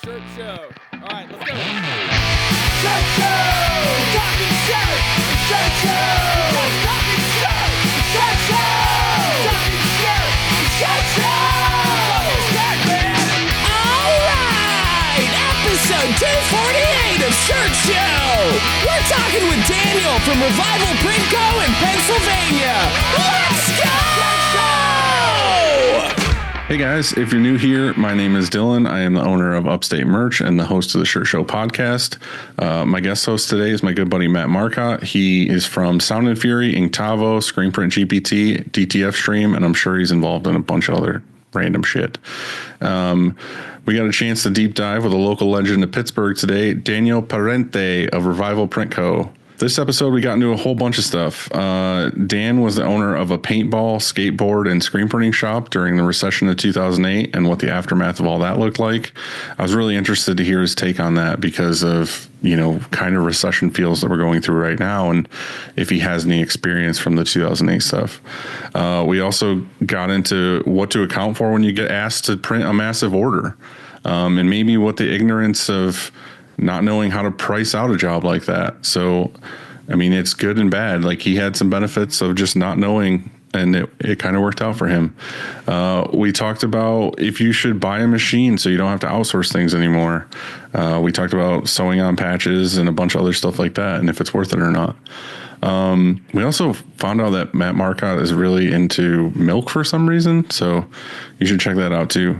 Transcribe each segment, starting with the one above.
Shirt show. All right, let's go. Shirt show! Talking shirt! Shirt show! Talking shirt! Shirt show! Talking shirt! Shirt show! Talking shirt, man! All right! Episode 248 of Shirt Show! We're talking with Daniel from Revival Print Co. in Pennsylvania. Let's go! Hey guys, if you're new here, my name is Dylan. I am the owner of Upstate Merch and the host of the Shirt Show podcast. My guest host today is my good buddy Matt Marcotte. He is from Sound and Fury, Inktovo, Screen Print GPT, DTF Stream, and I'm sure he's involved in a bunch of other random shit. We got a chance to deep dive with a local legend of Pittsburgh today, Daniel Parente of Revival Print Co. This episode, we got into a whole bunch of stuff. Dan was the owner of a paintball, skateboard, and screen printing shop during the recession of 2008 and what the aftermath of all that looked like. I was really interested to hear his take on that because of, kind of recession feels that we're going through right now and if he has any experience from the 2008 stuff. We also got into what to account for when you get asked to print a massive order and maybe what the ignorance of not knowing how to price out a job like that. So, I mean, it's good and bad. Like he had some benefits of just not knowing, and it kind of worked out for him. We talked about if you should buy a machine so you don't have to outsource things anymore. We talked about sewing on patches and a bunch of other stuff like that, and if it's worth it or not. We also found out that Matt Marcotte is really into milk for some reason, so you should check that out too.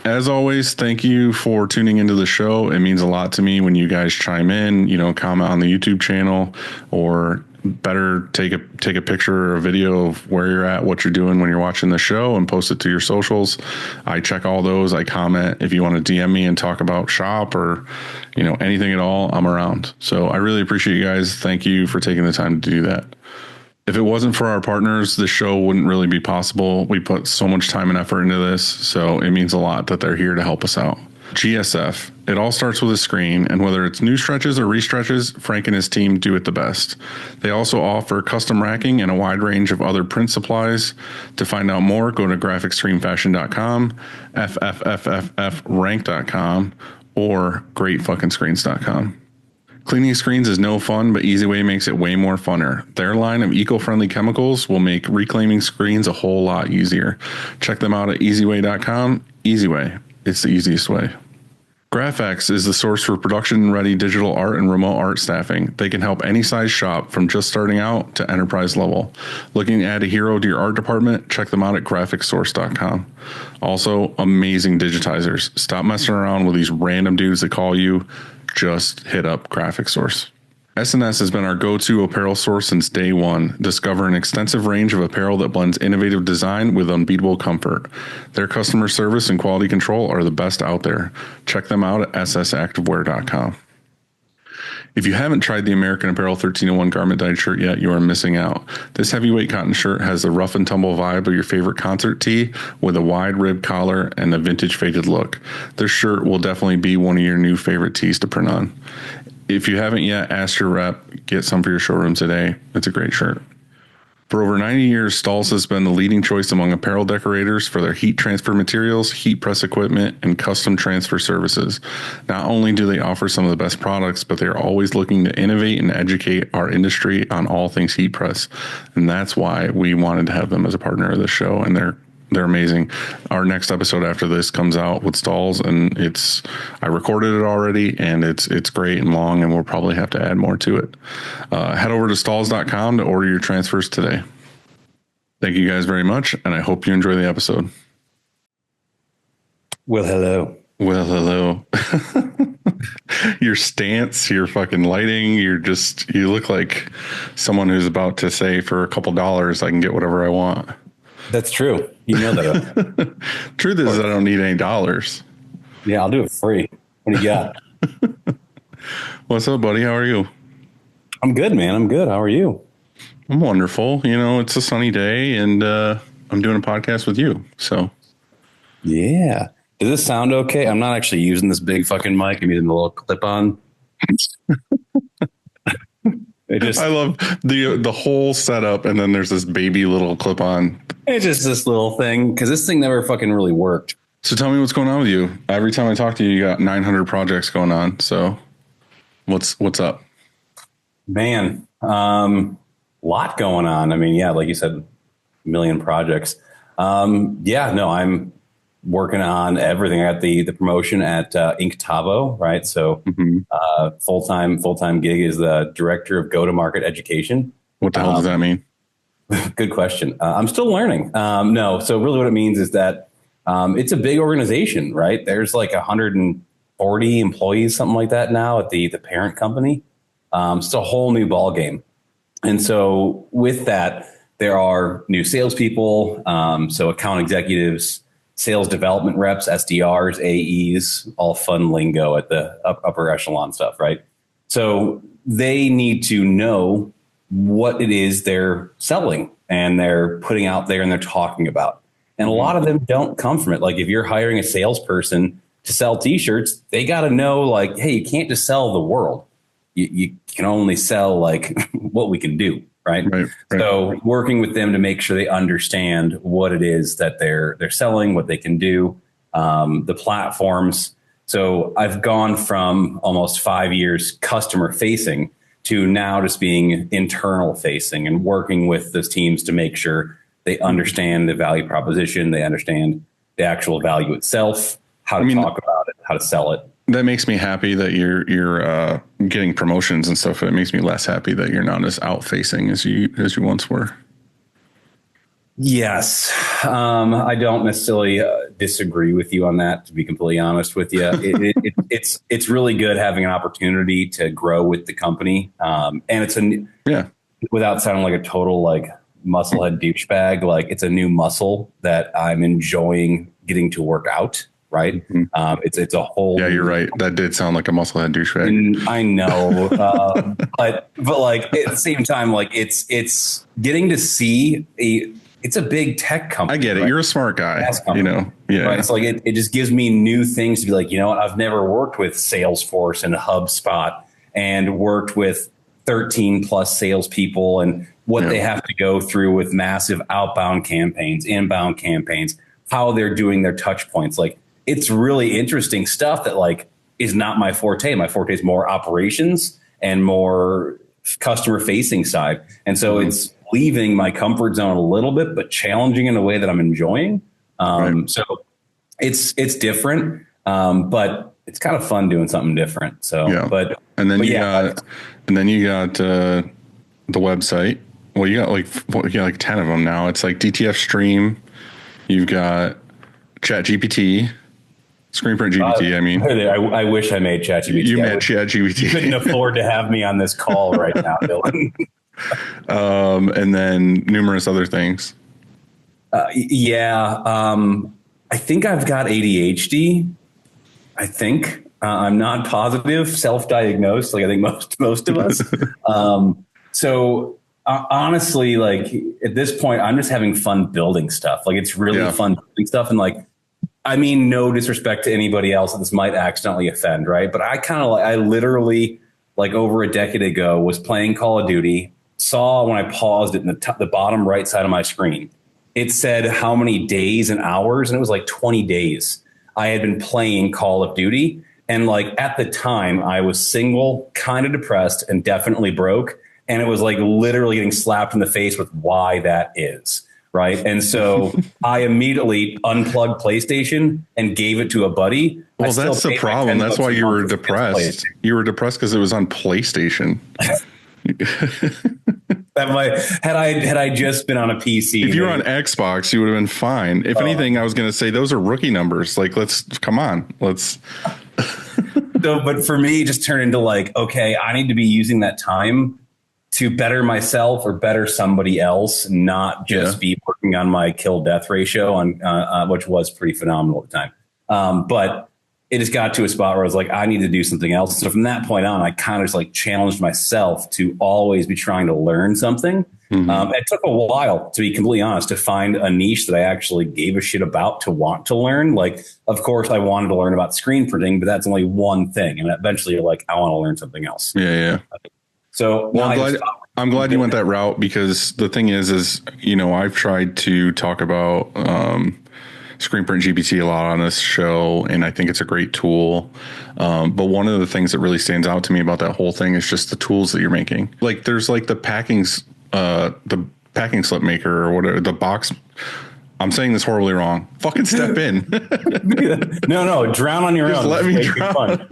As always, thank you for tuning into the show. It means a lot to me when you guys chime in, comment on the YouTube channel, or better take a picture or a video of where you're at, what you're doing when you're watching the show, and post it to your socials. I check all those. I comment. If you want to DM me and talk about shop or, anything at all, I'm around. So I really appreciate you guys. Thank you for taking the time to do that. If it wasn't for our partners, the show wouldn't really be possible. We put so much time and effort into this, so it means a lot that they're here to help us out. GSF, it all starts with a screen, and whether it's new stretches or restretches, Frank and his team do it the best. They also offer custom racking and a wide range of other print supplies. To find out more, go to graphicstreamfashion.com, ffffrank.com, or greatfuckingscreens.com. Cleaning screens is no fun, but EasyWay makes it way more funner. Their line of eco-friendly chemicals will make reclaiming screens a whole lot easier. Check them out at easyway.com. EasyWay, it's the easiest way. GraphX is the source for production-ready digital art and remote art staffing. They can help any size shop from just starting out to enterprise level. Looking to add a hero to your art department? Check them out at graphicsource.com. Also, amazing digitizers. Stop messing around with these random dudes that call you. Just hit up Graphic Source. S&S has been our go-to apparel source since day one. Discover an extensive range of apparel that blends innovative design with unbeatable comfort. Their customer service and quality control are the best out there. Check them out at ssactivewear.com. If you haven't tried the American Apparel 1301 garment dyed shirt yet, you are missing out. This heavyweight cotton shirt has the rough and tumble vibe of your favorite concert tee with a wide rib collar and a vintage faded look. This shirt will definitely be one of your new favorite tees to print on. If you haven't yet, ask your rep, get some for your showroom today. It's a great shirt. For over 90 years, Stahls has been the leading choice among apparel decorators for their heat transfer materials, heat press equipment, and custom transfer services. Not only do they offer some of the best products, but they are always looking to innovate and educate our industry on all things heat press. And that's why we wanted to have them as a partner of the show, and they're amazing. Our next episode after this comes out with Stahls, and I recorded it already, and it's great and long, and we'll probably have to add more to it. Head over to stahls.com to order your transfers today. Thank you guys very much, and I hope you enjoy the episode. Well, hello. Your stance, your fucking lighting, you look like someone who's about to say for a couple dollars, I can get whatever I want. That's true. You know that. Truth is, I don't need any dollars. Yeah, I'll do it free. What do you got? What's up, buddy? How are you? I'm good, man. I'm good. How are you? I'm wonderful. It's a sunny day, and I'm doing a podcast with you. So, yeah. Does this sound okay? I'm not actually using this big fucking mic. I'm using the little clip on. I love the whole setup, and then there's this baby little clip on. It's just this little thing, because this thing never fucking really worked. So tell me what's going on with you. Every time I talk to you, you got 900 projects going on. So what's up? Man, lot going on. I mean, yeah, like you said, a million projects. Yeah, no, I'm working on everything. I got the promotion at Inc. Tavo, right? So full-time gig is the director of go-to-market education. What the hell does that mean? Good question. I'm still learning. No, so really what it means is that it's a big organization, right? There's like 140 employees, something like that now at the parent company. It's a whole new ball game. And so with that, there are new salespeople, so account executives, sales development reps, SDRs, AEs, all fun lingo at the upper echelon stuff, right? So they need to know what it is they're selling and they're putting out there and they're talking about. And a lot of them don't come from it. Like if you're hiring a salesperson to sell t-shirts, they got to know like, hey, you can't just sell the world. You can only sell like what we can do. Right? Right. So working with them to make sure they understand what it is that they're selling, what they can do, the platforms. So I've gone from almost 5 years customer facing to now just being internal facing and working with those teams to make sure they understand the value proposition, they understand the actual value itself, how to talk about it, how to sell it. That makes me happy that you're getting promotions and stuff. It makes me less happy that you're not as out facing as you once were. Yes, I don't necessarily disagree with you on that. To be completely honest with you, it's really good having an opportunity to grow with the company, and it's without sounding like a total like musclehead douchebag. Like it's a new muscle that I'm enjoying getting to work out. Right. It's a whole. Yeah, you're right. That did sound like a musclehead douchebag. I know. but like at the same time, like it's getting to see it's a big tech company. I get it. Right? You're a smart guy, you know? Yeah. Right? It's like, it just gives me new things to be like, you know what? I've never worked with Salesforce and HubSpot and worked with 13 plus salespeople and what they have to go through with massive outbound campaigns, inbound campaigns, how they're doing their touch points. Like, it's really interesting stuff that like is not my forte. My forte is more operations and more customer facing side. And so it's leaving my comfort zone a little bit, but challenging in a way that I'm enjoying. So it's different, but it's kind of fun doing something different. So, and then you got the website. Well, you got like 10 of them now. It's like DTF Stream. You've got Chat GPT. Screen print GPT. I mean, I wish I made ChatGPT. You made ChatGPT. You couldn't afford to have me on this call right now, Dylan. And then numerous other things. I think I've got ADHD. I think I'm not positive, self-diagnosed, like I think most of us. So honestly, like at this point, I'm just having fun building stuff. Like it's really fun building stuff, and like. I mean, no disrespect to anybody else that this might accidentally offend, right? But I literally, like over a decade ago, was playing Call of Duty, saw when I paused it in the bottom right side of my screen, it said how many days and hours, and it was like 20 days I had been playing Call of Duty. And like at the time, I was single, kind of depressed, and definitely broke. And it was like literally getting slapped in the face with why that is. Right. And so I immediately unplugged PlayStation and gave it to a buddy. Well, that's the problem. That's why you were depressed. You were depressed because it was on PlayStation. Had I just been on a PC. If you were on Xbox, you would have been fine. If anything, I was going to say those are rookie numbers. Like, let's. So, but for me, it just turned into like, okay, I need to be using that time to better myself or better somebody else, not just be working on my kill death ratio on which was pretty phenomenal at the time. But it just got to a spot where I was like, I need to do something else. So from that point on, I kind of just like challenged myself to always be trying to learn something. It took a while, to be completely honest, to find a niche that I actually gave a shit about to want to learn. Like, of course, I wanted to learn about screen printing, but that's only one thing. And eventually you're like, I want to learn something else. Yeah. So I'm glad you went that route, because the thing is, you know, I've tried to talk about Screen Print GPT a lot on this show, and I think it's a great tool. But one of the things that really stands out to me about that whole thing is just the tools that you're making. Like there's like the packing slip maker or whatever, the box. I'm saying this horribly wrong. Fucking step in. No, drown on your Just own. let me drown.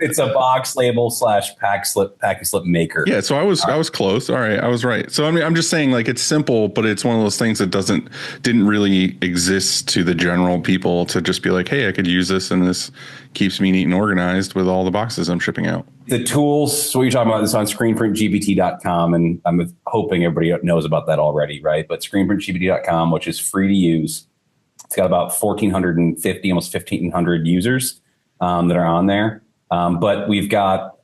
It's a box label / packing slip maker. Yeah, so I was close. All right, I was right. So I mean, I'm just saying like it's simple, but it's one of those things that didn't really exist to the general people to just be like, hey, I could use this, and this keeps me neat and organized with all the boxes I'm shipping out. The tools, so you're talking about this on screenprintgpt.com, and I'm hoping everybody knows about that already, right? But screenprintgpt.com, which is free to use, it's got about 1,450, almost 1,500 users that are on there. But we've got,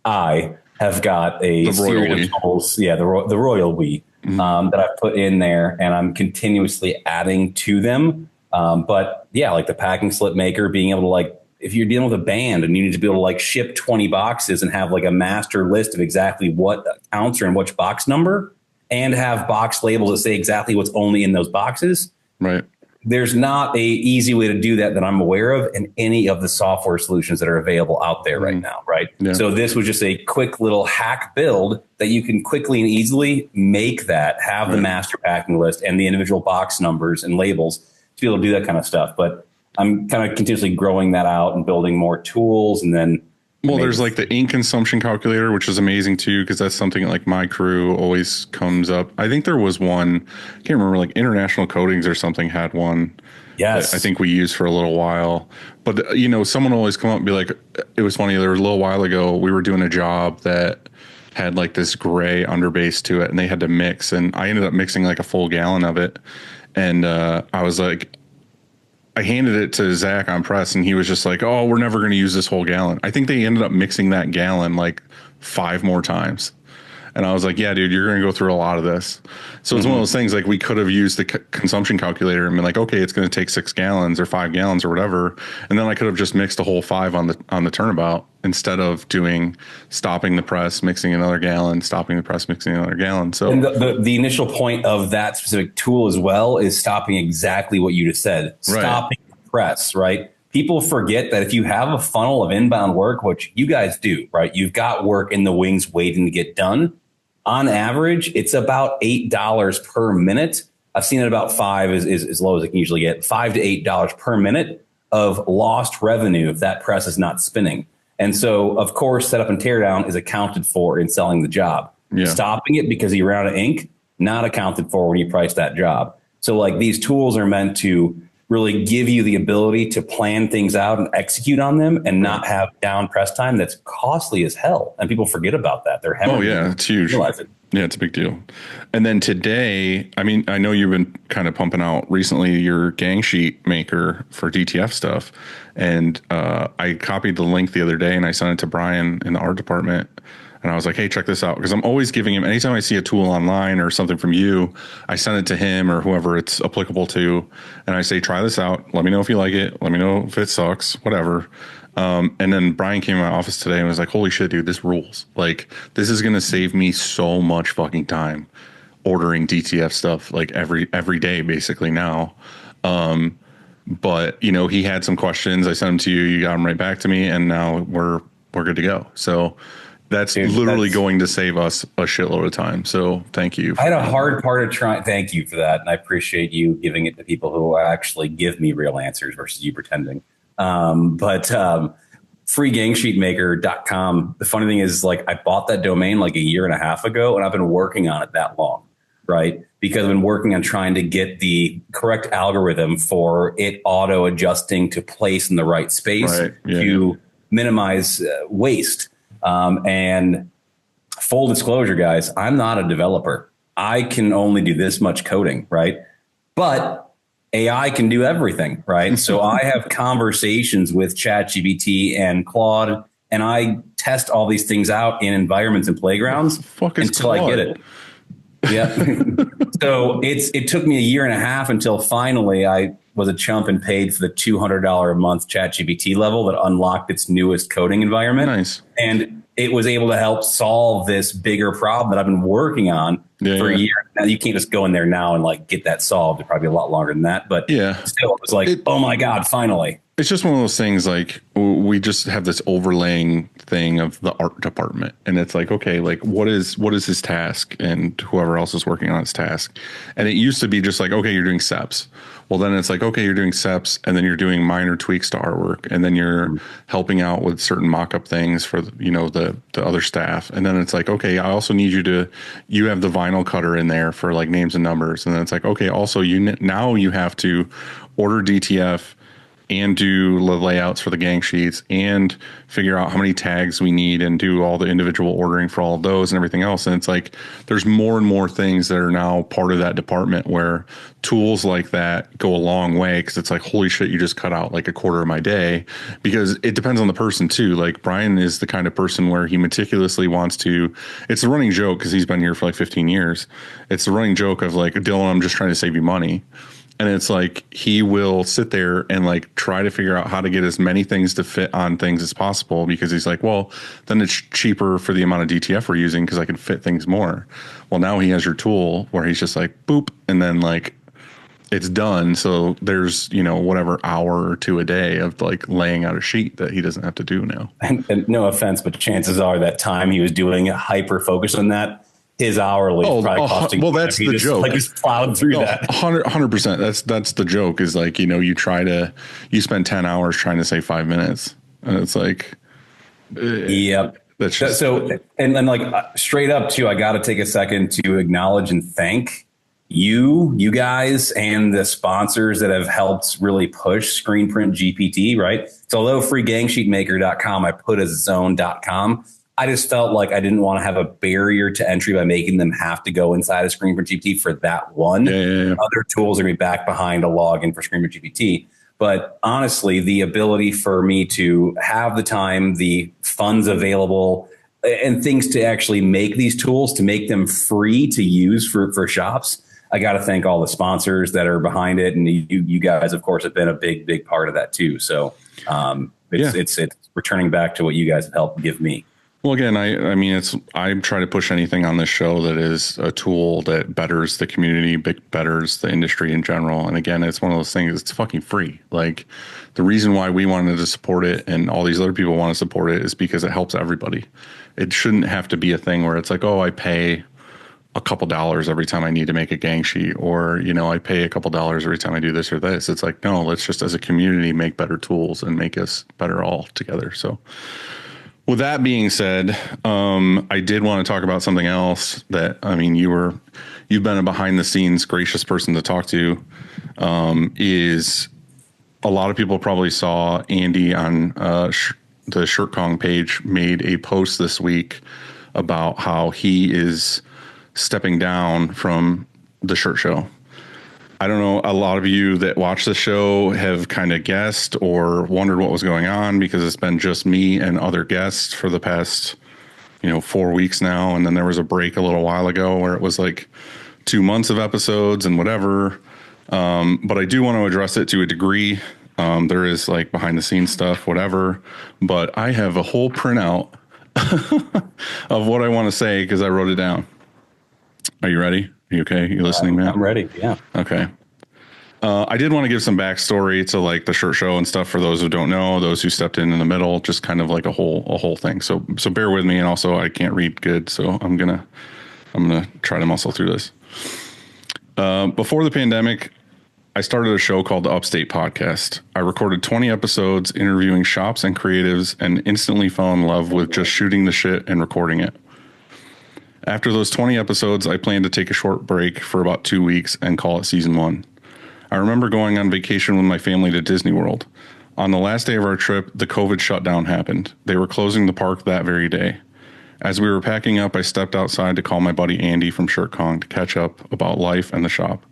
I have got a series of tools, the royal we, that I've put in there, and I'm continuously adding to them. But yeah, like the packing slip maker, being able to like, if you're dealing with a band and you need to be able to like ship 20 boxes and have like a master list of exactly what counts are in which box number, and have box labels that say exactly what's only in those boxes. Right. There's not a easy way to do that I'm aware of in any of the software solutions that are available out there right now. Right. Yeah. So this was just a quick little hack build that you can quickly and easily make that, have the master packing list and the individual box numbers and labels to be able to do that kind of stuff. But I'm kind of continuously growing that out and building more tools. And then, there's like the ink consumption calculator, which is amazing too, because that's something that, like, my crew always comes up. I think there was one, I can't remember, like International Coatings or something had one. Yes, I think we used for a little while. But you know, someone will always come up and be like, it was funny. There was a little while ago, we were doing a job that had like this gray underbase to it, and they had to mix, and I ended up mixing like a full gallon of it, and I was like, I handed it to Zach on press, and he was just like, oh, we're never going to use this whole gallon. I think they ended up mixing that gallon like 5 more times. And I was like, yeah, dude, you're going to go through a lot of this. So it's one of those things, like, we could have used the consumption calculator and been like, okay, it's going to take 6 gallons or 5 gallons or whatever. And then I could have just mixed a whole 5 on the turnabout instead of stopping the press, mixing another gallon, stopping the press, mixing another gallon. So and the initial point of that specific tool as well is stopping exactly what you just said, stopping the press, right? People forget that if you have a funnel of inbound work, which you guys do, right? You've got work in the wings waiting to get done. On average, it's about $8 per minute. I've seen it about 5 is as low as it can usually get, $5 to $8 per minute of lost revenue if that press is not spinning. And so, of course, setup and teardown is accounted for in selling the job. Yeah. Stopping it because you ran out of ink, not accounted for when you price that job. So like these tools are meant to really give you the ability to plan things out and execute on them and not have down press time that's costly as hell. And people forget about that. They're hemorrhaging. Oh, yeah, it's huge. Yeah, it's a big deal. And then today, I mean, I know you've been kind of pumping out recently your gang sheet maker for DTF stuff. And I copied the link the other day and I sent it to Brian in the art department. And I was like, hey, check this out. Because I'm always giving him, anytime I see a tool online or something from you, I send it to him or whoever it's applicable to. And I say, try this out. Let me know if you like it. Let me know if it sucks, whatever. And then Brian came to my office today and was like, holy shit, dude, this rules. Like, this is going to save me so much fucking time ordering DTF stuff like every day, basically now. But, you know, he had some questions. I sent them to you. You got them right back to me. And now we're good to go. So that's literally going to save us a shitload of time. So thank you. I had a hard part of trying. Thank you for that. And I appreciate you giving it to people who actually give me real answers versus you pretending. freegangsheetmaker.com. The funny thing is, like, I bought that domain like a year and a half ago, and I've been working on it that long, right? Because I've been working on trying to get the correct algorithm for it auto adjusting to place in the right space to minimize waste. And full disclosure, guys, I'm not a developer. I can only do this much coding, right? But AI can do everything, right? So I have conversations with ChatGPT and Claude, and I test all these things out in environments and playgrounds until I get it. Yeah. So it took me a year and a half until finally I was a chump and paid for the $200 a month ChatGPT level that unlocked its newest coding environment. Nice. And it was able to help solve this bigger problem that I've been working on for a year. Now you can't just go in there now and like get that solved. It'd probably be a lot longer than that. But still, it was like, oh my God, finally. It's just one of those things, like we just have this overlaying thing of the art department, and it's like, okay, like what is his task, and whoever else is working on his task. And it used to be just like, okay, you're doing seps. Well, then it's like, okay, you're doing seps, and then you're doing minor tweaks to artwork, and then you're helping out with certain mock-up things for, you know, the other staff. And then it's like, okay, I also need you have the vinyl cutter in there for like names and numbers. And then it's like, okay, also now you have to order DTF and do the layouts for the gang sheets and figure out how many tags we need and do all the individual ordering for all of those and everything else. And it's like, there's more and more things that are now part of that department where tools like that go a long way. Cause it's like, holy shit, you just cut out like a quarter of my day, because it depends on the person too. Like Brian is the kind of person where he meticulously wants to, it's a running joke, cause he's been here for like 15 years. It's the running joke of like, Dylan, I'm just trying to save you money. And it's like, he will sit there and like try to figure out how to get as many things to fit on things as possible, because he's like, well, then it's cheaper for the amount of DTF we're using because I can fit things more. Well, now he has your tool where he's just like, boop, and then like it's done. So there's, you know, whatever hour or two a day of like laying out a sheet that he doesn't have to do now. And no offense, but chances are that time he was doing it, hyper focused on that, his hourly probably costing. Well, that's the joke. Like he's plowed through that. 100%. That's the joke, is like, you know, you spend 10 hours trying to save 5 minutes, and it's like, yep. That's just, so, and then like straight up too, I got to take a second to acknowledge and thank you guys and the sponsors that have helped really push Screen Print GPT, right? So although freegangsheetmaker.com, I put as zone.com. I just felt like I didn't want to have a barrier to entry by making them have to go inside of Screen Print GPT for that one. Yeah. Other tools are going to be back behind a login for Screen Print GPT. But honestly, the ability for me to have the time, the funds available, and things to actually make these tools, to make them free to use for shops, I got to thank all the sponsors that are behind it. And you guys, of course, have been a big part of that too. So it's returning back to what you guys have helped give me. Well, again, I try to push anything on this show that is a tool that betters the community, betters the industry in general. And again, it's one of those things, it's fucking free. Like, the reason why we wanted to support it and all these other people want to support it is because it helps everybody. It shouldn't have to be a thing where it's like, oh, I pay a couple dollars every time I need to make a gang sheet, or, you know, I pay a couple dollars every time I do this or this. It's like, no, let's just as a community make better tools and make us better all together. So with that being said, I did want to talk about something else that, I mean, you've been a behind the scenes gracious person to talk to, is a lot of people probably saw Andy on the Shirt Kong page made a post this week about how he is stepping down from the shirt show. I don't know, a lot of you that watch the show have kind of guessed or wondered what was going on, because it's been just me and other guests for the past, 4 weeks now. And then there was a break a little while ago where it was like 2 months of episodes and whatever. But I do want to address it to a degree. There is like behind the scenes stuff, whatever, but I have a whole printout of what I want to say because I wrote it down. Are you ready? Are you okay? You listening, man? I'm ready. Yeah. Okay. I did want to give some backstory to like the shirt show and stuff for those who don't know, those who stepped in the middle, just kind of like a whole thing. So bear with me. And also I can't read good, so I'm going to try to muscle through this. Before the pandemic, I started a show called the Upstate Podcast. I recorded 20 episodes interviewing shops and creatives and instantly fell in love with just shooting the shit and recording it. After those 20 episodes, I planned to take a short break for about 2 weeks and call it season 1. I remember going on vacation with my family to Disney World. On the last day of our trip, the COVID shutdown happened. They were closing the park that very day. As we were packing up, I stepped outside to call my buddy Andy from Shirt Kong to catch up about life and the shop.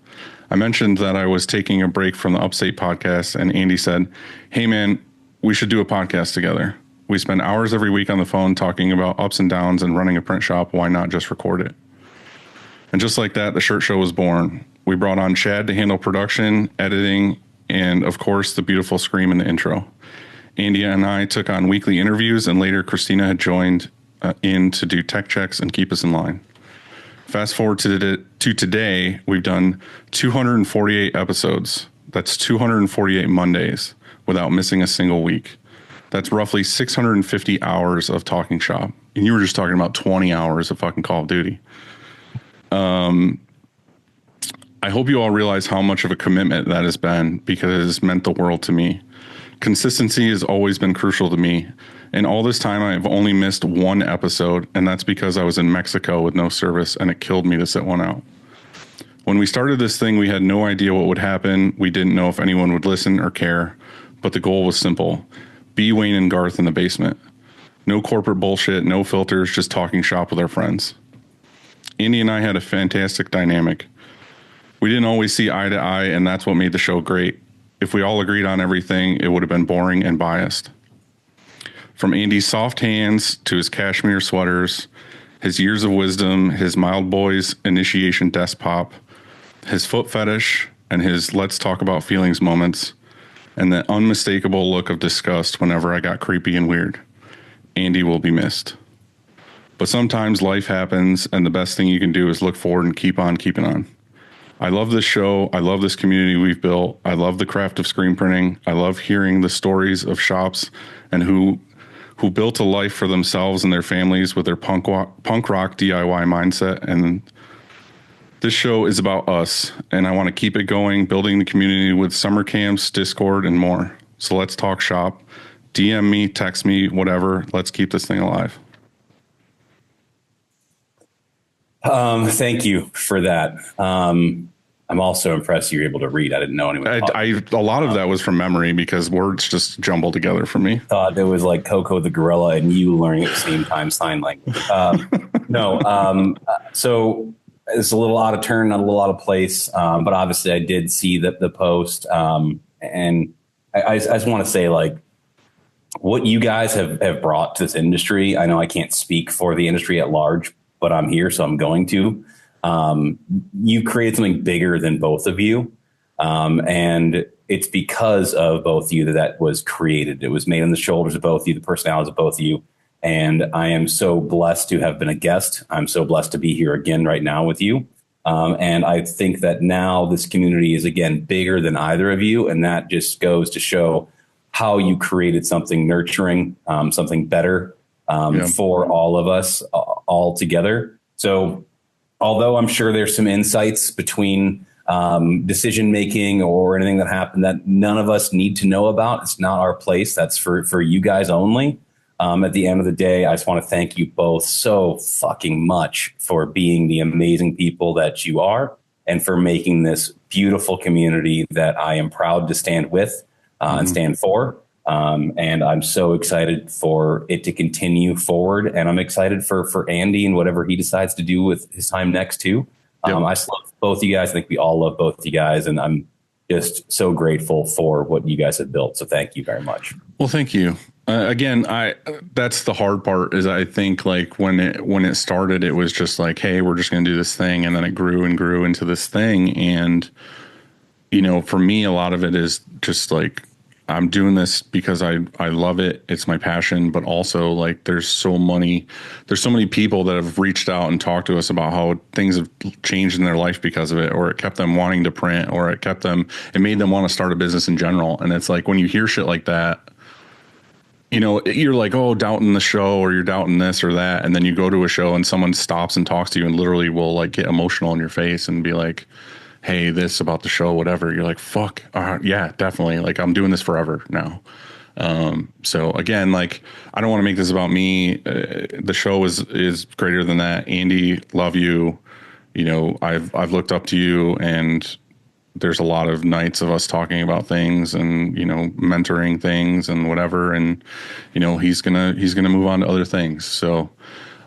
I mentioned that I was taking a break from the Upstate Podcast, and Andy said, "Hey man, we should do a podcast together. We spend hours every week on the phone talking about ups and downs and running a print shop. Why not just record it?" And just like that, the shirt show was born. We brought on Chad to handle production, editing, and of course, the beautiful scream in the intro. Andy and I took on weekly interviews, and later Christina had joined in to do tech checks and keep us in line. Fast forward to today, we've done 248 episodes. That's 248 Mondays without missing a single week. That's roughly 650 hours of talking shop. And you were just talking about 20 hours of fucking Call of Duty. I hope you all realize how much of a commitment that has been, because it has meant the world to me. Consistency has always been crucial to me. And all this time, I've only missed one episode, and that's because I was in Mexico with no service, and it killed me to sit one out. When we started this thing, we had no idea what would happen. We didn't know if anyone would listen or care, but the goal was simple. Be Wayne and Garth in the basement. No corporate bullshit, no filters, just talking shop with our friends. Andy and I had a fantastic dynamic. We didn't always see eye to eye, and that's what made the show great. If we all agreed on everything, it would have been boring and biased. From Andy's soft hands to his cashmere sweaters, his years of wisdom, his mild boy's initiation desk pop, his foot fetish, and his let's talk about feelings moments, and the unmistakable look of disgust whenever I got creepy and weird. Andy will be missed. But sometimes life happens, and the best thing you can do is look forward and keep on keeping on. I love this show. I love this community we've built. I love the craft of screen printing. I love hearing the stories of shops and who built a life for themselves and their families with their punk rock DIY mindset. And this show is about us, and I want to keep it going, building the community with summer camps, Discord, and more. So let's talk shop. DM me, text me, whatever. Let's keep this thing alive. Thank you for that. I'm also impressed you were able to read. I didn't know anyone. A lot of that was from memory because words just jumbled together for me. Thought it was like Coco the gorilla and you learning at the same time sign language. So it's a little out of turn, not a little out of place. But obviously I did see the post. And I just want to say, like, what you guys have brought to this industry. I know I can't speak for the industry at large, but I'm here, so I'm going to. You created something bigger than both of you. And it's because of both of you that was created. It was made on the shoulders of both of you, the personalities of both of you. And I am so blessed to have been a guest. I'm so blessed to be here again right now with you. And I think that now this community is, again, bigger than either of you. And that just goes to show how you created something nurturing, something better for all of us all together. So although I'm sure there's some insights between decision making or anything that happened that none of us need to know about, it's not our place. That's for you guys only. At the end of the day, I just want to thank you both so fucking much for being the amazing people that you are and for making this beautiful community that I am proud to stand with and stand for. And I'm so excited for it to continue forward. And I'm excited for Andy and whatever he decides to do with his time next too. I just love both of you guys. I think we all love both of you guys. And I'm just so grateful for what you guys have built. So thank you very much. Well, thank you. Again, that's the hard part is I think like when it started, it was just like, hey, we're just going to do this thing. And then it grew and grew into this thing. And, you know, for me, a lot of it is just like, I'm doing this because I love it. It's my passion, but also like there's so many people that have reached out and talked to us about how things have changed in their life because of it, or it kept them wanting to print, or it made them want to start a business in general. And it's like when you hear shit like that, you know, you're like, oh, doubting the show, or you're doubting this or that. And then you go to a show and someone stops and talks to you and literally will like get emotional in your face and be like, hey, this about the show, whatever. You're like, fuck. Yeah, definitely. Like I'm doing this forever now. So again, like, I don't want to make this about me. The show is greater than that. Andy, love you. You know, I've looked up to you, and there's a lot of nights of us talking about things and, you know, mentoring things and whatever. And, you know, he's going to move on to other things. So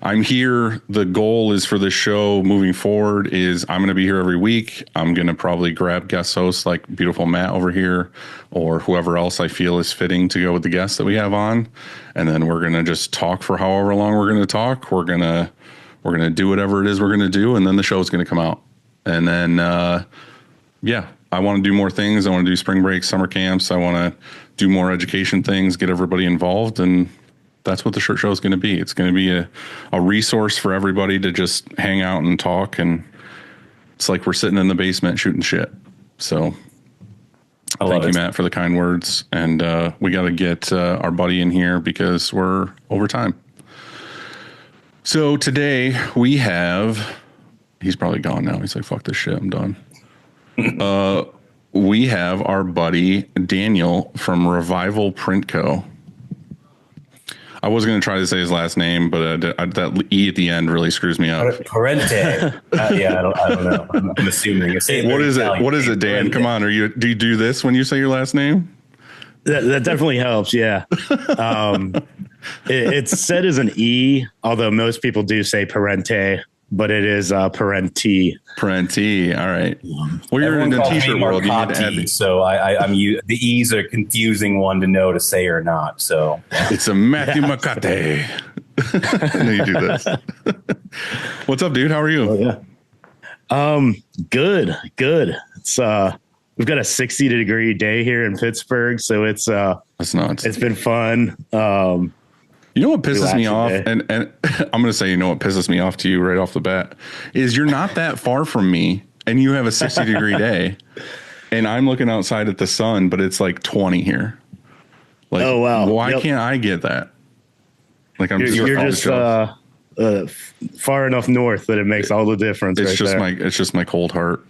I'm here. The goal is for this show moving forward is I'm going to be here every week. I'm going to probably grab guest hosts like beautiful Matt over here, or whoever else I feel is fitting to go with the guests that we have on. And then we're going to just talk for however long we're going to talk. We're going to do whatever it is we're going to do. And then the show is going to come out. And then, I want to do more things. I want to do spring breaks, summer camps. I want to do more education things, get everybody involved, and that's what the shirt show is going to be. It's going to be a resource for everybody to just hang out and talk. And it's like we're sitting in the basement shooting shit. So thank you, Matt, for the kind words. And we got to get our buddy in here because we're over time. So today we have, he's probably gone now. He's like, fuck this shit, I'm done. We have our buddy Daniel from Revival Print Co. I was going to try to say his last name, but that E at the end really screws me up. Parente. Yeah, I don't know. I'm assuming. What is it? What is it, Dan? Parente. Come on. Do you do this when you say your last name? That definitely helps. Yeah. It's said as an E, although most people do say Parente, but it is Parente. Parente. All right. Well, you're in the t-shirt world. You need to add these. So the E's are a confusing one to know to say or not. So it's a Matthew Marcotte. And then you do this. What's up, dude? How are you? Oh, yeah. Good. It's we've got a 60-degree day here in Pittsburgh, so it's that's nuts. It's been fun. You know what pisses me off, and I'm going to say, you know what pisses me off to you right off the bat, is you're not that far from me, and you have a 60-degree day, and I'm looking outside at the sun, but it's like 20 here. Like, oh wow! Why can't I get that? Like you're just far enough north that it makes all the difference. It's just my cold heart.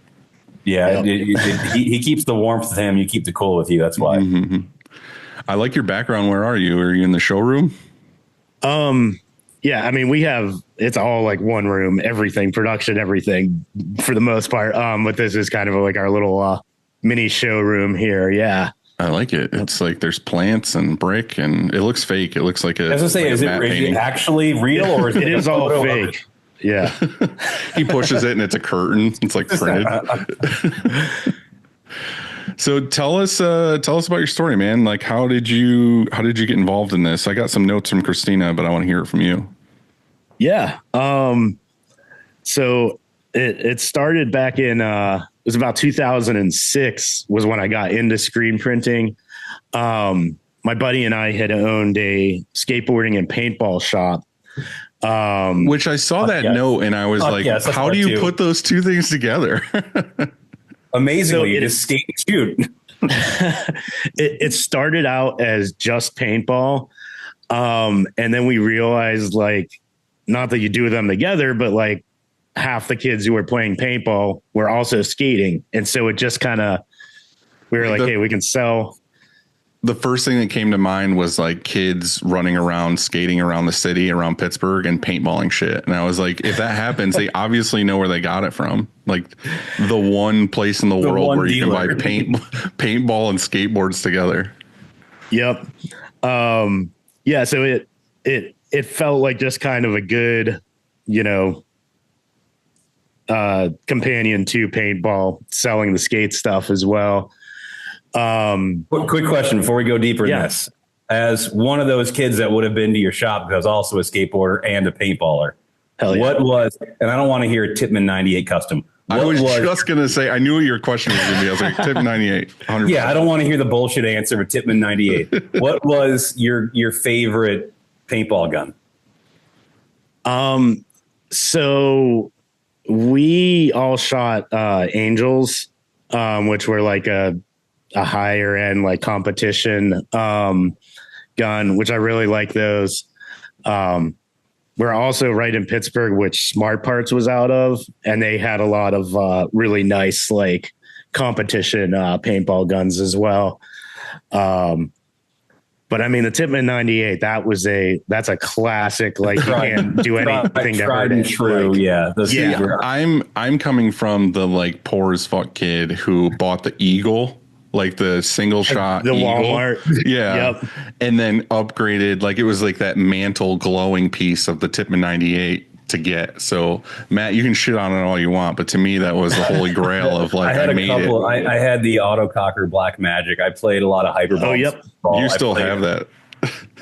Yeah, he keeps the warmth with him. You keep the cool with you. That's why. Mm-hmm. I like your background. Where are you? Are you in the showroom? Yeah, I mean, it's all like one room, everything, production, everything for the most part. But this is kind of like our little mini showroom here. Yeah. I like it. It's like there's plants and brick and it looks fake. It looks like a, as I say, is it actually real or is it is all fake? Yeah. He pushes it and it's a curtain. It's like printed. So tell us about your story, man. Like, how did you get involved in this? I got some notes from Christina, but I want to hear it from you. Yeah. So it started back in, it was about 2006 was when I got into screen printing. My buddy and I had owned a skateboarding and paintball shop. Which I saw that note and I was like, how do you put those two things together? Amazingly, it is skate and shoot. It started out as just paintball. And then we realized, like, not that you do them together, but like half the kids who were playing paintball were also skating. And so it just kind of, we were like, hey, we can sell. The first thing that came to mind was like kids running around, skating around the city, around Pittsburgh and paintballing shit. And I was like, if that happens, they obviously know where they got it from. Like the one place in the world where you can buy paintball and skateboards together. Yep. Yeah. So it felt like just kind of a good, companion to paintball, selling the skate stuff as well. Quick question before we go deeper in this. As one of those kids that would have been to your shop because also a skateboarder and a paintballer, what was, and I don't want to hear Tipman 98 custom. I was just going to say, I knew what your question was going to be. I was like, Tipman 98. 100%. Yeah, I don't want to hear the bullshit answer with Tipman 98. What was your favorite paintball gun? So we all shot Angels, which were like a higher end like competition gun, which I really like those. We're also right in Pittsburgh, which Smart Parts was out of, and they had a lot of really nice like competition paintball guns as well. But I mean, the Tipman 98, that's a classic. Like you can't do anything to hurt it. True, like, yeah. I'm coming from the like poor as fuck kid who bought the Eagle. Like the single shot, the Eagle. Walmart, yeah, and then upgraded. Like it was like that mantle glowing piece of the Tipman 98 to get. So Matt, you can shit on it all you want, but to me that was the holy grail of like I made it. I had the Autococker Black Magic. I played a lot of hyperball. Oh, yep. You still have that?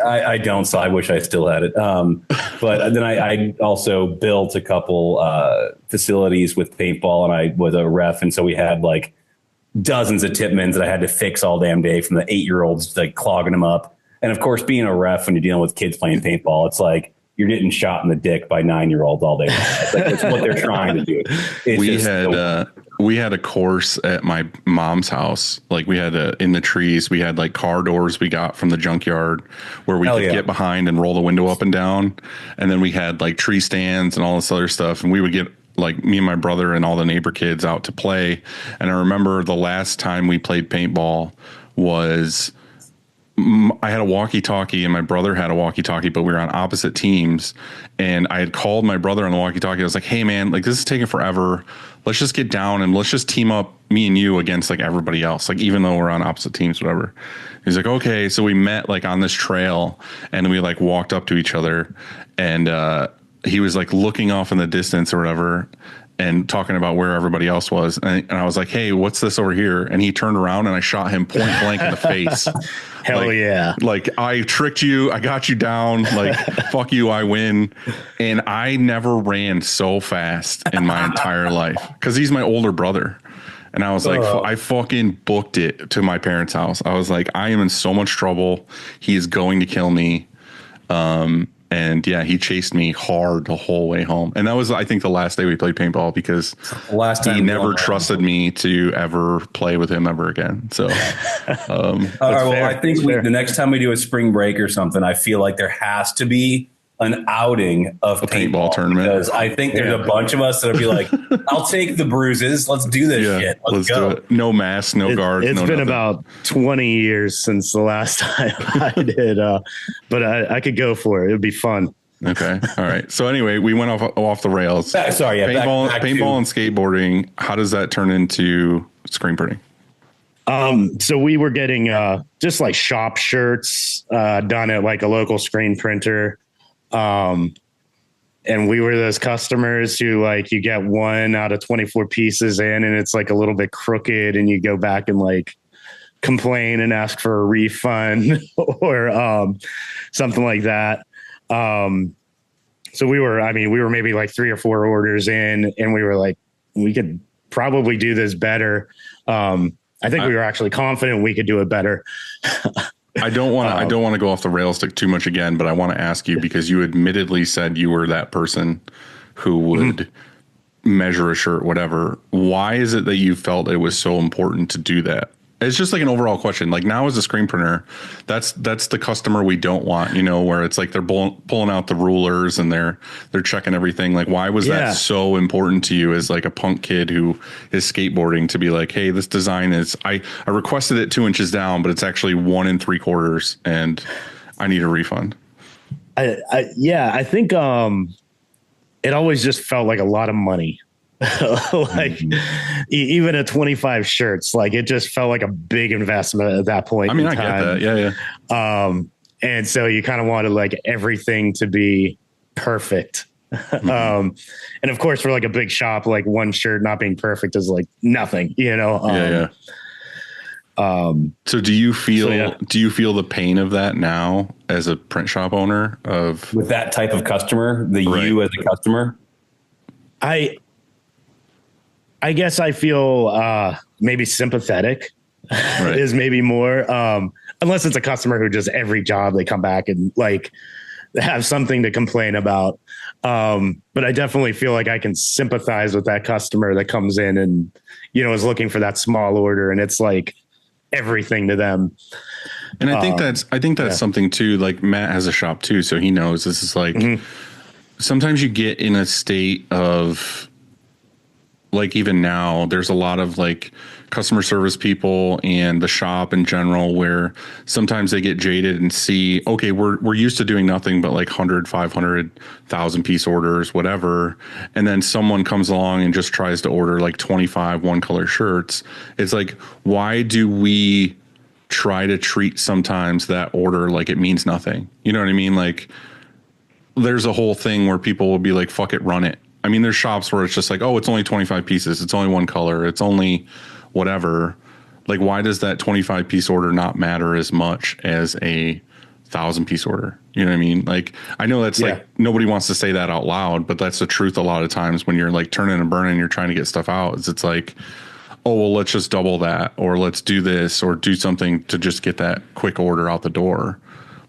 I don't, so I wish I still had it. But then I also built a couple facilities with paintball, and I was a ref, and so we had like dozens of Tipmans that I had to fix all damn day from the 8-year-olds like clogging them up. And of course, being a ref when you're dealing with kids playing paintball, it's like you're getting shot in the dick by 9-year-olds all day long. It's what they're trying to do. We had a course at my mom's house. Like we had in the trees, we had like car doors we got from the junkyard where we could get behind and roll the window up and down. And then we had like tree stands and all this other stuff. And we would get like me and my brother and all the neighbor kids out to play. And I remember the last time we played paintball was I had a walkie-talkie and my brother had a walkie-talkie, but we were on opposite teams. And I had called my brother on the walkie-talkie. I was like, hey man, like this is taking forever. Let's just get down and let's just team up, me and you, against like everybody else. Like even though we're on opposite teams, whatever. He's like, okay. So we met like on this trail and we like walked up to each other, and he was like looking off in the distance or whatever and talking about where everybody else was. And I was like, hey, what's this over here? And he turned around and I shot him point blank in the face. Hell like, yeah. Like I tricked you. I got you down. Like, fuck you. I win. And I never ran so fast in my entire life because he's my older brother. And I was like, I fucking booked it to my parents' house. I was like, I am in so much trouble. He is going to kill me. And yeah, he chased me hard the whole way home. And that was, I think, the last day we played paintball because he never trusted me to ever play with him ever again. So, all right. Well, I think the next time we do a spring break or something, I feel like there has to be an outing of a paintball tournament, because I think there's a bunch of us that'll be like, I'll take the bruises. Let's do this shit. Let's go. Do it. No mask, no guards. It's been about 20 years since the last time I did, but I could go for it. It'd be fun. Okay. All right. So anyway, we went off the rails. Sorry. Yeah, paintball and skateboarding. How does that turn into screen printing? So we were getting just like shop shirts done at like a local screen printer. And we were those customers who like you get 1 out of 24 pieces in and it's like a little bit crooked and you go back and like complain and ask for a refund or something like that. So we were maybe like 3 or 4 orders in and we were like, we could probably do this better. I think we were actually confident we could do it better. I don't want to go off the rails too much again, but I want to ask you because you admittedly said you were that person who would measure a shirt, whatever. Why is it that you felt it was so important to do that? It's just like an overall question. Like now as a screen printer, that's the customer we don't want, where it's like they're pulling out the rulers and they're checking everything. Like, why was that so important to you as like a punk kid who is skateboarding to be like, hey, this design is, I requested it 2 inches down, but it's actually 1 3/4 and I need a refund. I think it always just felt like a lot of money. Like even at 25 shirts, like it just felt like a big investment at that point. I mean, I get that. Yeah. And so you kind of wanted like everything to be perfect. And of course, for like a big shop, like one shirt not being perfect is like nothing, So do you feel the pain of that now as a print shop owner with that type of customer, you as a customer? I guess I feel maybe sympathetic is maybe more, unless it's a customer who just every job they come back and like have something to complain about. But I definitely feel like I can sympathize with that customer that comes in and, is looking for that small order and it's like everything to them. And I think that's something too, like Matt has a shop too. So he knows this is like, sometimes you get in a state of, like even now there's a lot of like customer service people and the shop in general where sometimes they get jaded and see, okay, we're used to doing nothing but like 100, 500, 1,000 piece orders, whatever. And then someone comes along and just tries to order like 25 one color shirts. It's like, why do we try to treat sometimes that order like it means nothing? You know what I mean? Like there's a whole thing where people will be like, fuck it, run it. I mean, there's shops where it's just like, oh, it's only 25 pieces. It's only one color. It's only whatever. Like, why does that 25 piece order not matter as much as a 1,000 piece order? You know what I mean? Like, I know that's like, nobody wants to say that out loud, but that's the truth a lot of times when you're like turning and burning, you're trying to get stuff out. It's like, oh, well, let's just double that or let's do this or do something to just get that quick order out the door.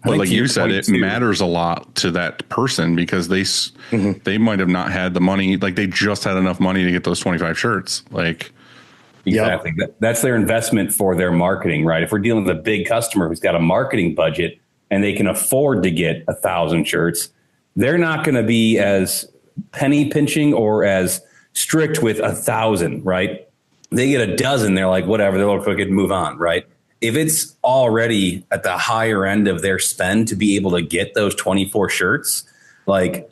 But like you said, it 22. matters a lot to that person because they might have not had the money. Like they just had enough money to get those 25 shirts. Like, Exactly. That's their investment for their marketing, right? If we're dealing with a big customer who's got a marketing budget and they can afford to get 1,000 shirts, they're not going to be as penny pinching or as strict with 1,000, right? They get a dozen, they're like, whatever, they'll look and move on, right? If it's already at the higher end of their spend to be able to get those 24 shirts, like,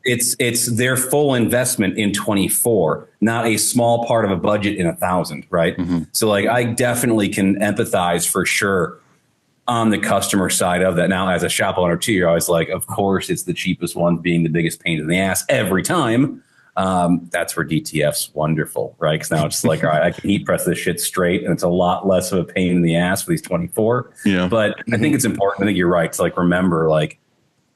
it's their full investment in 24, not a small part of a budget in 1,000, right? So like, I definitely can empathize for sure on the customer side of that. Now, as a shop owner too, you're always like, of course, it's the cheapest one being the biggest pain in the ass every time. That's where DTF's wonderful, right? Because now it's like, all right, I can heat press this shit straight, and it's a lot less of a pain in the ass for these 24. Yeah. But I think it's important. I think you're right to like remember, like,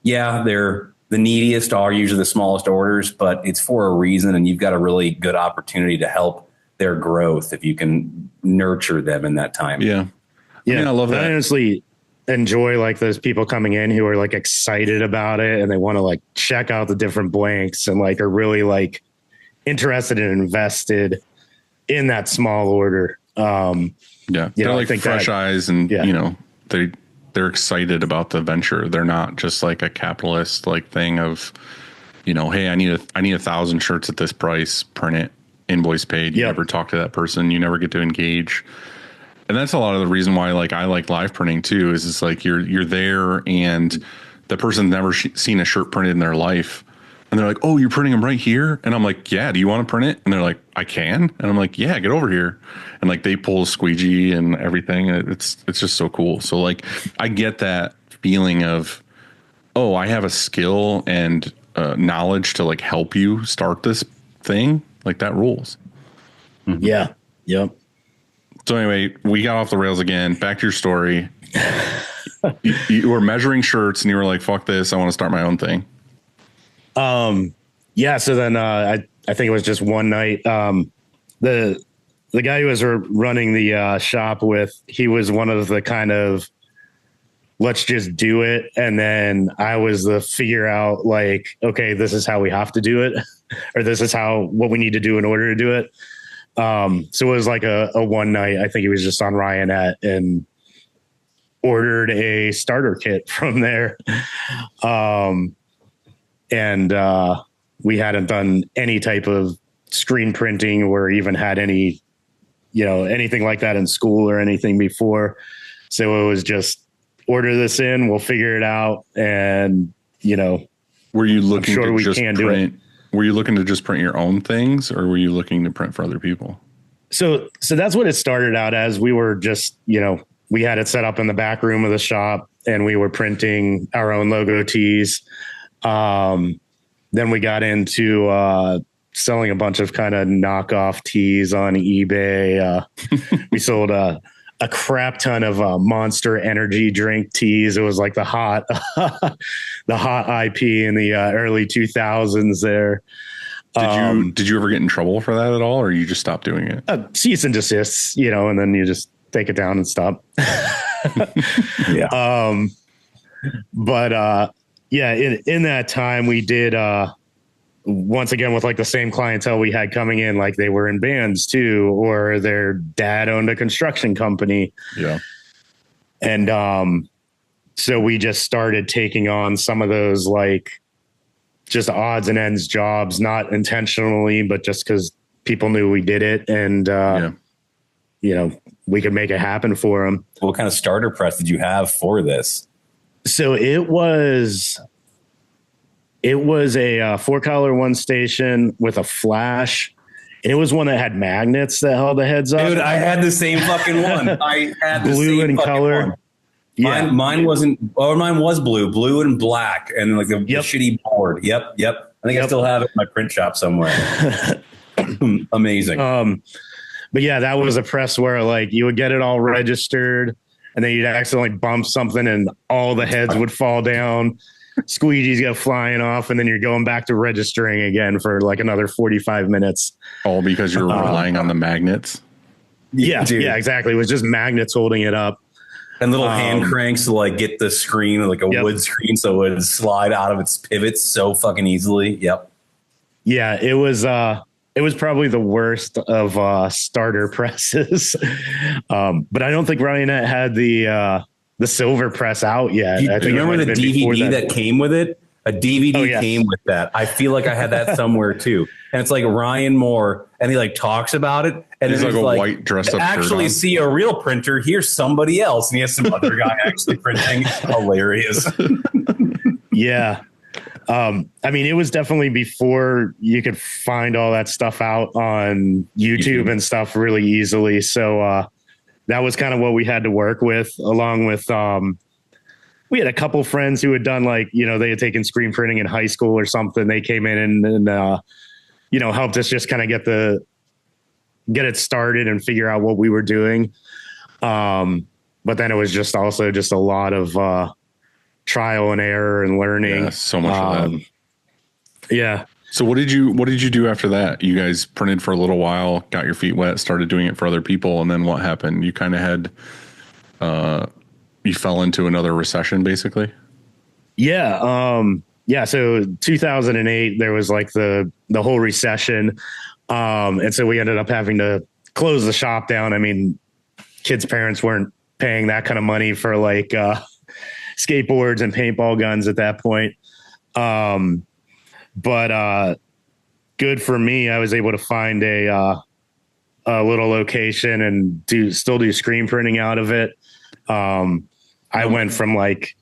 yeah, they're the neediest are usually the smallest orders, but it's for a reason, and you've got a really good opportunity to help their growth if you can nurture them in that time. yeah. Yeah, I mean, I love that. I honestly enjoy like those people coming in who are like excited about it and they want to like check out the different blanks and like are really like interested and invested in that small order. Yeah. They're like fresh eyes and, yeah. you know, they're excited about the venture. They're not just like a capitalist like thing of, you know, hey, I need 1,000 shirts at this price, print it, invoice paid. You never talk to that person. You never get to engage. And that's a lot of the reason why, like, I like live printing too, is it's like you're there and the person's never seen a shirt printed in their life. And they're like, oh, you're printing them right here? And I'm like, yeah, do you want to print it? And they're like, I can. And I'm like, yeah, get over here. And like, they pull a squeegee and everything. It's just so cool. So like, I get that feeling of, oh, I have a skill and knowledge to like help you start this thing. Like that rules. Yeah. Yep. So anyway, we got off the rails again. Back to your story. You were measuring shirts and you were like, fuck this. I want to start my own thing. Yeah. So then I think it was just one night. The guy who was running the shop with, he was one of the kind of, let's just do it. And then I was the figure out like, okay, this is how we have to do it. Or this is what we need to do in order to do it. So it was like a one night, I think he was just on Ryanette and ordered a starter kit from there. And we hadn't done any type of screen printing or even had any, you know, anything like that in school or anything before. So it was just order this in, we'll figure it out. And, you know, were you looking to just do it. Were you looking to just print your own things or were you looking to print for other people? So that's what it started out as. We were just, you know, we had it set up in the back room of the shop and we were printing our own logo tees. Then we got into selling a bunch of kind of knockoff tees on eBay. We sold a crap ton of Monster Energy drink tees. It was like the hot IP in the early 2000s there. Did you ever get in trouble for that at all, or you just stopped doing it? Cease and desists, you know, and then you just take it down and stop. Yeah. But yeah, in that time we did once again with like the same clientele we had coming in, like they were in bands too, or their dad owned a construction company. Yeah. And so we just started taking on some of those like just odds and ends jobs, not intentionally, but just because people knew we did it and you know, we could make it happen for them. What kind of starter press did you have for this? So it was a 4-color one station with a flash. And it was one that had magnets that held the heads up. Dude, I had the same fucking one. I had the blue same and color. One. Yeah. Mine wasn't, or mine was blue and black, and like the shitty board. Yep. I think I still have it in my print shop somewhere. Amazing. But yeah, that was a press where like you would get it all registered and then you'd accidentally bump something and all the heads would fall down. Squeegees go flying off, and then you're going back to registering again for like another 45 minutes. All because you're relying on the magnets. Yeah, exactly. It was just magnets holding it up. And little hand cranks to like get the screen, like a wood screen, so it would slide out of its pivots so fucking easily. Yep. Yeah, it was probably the worst of starter presses. But I don't think Ryanette had the silver press out yet. I think remember the DVD that came with it? A DVD came with that. I feel like I had that somewhere too. And it's like Ryan Moore, and he like talks about it, and he's it's like a white dressed up. Actually, see a real printer. Here's somebody else, and he has some other guy actually printing. Hilarious. Yeah. I mean, it was definitely before you could find all that stuff out on YouTube and stuff really easily. So that was kind of what we had to work with, along with we had a couple friends who had done like, they had taken screen printing in high school or something. They came in and helped us just kind of get it started and figure out what we were doing. But then it was just also just a lot of trial and error and learning. Yeah, so much of that. Yeah. So what did you do after that? You guys printed for a little while, got your feet wet, started doing it for other people, and then what happened? You kind of had you fell into another recession, basically. Yeah. So 2008, there was like the whole recession. And so we ended up having to close the shop down. I mean, kids' parents weren't paying that kind of money for like skateboards and paintball guns at that point. But good for me. I was able to find a little location and still do screen printing out of it. I went from like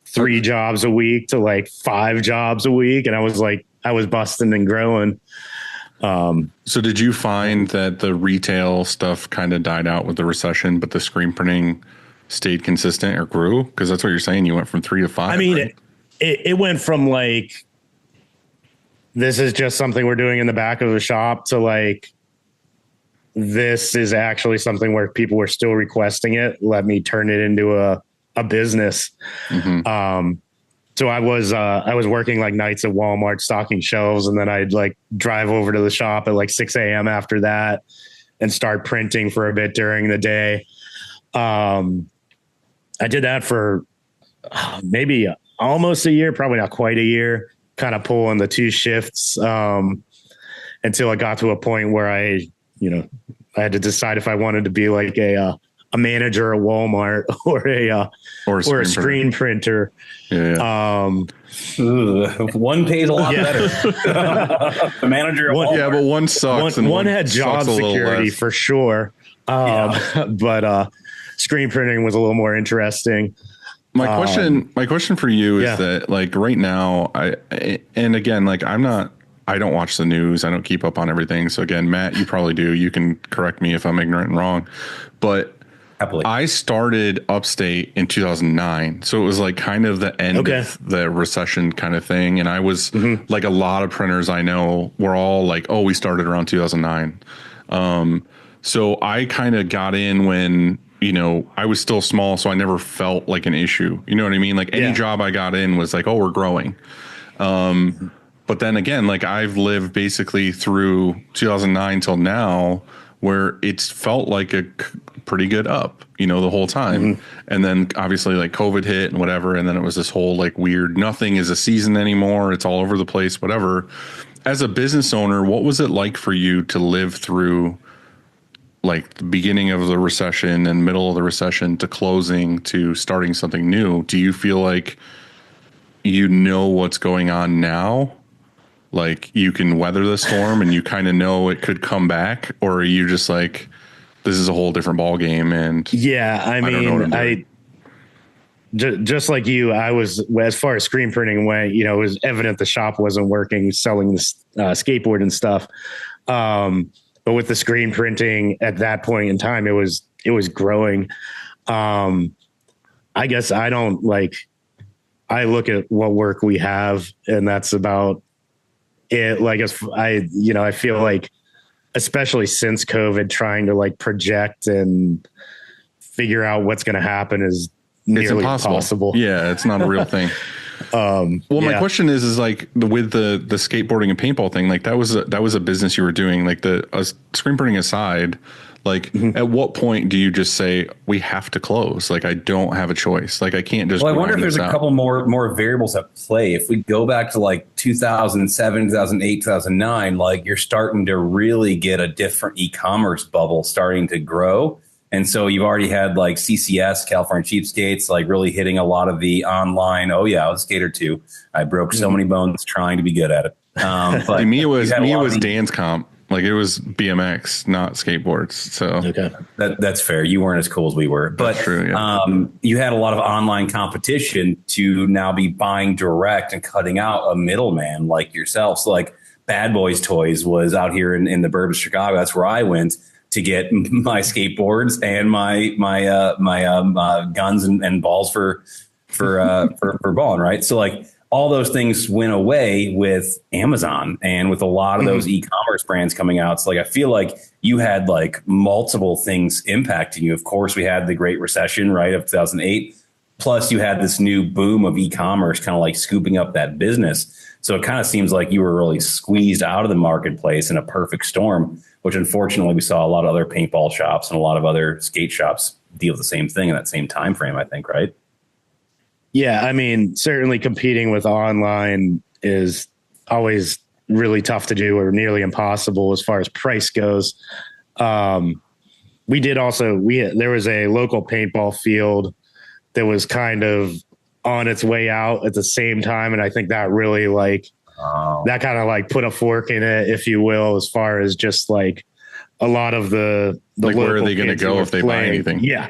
3 jobs a week to like 5 jobs a week. And I was busting and growing. So did you find that the retail stuff kind of died out with the recession, but the screen printing stayed consistent or grew? Because that's what you're saying. You went from 3 to 5. I mean, right? it went from like, this is just something we're doing in the back of the shop to like, this is actually something where people were still requesting it. Let me turn it into a business. Mm-hmm. So I was working like nights at Walmart stocking shelves, and then I'd like drive over to the shop at like 6 a.m. after that and start printing for a bit during the day. I did that for maybe almost a year, probably not quite a year, kind of pulling the 2 shifts until I got to a point where I had to decide if I wanted to be like a manager at Walmart or a screen printer. Yeah. One pays a lot better. The manager at Walmart. Yeah, but one sucks. One had job security for sure. But screen printing was a little more interesting. My question for you is that like right now, and again, like I don't watch the news. I don't keep up on everything. So again, Matt, you probably do. You can correct me if I'm ignorant and wrong, but happily. I started Upstate in 2009. So it was like kind of the end of the recession kind of thing. And I was like a lot of printers I know were all like, oh, we started around 2009. So I kind of got in when, I was still small. So I never felt like an issue. You know what I mean? Like any job I got in was like, oh, we're growing. But then again, like I've lived basically through 2009 till now where it's felt like a pretty good up, the whole time. And then obviously like COVID hit and whatever. And then it was this whole like weird, nothing is a season anymore. It's all over the place, whatever. As a business owner, what was it like for you to live through like the beginning of the recession and middle of the recession to closing to starting something new? Do you feel like you know what's going on now? Like you can weather the storm and you kind of know it could come back, or are you just like, this is a whole different ball game? And I mean, just like you, I was, as far as screen printing went, it was evident the shop wasn't working, selling this skateboard and stuff. But with the screen printing at that point in time, it was growing. I guess I look at what work we have, and that's about it. Like I feel like, especially since COVID, trying to like project and figure out what's going to happen is nearly impossible. Yeah, it's not a real thing. My question is like with the skateboarding and paintball thing, like that was a business you were doing, like the screen printing aside, Like, at what point do you just say we have to close? Like, I don't have a choice. Like, I can't just. Well, I wonder if there's a couple more variables at play. If we go back to like 2007, 2008, 2009, like you're starting to really get a different e-commerce bubble starting to grow. And so you've already had like CCS, California Cheapskates, like really hitting a lot of the online. Oh yeah, I was a skater too. I broke so many bones trying to be good at it. But me, it was dance comp. Like it was BMX, not skateboards. So Okay. That's fair. You weren't as cool as we were, but That's true, yeah. You had a lot of online competition to now be buying direct and cutting out a middleman like yourself. So like Bad Boys Toys was out here in the burbs of Chicago. That's where I went to get my skateboards and my guns and balls for balling. Right. So like, all those things went away with Amazon and with a lot of those e-commerce brands coming out. So like, I feel like you had like multiple things impacting you. Of course, we had the Great Recession, right, of 2008. Plus you had this new boom of e-commerce kind of like scooping up that business. So it kind of seems like you were really squeezed out of the marketplace in a perfect storm, which unfortunately we saw a lot of other paintball shops and a lot of other skate shops deal with the same thing in that same time frame, I think, right? Yeah, I mean, certainly competing with online is always really tough to do or nearly impossible as far as price goes. There was a local paintball field that was kind of on its way out at the same time. And I think that really that kind of like put a fork in it, if you will, as far as just like a lot of the like, where are they going to go if they buy anything? Yeah.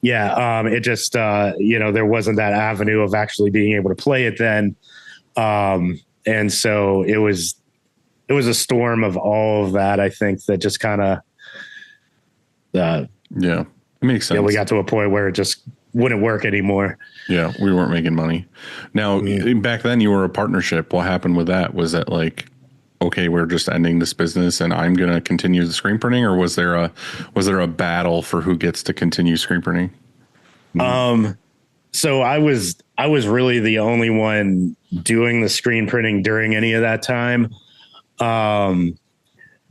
Yeah, it just, there wasn't that avenue of actually being able to play it then. And so it was a storm of all of that, I think, that just kind of, yeah, it makes sense. Yeah, we got to a point where it just wouldn't work anymore. Yeah, we weren't making money. Now, back then you were a partnership. What happened with that? Was that like, okay, we're just ending this business and I'm going to continue the screen printing, or was there a battle for who gets to continue screen printing? So I was really the only one doing the screen printing during any of that time. My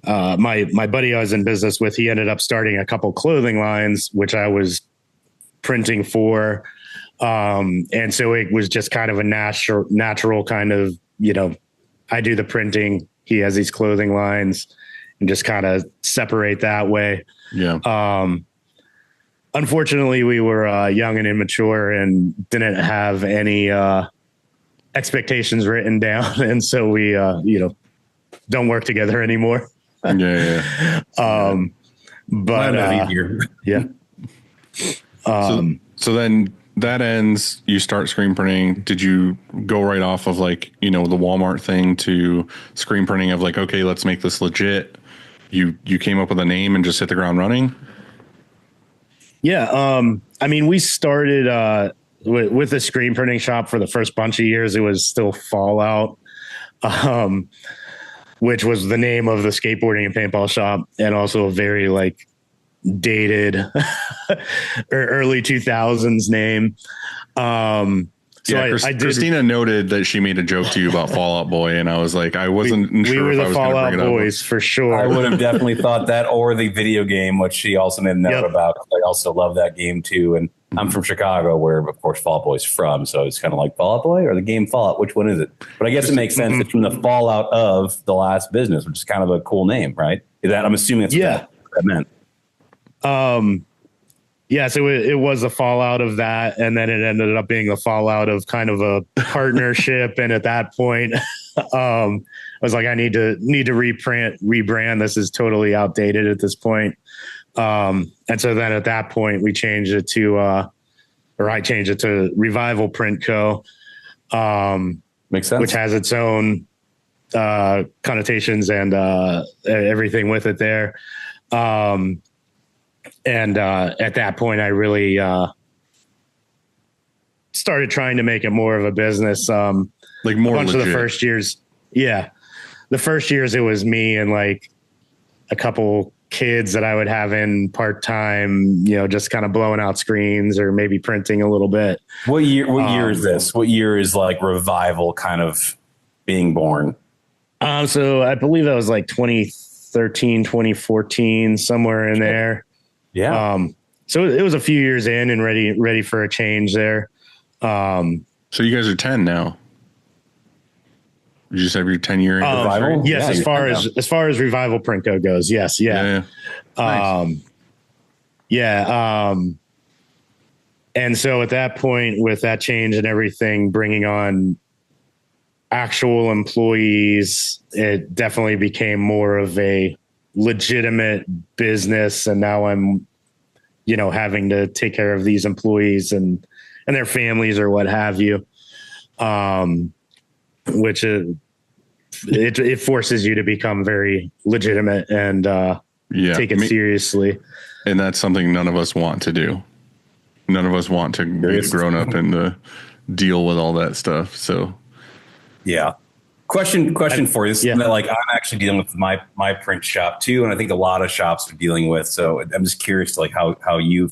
buddy I was in business with, he ended up starting a couple clothing lines, which I was printing for. And so it was just kind of a natural kind of, I do the printing, he has these clothing lines, and just kind of separate that way. Yeah. Unfortunately, we were young and immature and didn't have any expectations written down. And so we, don't work together anymore. Yeah. But yeah. So then that ends, you start screen printing. Did you go right off of like, the Walmart thing to screen printing of like, okay, let's make this legit? You came up with a name and just hit the ground running? Yeah. I mean, we started with the screen printing shop for the first bunch of years. It was still Fallout, which was the name of the skateboarding and paintball shop, and also a very like dated early 2000s name. So yeah, Christina noted that she made a joke to you about Fallout Boy, and I was like, I wasn't sure. We were if I the was Fallout bring it Boys for sure. I would have definitely thought that, or the video game, which she also made a note about. I also love that game too, and I'm from Chicago, where of course Fallout Boy's from, so it's kind of like Fallout Boy or the game Fallout. Which one is it? But I guess it makes sense. It's from the fallout of the last business, which is kind of a cool name, right? Is that, I'm assuming that's what that meant. Yeah, so it was the fallout of that, and then it ended up being the fallout of kind of a partnership. And at that point, I was like, I need to rebrand. This is totally outdated at this point. And so then at that point, we changed it to, I changed it to Revival Print Co. Makes sense. Which has its own connotations and everything with it there. And at that point, I really started trying to make it more of a business. Like more a bunch legit. of the first years. Yeah. The first years, it was me and like a couple kids that I would have in part-time, just kind of blowing out screens or maybe printing a little bit. What year is this? What year is like Revival kind of being born? So I believe that was like 2013 2013, 2014, somewhere in there. Yeah. So it was a few years in and ready for a change there. So you guys are 10 now. You just have your 10-year Revival? Yes, Yeah, as far as Revival Printco goes, yes, yeah. And so at that point, with that change and everything, bringing on actual employees, it definitely became more of a legitimate business. And now I'm, having to take care of these employees and their families or what have you. Which it forces you to become very legitimate and take it seriously. And that's something none of us want to do. None of us want to be grown up and to deal with all that stuff. So, yeah. Question for you. This is like I'm actually dealing with my print shop too, and I think a lot of shops are dealing with. So I'm just curious, like how you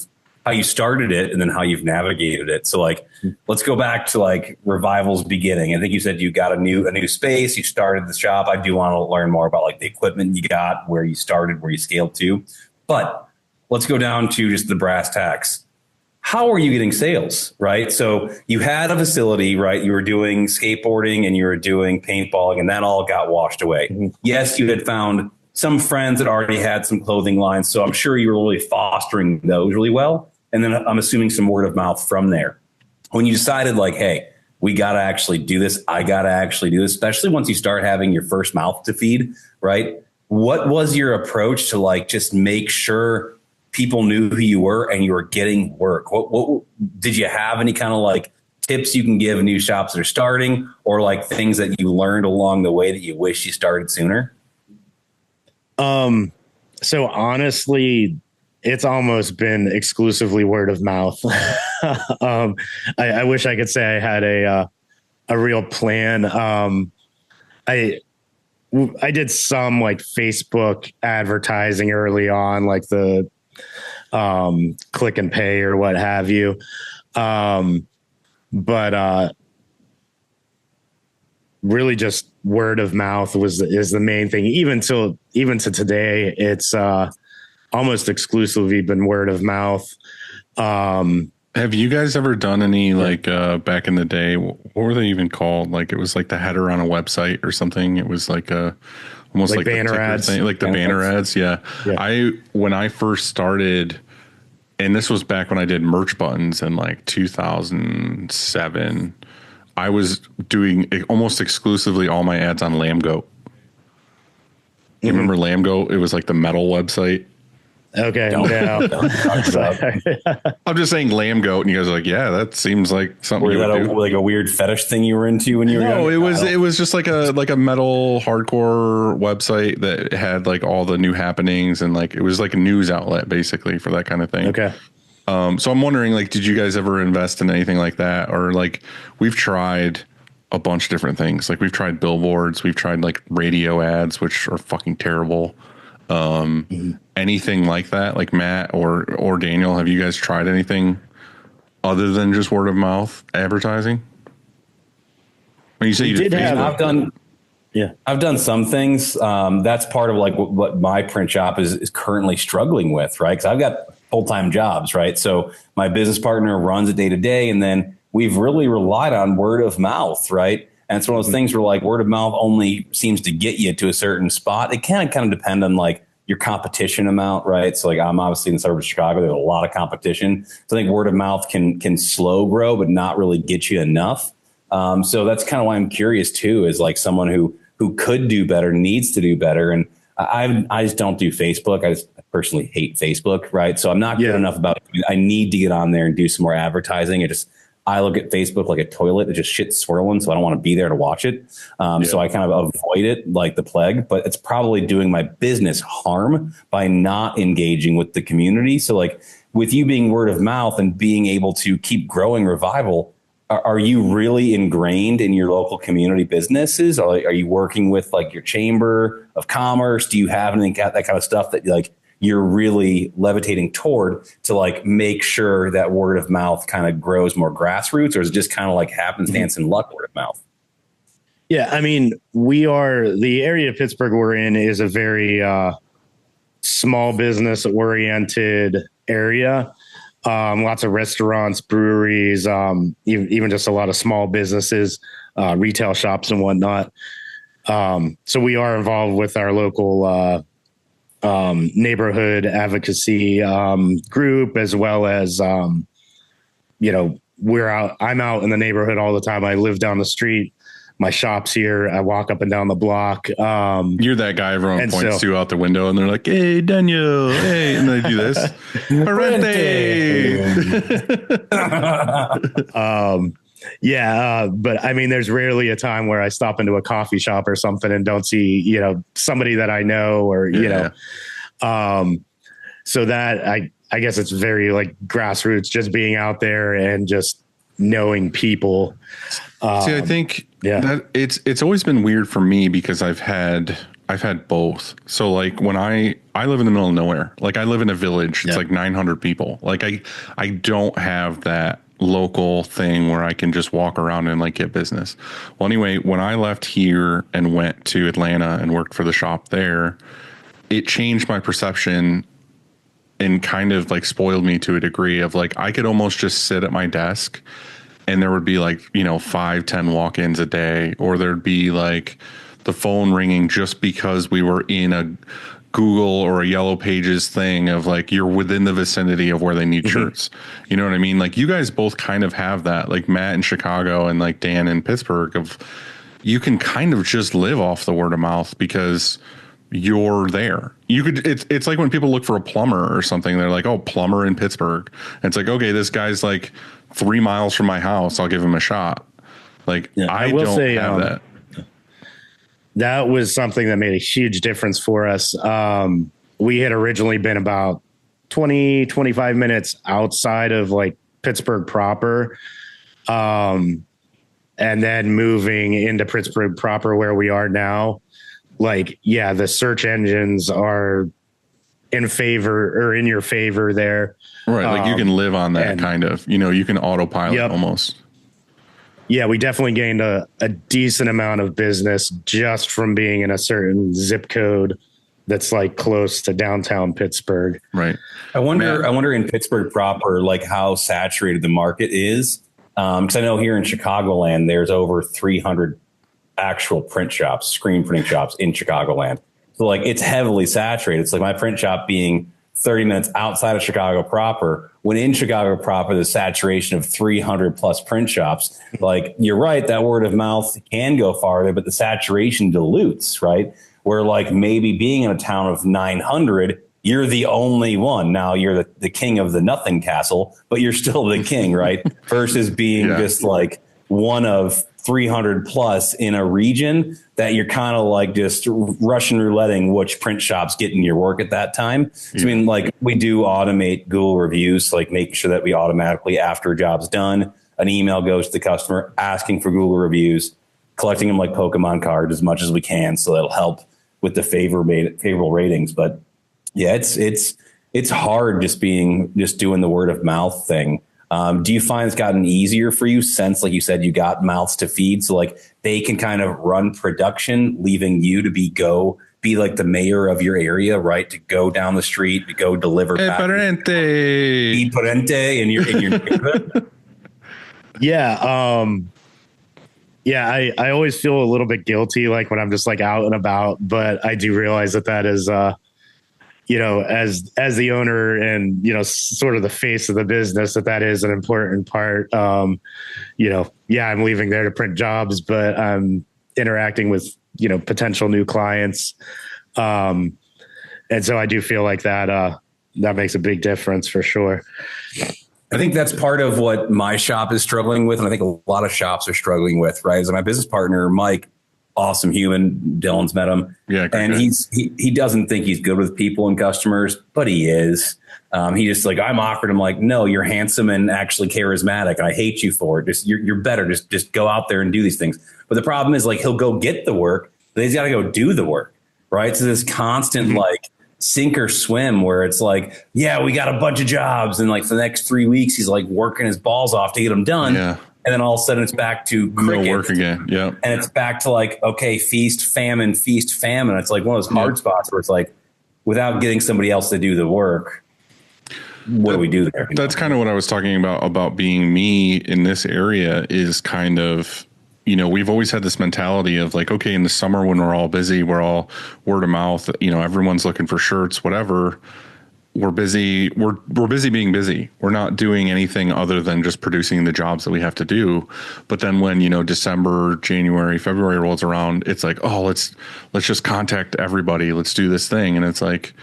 started it and then how you've navigated it. So like, let's go back to like Revival's beginning. I think you said you got a new space. You started the shop. I do want to learn more about like the equipment you got, where you started, where you scaled to. But let's go down to just the brass tacks. How are you getting sales, right? So you had a facility, right? You were doing skateboarding and you were doing paintballing, and that all got washed away. Mm-hmm. Yes, you had found some friends that already had some clothing lines, so I'm sure you were really fostering those really well. And then I'm assuming some word of mouth from there. When you decided like, hey, we got to actually do this, I got to actually do this, especially once you start having your first mouth to feed, right? What was your approach to like just make sure people knew who you were and you were getting work? What did you have any kind of like tips you can give new shops that are starting, or like things that you learned along the way that you wish you started sooner? So honestly, it's almost been exclusively word of mouth. I wish I could say I had a real plan. I did some like Facebook advertising early on, like the click and pay or what have you. But really just word of mouth is the main thing. Even to today, it's almost exclusively been word of mouth. Have you guys ever done any like back in the day? What were they even called? Like it was like the header on a website or something. It was like almost like banner ads, thing, like the banner ads. Yeah. When I first started, and this was back when I did merch buttons in like 2007, I was doing almost exclusively all my ads on Lambgoat. You remember Lambgoat? It was like the metal website. Okay. No. I'm just saying Lambgoat, and you guys are like, yeah, that seems like something. Was that like a weird fetish thing you were into when you were young? It was just like a metal hardcore website that had like all the new happenings, and like it was like a news outlet basically for that kind of thing. Okay. So I'm wondering, like, did you guys ever invest in anything like that? Or like we've tried a bunch of different things. Like we've tried billboards, we've tried like radio ads, which are fucking terrible. Anything like that, like Matt or Daniel, have you guys tried anything other than just word of mouth advertising? When you say I've done some things. That's part of like what my print shop is currently struggling with, right? Because I've got full-time jobs, right? So my business partner runs it day to day, and then we've really relied on word of mouth, right? And it's one of those things where like word of mouth only seems to get you to a certain spot. It can kind of depend on like your competition amount, right? So like I'm obviously in the suburbs of Chicago, there's a lot of competition. So I think word of mouth can slow grow, but not really get you enough. So that's kind of why I'm curious too, is like someone who could do better, needs to do better. And I just don't do Facebook. I personally hate Facebook, right? So I'm not good enough about it. I need to get on there and do some more advertising. I look at Facebook like a toilet. It's just shit swirling, so I don't want to be there to watch it. So I kind of avoid it like the plague, but it's probably doing my business harm by not engaging with the community. So like with you being word of mouth and being able to keep growing Revival, are you really ingrained in your local community businesses? Are you working with like your chamber of commerce? Do you have anything, that kind of stuff that like you're really levitating toward to like make sure that word of mouth kind of grows more grassroots, or is it just kind of like happenstance and luck word of mouth? Yeah, I mean, the area of Pittsburgh we're in is a very small business oriented area. Lots of restaurants, breweries, even just a lot of small businesses, retail shops and whatnot. So we are involved with our local neighborhood advocacy group, as well as, I'm out in the neighborhood all the time. I live down the street. My shop's here. I walk up and down the block. You're that guy everyone points to out the window and they're like, "Hey, Daniel, hey," and they do this. Parente. But I mein, there's rarely a time where I stop into a coffee shop or something and don't see, somebody that I know or, so that I guess it's very like grassroots, just being out there and just knowing people. See, I think that it's always been weird for me because I've had both. So like when I live in the middle of nowhere, like I live in a village, it's like 900 people. Like I don't have that local thing where I can just walk around and like get business. Well, anyway, when I left here and went to Atlanta and worked for the shop there, it changed my perception and kind of like spoiled me to a degree of like, I could almost just sit at my desk and there would be like, 5-10 walk-ins a day, or there'd be like the phone ringing just because we were in a Google or a Yellow Pages thing of like, you're within the vicinity of where they need shirts. You know what I mean? Like you guys both kind of have that, like Matt in Chicago and like Dan in Pittsburgh, of you can kind of just live off the word of mouth because you're there. You could, it's like when people look for a plumber or something, they're like, "Oh, plumber in Pittsburgh." And it's like, okay, this guy's like 3 miles from my house. I'll give him a shot. Like I will don't have that. That was something that made a huge difference for us. We had originally been about 20-25 minutes outside of like Pittsburgh proper. And then moving into Pittsburgh proper where we are now, like, yeah, the search engines are in your favor there. Right. Like you can live on that kind of, you can autopilot almost. Yeah, we definitely gained a decent amount of business just from being in a certain zip code that's like close to downtown Pittsburgh. Right. I wonder in Pittsburgh proper, like how saturated the market is. Because I know here in Chicagoland, there's over 300 actual print shops, screen printing shops in Chicagoland. So like it's heavily saturated. It's like my print shop being 30 minutes outside of Chicago proper, when in Chicago proper, the saturation of 300 plus print shops. Like you're right, that word of mouth can go farther, but the saturation dilutes, right? Where like maybe being in a town of 900, you're the only one. Now you're the king of the nothing castle, but you're still the king, right? Versus being just like one of 300 plus in a region that you're kind of like just Russian rouletting which print shops get in your work at that time. So, I mean, like we do automate Google reviews, like making sure that we automatically, after a job's done, an email goes to the customer asking for Google reviews, collecting them like Pokemon cards as much as we can. So that'll help with the favorable ratings. But yeah, it's hard just doing the word of mouth thing. Do you find it's gotten easier for you since, like you said, you got mouths to feed? So like they can kind of run production, leaving you to be like the mayor of your area, right? To go down the street, to go deliver. Parente. Parente in your neighborhood. Yeah. I always feel a little bit guilty, like when I'm just like out and about, but I do realize that is, as the owner and, sort of the face of the business, that is an important part. I'm leaving there to print jobs, but I'm interacting with, potential new clients. And so I do feel like that makes a big difference for sure. I think that's part of what my shop is struggling with. And I think a lot of shops are struggling with, right? So my business partner, Mike, awesome human. Dylan's met him. Yeah. And he doesn't think he's good with people and customers, but he is. He just like, I'm awkward. I'm like, no, you're handsome and actually charismatic. And I hate you for it. Just you're better. Just go out there and do these things. But the problem is like, he'll go get the work, but he's got to go do the work. Right. So this constant like sink or swim where it's like, yeah, we got a bunch of jobs. And like for the next 3 weeks, he's like working his balls off to get them done. Yeah. And then all of a sudden it's back to cricket. No work again. Yeah. And it's back to like, okay, feast, famine, feast, famine. It's like one of those hard spots where it's like, without getting somebody else to do the work, what do we do there? That's kind of what I was talking about being me in this area is kind of, we've always had this mentality of like, okay, in the summer when we're all busy, we're all word of mouth, everyone's looking for shirts, whatever. We're busy. We're busy being busy. We're not doing anything other than just producing the jobs that we have to do. But then when, December, January, February rolls around, it's like, oh, let's just contact everybody. Let's do this thing. And it's like,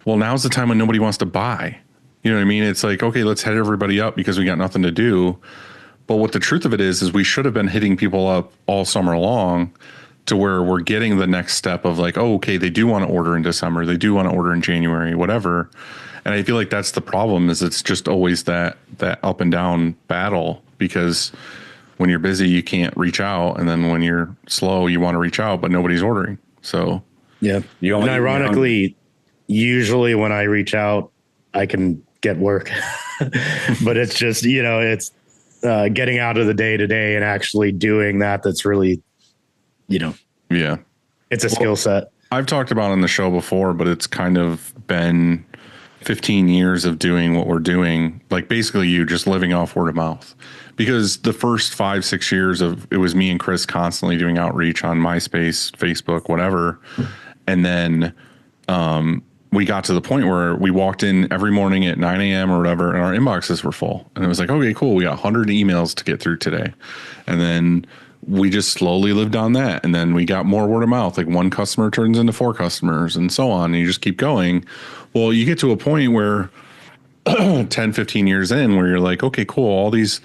well, now's the time when nobody wants to buy. You know what I mean? It's like, okay, let's head everybody up because we got nothing to do. But what the truth of it is we should have been hitting people up all summer long to where we're getting the next step of like, oh, okay, they do want to order in December. They do want to order in January, whatever. And I feel like that's the problem is it's just always that up and down battle because when you're busy, you can't reach out. And then when you're slow, you want to reach out, but nobody's ordering. So, yeah. And ironically, usually when I reach out, I can get work, but it's just, it's getting out of the day to day and actually doing that. That's really, yeah, it's a skill set. I've talked about on the show before, but it's kind of been 15 years of doing what we're doing. Like basically you just living off word of mouth because the first 5-6 years it was me and Chris constantly doing outreach on MySpace, Facebook, whatever. And then, we got to the point where we walked in every morning at 9 a.m. or whatever, and our inboxes were full. And it was like, okay, cool. We got 100 emails to get through today. And then we just slowly lived on that. And then we got more word of mouth. Like one customer turns into 4 customers and so on. And you just keep going. Well, you get to a point where 10, 15 years in where you're like, okay, cool. All these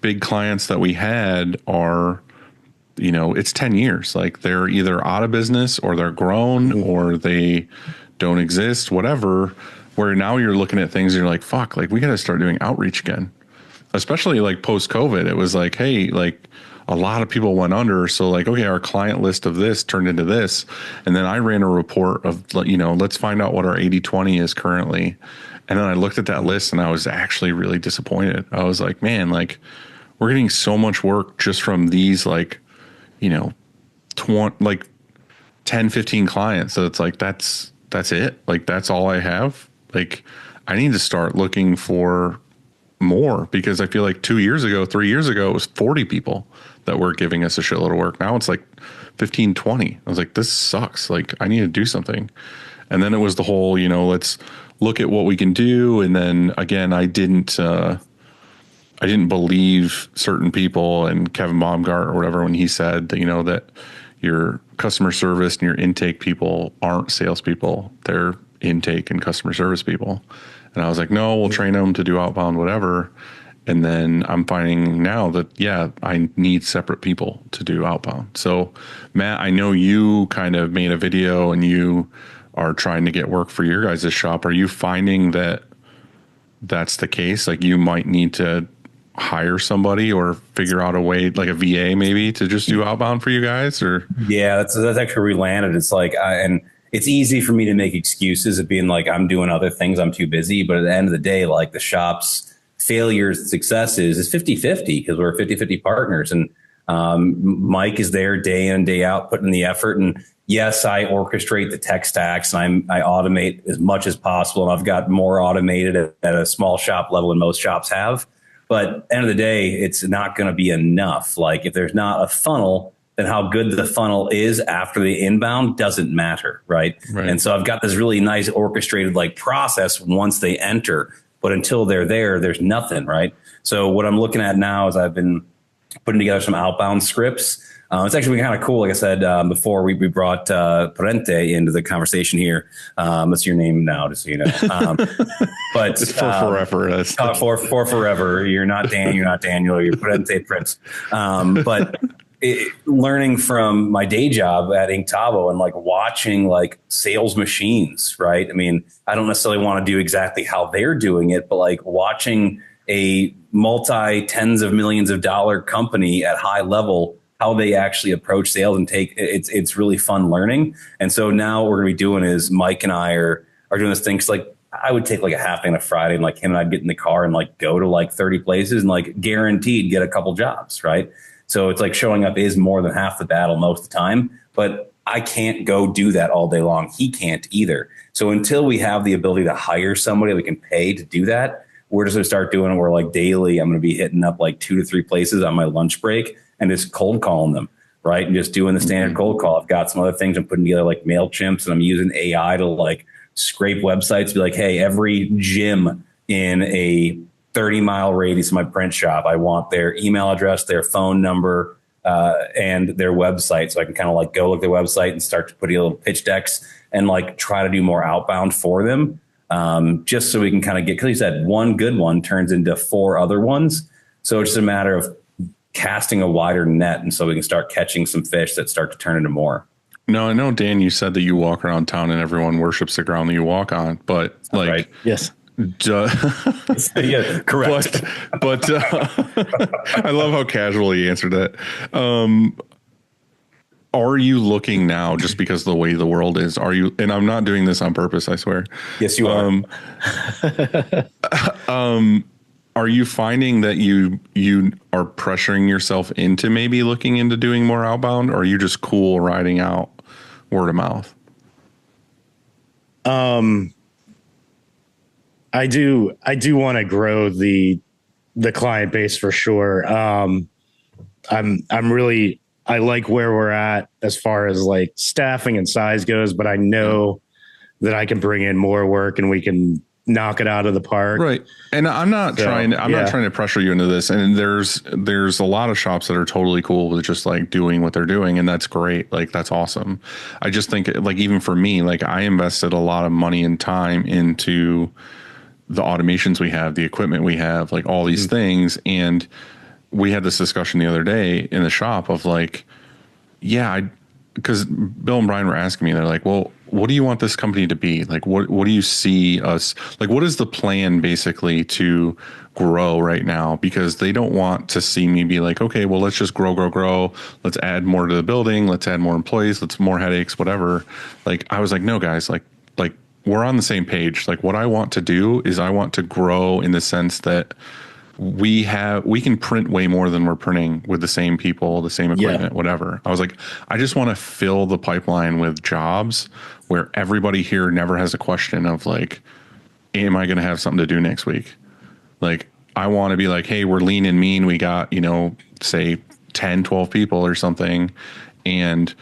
big clients that we had are, it's 10 years. Like they're either out of business or they're grown or they don't exist, whatever, where now you're looking at things and you're like, fuck, like we got to start doing outreach again, especially like post COVID. It was like, hey, like a lot of people went under. So like, okay, our client list of this turned into this. And then I ran a report of, let's find out what our 80/20 is currently. And then I looked at that list and I was actually really disappointed. I was like, man, like we're getting so much work just from these, like, 10, 15 clients. So it's like, that's it. Like, that's all I have. Like, I need to start looking for more because I feel like 3 years ago, it was 40 people that were giving us a shitload of work. Now it's like 15, 20. I was like, this sucks. Like, I need to do something. And then it was the whole, let's look at what we can do. And then again, I didn't believe certain people and Kevin Baumgart or whatever, when he said that, that your customer service and your intake people aren't salespeople. They're intake and customer service people. And I was like, no, we'll train them to do outbound, whatever. And then I'm finding now that, yeah, I need separate people to do outbound. So Matt, I know you kind of made a video and you are trying to get work for your guys' shop. Are you finding that that's the case? Like you might need to hire somebody or figure out a way, like a VA maybe, to just do outbound for you guys? Or yeah, that's actually where we landed. It's like, and it's easy for me to make excuses of being like, I'm doing other things, I'm too busy. But at the end of the day, like the shop's failures and successes is 50-50 because we're 50-50 partners. And Mike is there day in, day out, putting in the effort. And yes, I orchestrate the tech stacks and I automate as much as possible. And I've got more automated at a small shop level than most shops have. But at the end of the day, it's not going to be enough. Like if there's not a funnel, then how good the funnel is after the inbound doesn't matter, right? And so I've got this really nice orchestrated like process once they enter, but until they're there, there's nothing, right? So what I'm looking at now is I've been putting together some outbound scripts. It's actually been kind of cool. Like I said before, we brought Parente into the conversation here. That's your name now, just so you know. But it's for forever. For forever. You're not Dan. You're not Daniel. You're Parente Prince. But learning from my day job at Inktobo and like watching like sales machines, right? I mean, I don't necessarily want to do exactly how they're doing it, but like watching a multi tens of millions of dollar company at high level, how they actually approach sales and it's really fun learning. And so now what we're going to be doing is Mike and I are doing this thing. 'Cause like I would take like a half day on a Friday and like him and I'd get in the car and like go to like 30 places and like guaranteed get a couple jobs. Right. So it's like showing up is more than half the battle most of the time, but I can't go do that all day long. He can't either. So until we have the ability to hire somebody that we can pay to do that, we're just going to start doing it where like daily, I'm going to be hitting up like 2 to 3 places on my lunch break and just cold calling them. Right. And just doing the standard cold call. I've got some other things I'm putting together like MailChimps, and I'm using AI to like scrape websites, be like, hey, every gym in a 30-mile radius of my print shop, I want their email address, their phone number, and their website. So I can kind of like go look at their website and start to put a little pitch decks and like try to do more outbound for them. Just so we can kind of get, because you said one good one turns into 4 other ones. So it's just a matter of casting a wider net. And so we can start catching some fish that start to turn into more. No, I know, Dan, you said that you walk around town and everyone worships the ground that you walk on, but like, right. Yes. Yeah, correct. But I love how casually you answered that. Are you looking now just because of the way the world is? Are you, and I'm not doing this on purpose, I swear. Yes, you are. Are you finding that you are pressuring yourself into maybe looking into doing more outbound, or are you just cool riding out word of mouth? I do want to grow the client base for sure. I like where we're at as far as like staffing and size goes, but I know that I can bring in more work and we can knock it out of the park. Right. And I'm not trying to pressure you into this. And there's a lot of shops that are totally cool with just like doing what they're doing. And that's great. Like, that's awesome. I just think like, even for me, like I invested a lot of money and time into the automations we have, the equipment we have, like all these things. And we had this discussion the other day in the shop of like, because Bill and Brian were asking me, they're like, well, what do you want this company to be? Like, what do you see us, like, what is the plan basically to grow right now? Because they don't want to see me be like, okay, well, let's just grow. Let's add more to the building. Let's add more employees. Let's more headaches, whatever. Like, I was like, no, guys, like we're on the same page. Like, what I want to do is I want to grow in the sense that we can print way more than we're printing with the same people, the same equipment, whatever. I was like, I just want to fill the pipeline with jobs where everybody here never has a question of like, am I going to have something to do next week? Like, I want to be like, hey, we're lean and mean. We got, say 10, 12 people or something. And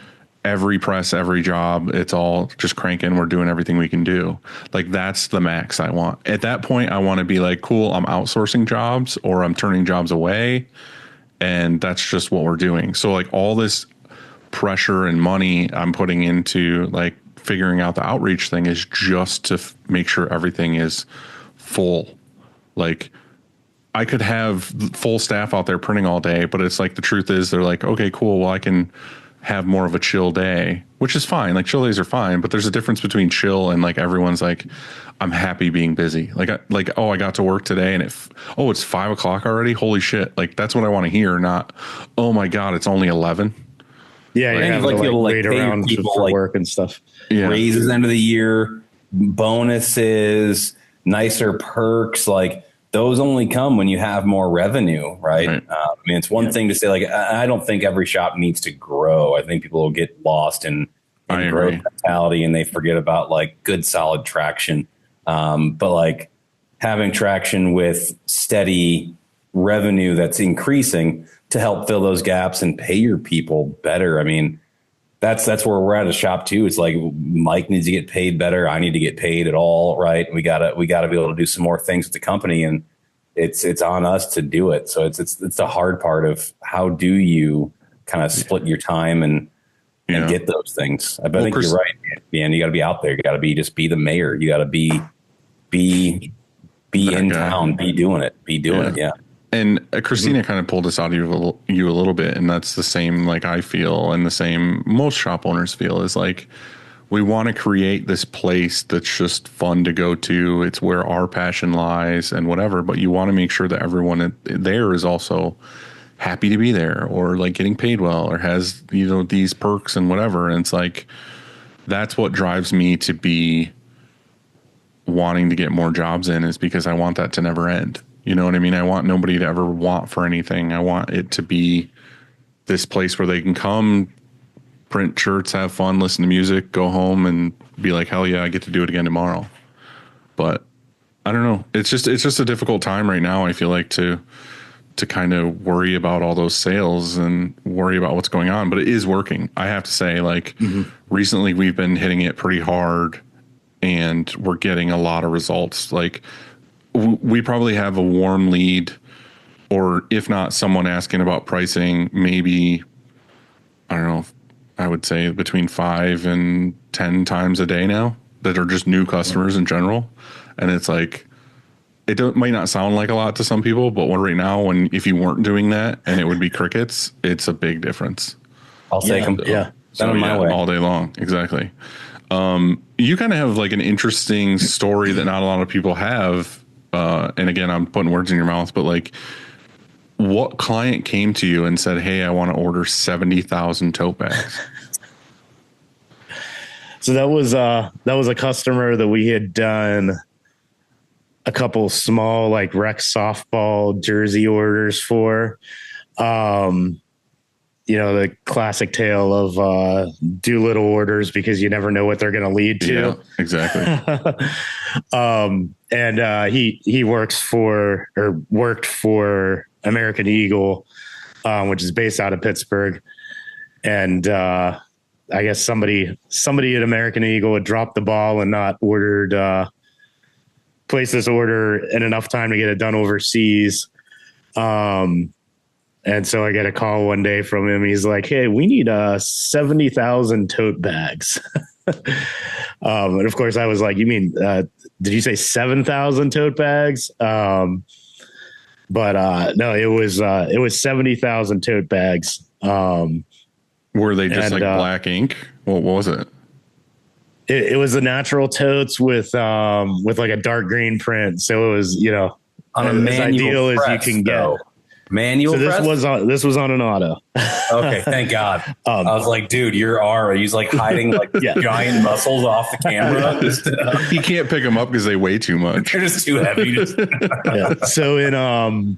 every press, every job, it's all just cranking. We're doing everything we can do. Like, that's the max I want. At that point, I want to be like, cool, I'm outsourcing jobs or I'm turning jobs away. And that's just what we're doing. So like all this pressure and money I'm putting into like figuring out the outreach thing is just to make sure everything is full. Like, I could have full staff out there printing all day, but it's like, the truth is they're like, okay, cool. Well, I can have more of a chill day, which is fine. Like, chill days are fine, but there's a difference between chill and like everyone's like, I'm happy being busy. Oh, I got to work today and it's 5:00 already. Holy shit. Like, that's what I want to hear. Not, oh my God, it's only 11. Yeah. You have to wait around for like work and stuff. Yeah. Raises end of the year, bonuses, nicer perks. Like, those only come when you have more revenue, right? I mean, it's one thing to say, like, I don't think every shop needs to grow. I think people will get lost in growth mentality and they forget about like good, solid traction. But like having traction with steady revenue that's increasing to help fill those gaps and pay your people better. I mean, that's where we're at a shop too. It's like Mike needs to get paid better. I need to get paid at all. Right. We gotta be able to do some more things with the company, and it's on us to do it. So it's the hard part of how do you kind of split your time and get those things. I think you're right, man. You got to be out there. You got to be the mayor. You got to be in town, be doing it. Yeah. And Christina kind of pulled this out of you a little bit, and that's the same like I feel, and the same most shop owners feel, is like, we want to create this place that's just fun to go to. It's where our passion lies and whatever, but you want to make sure that everyone there is also happy to be there, or like getting paid well, or has, these perks and whatever. And it's like, that's what drives me to be wanting to get more jobs in is because I want that to never end. You know what I mean? I want nobody to ever want for anything. I want it to be this place where they can come, print shirts, have fun, listen to music, go home and be like, hell yeah, I get to do it again tomorrow. But I don't know. It's just a difficult time right now. I feel like to kind of worry about all those sales and worry about what's going on, but it is working. I have to say, like, recently we've been hitting it pretty hard and we're getting a lot of results. Like we probably have a warm lead, or if not someone asking about pricing, maybe, I don't know, I would say between 5 and 10 times a day now that are just new customers in general. And it's like, might not sound like a lot to some people, but right now, if you weren't doing that and it would be crickets, it's a big difference. I'll take them. Yeah. So my way. all day long. Exactly. You kind of have like an interesting story that not a lot of people have. And again, I'm putting words in your mouth, but like, what client came to you and said, hey, I want to order 70,000 tote bags? So that was a customer that we had done a couple small like rec softball jersey orders for. The classic tale of do little orders because you never know what they're going to lead to. Yeah, exactly. And he worked for American Eagle, which is based out of Pittsburgh. And I guess somebody at American Eagle had dropped the ball and not placed this order in enough time to get it done overseas. And so I get a call one day from him. He's like, hey, we need 70,000 tote bags. And of course I was like, you mean, did you say 7,000 tote bags? But no, it was 70,000 tote bags. Were they just like black ink? What was it? It was the natural totes with like a dark green print. So it was, on a as ideal press, as you can get. Manual. So this was on an auto. Okay, thank God. I was like, dude, he's like hiding like giant muscles off the camera. You can't pick them up because they weigh too much. They're just too heavy. Yeah. So in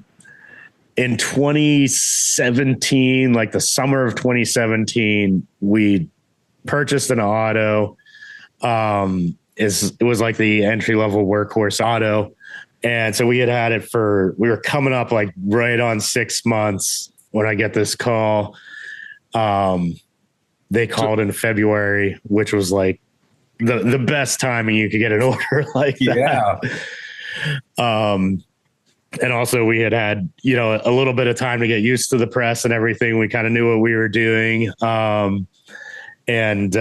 2017, like the summer of 2017, we purchased an auto. It was like the entry level workhorse auto. And so we had it we were coming up like right on 6 months when I get this call. They called in February, which was like the best timing you could get an order like that. Yeah. And also we had a little bit of time to get used to the press and everything. We kind of knew what we were doing. So it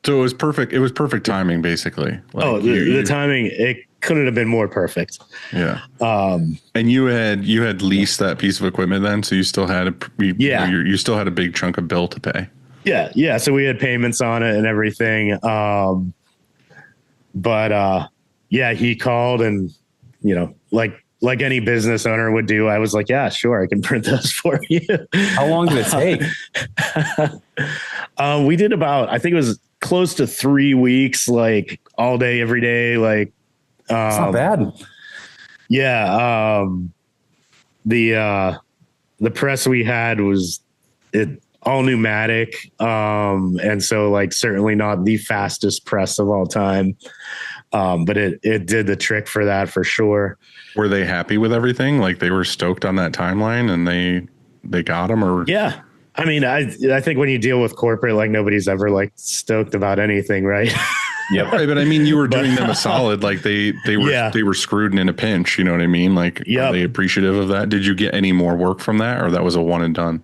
was perfect. It was perfect timing, basically. Like the timing, it couldn't have been more perfect. Yeah. And you had leased that piece of equipment then, so you still had you still had a big chunk of bill to pay. Yeah. Yeah. So we had payments on it and everything. But he called and, like any business owner would do, I was like, yeah, sure, I can print those for you. How long did it take? We did I think it was close to 3 weeks, like all day, every day. Like, it's not bad. Yeah. The press we had was all pneumatic. And so like certainly not the fastest press of all time. But it did the trick for that for sure. Were they happy with everything? Like they were stoked on that timeline and they got them or? Yeah. I mean, I think when you deal with corporate, like nobody's ever like stoked about anything. Right. Yeah. Right, but I mean, you were doing them a solid, like they were screwed and in a pinch. You know what I mean? Like, are they appreciative of that? Did you get any more work from that or that was a one and done?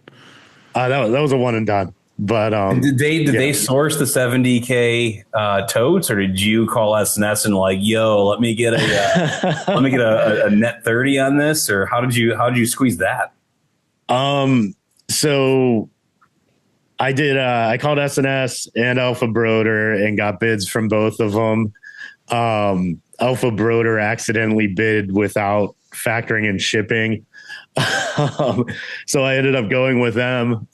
That was a one and done. But did they source the 70K totes, or did you call SNS and like, yo, let me get a net 30 on this, or how did you squeeze that? So I did. I called SNS and Alpha Broder and got bids from both of them. Alpha Broder accidentally bid without factoring in shipping, so I ended up going with them.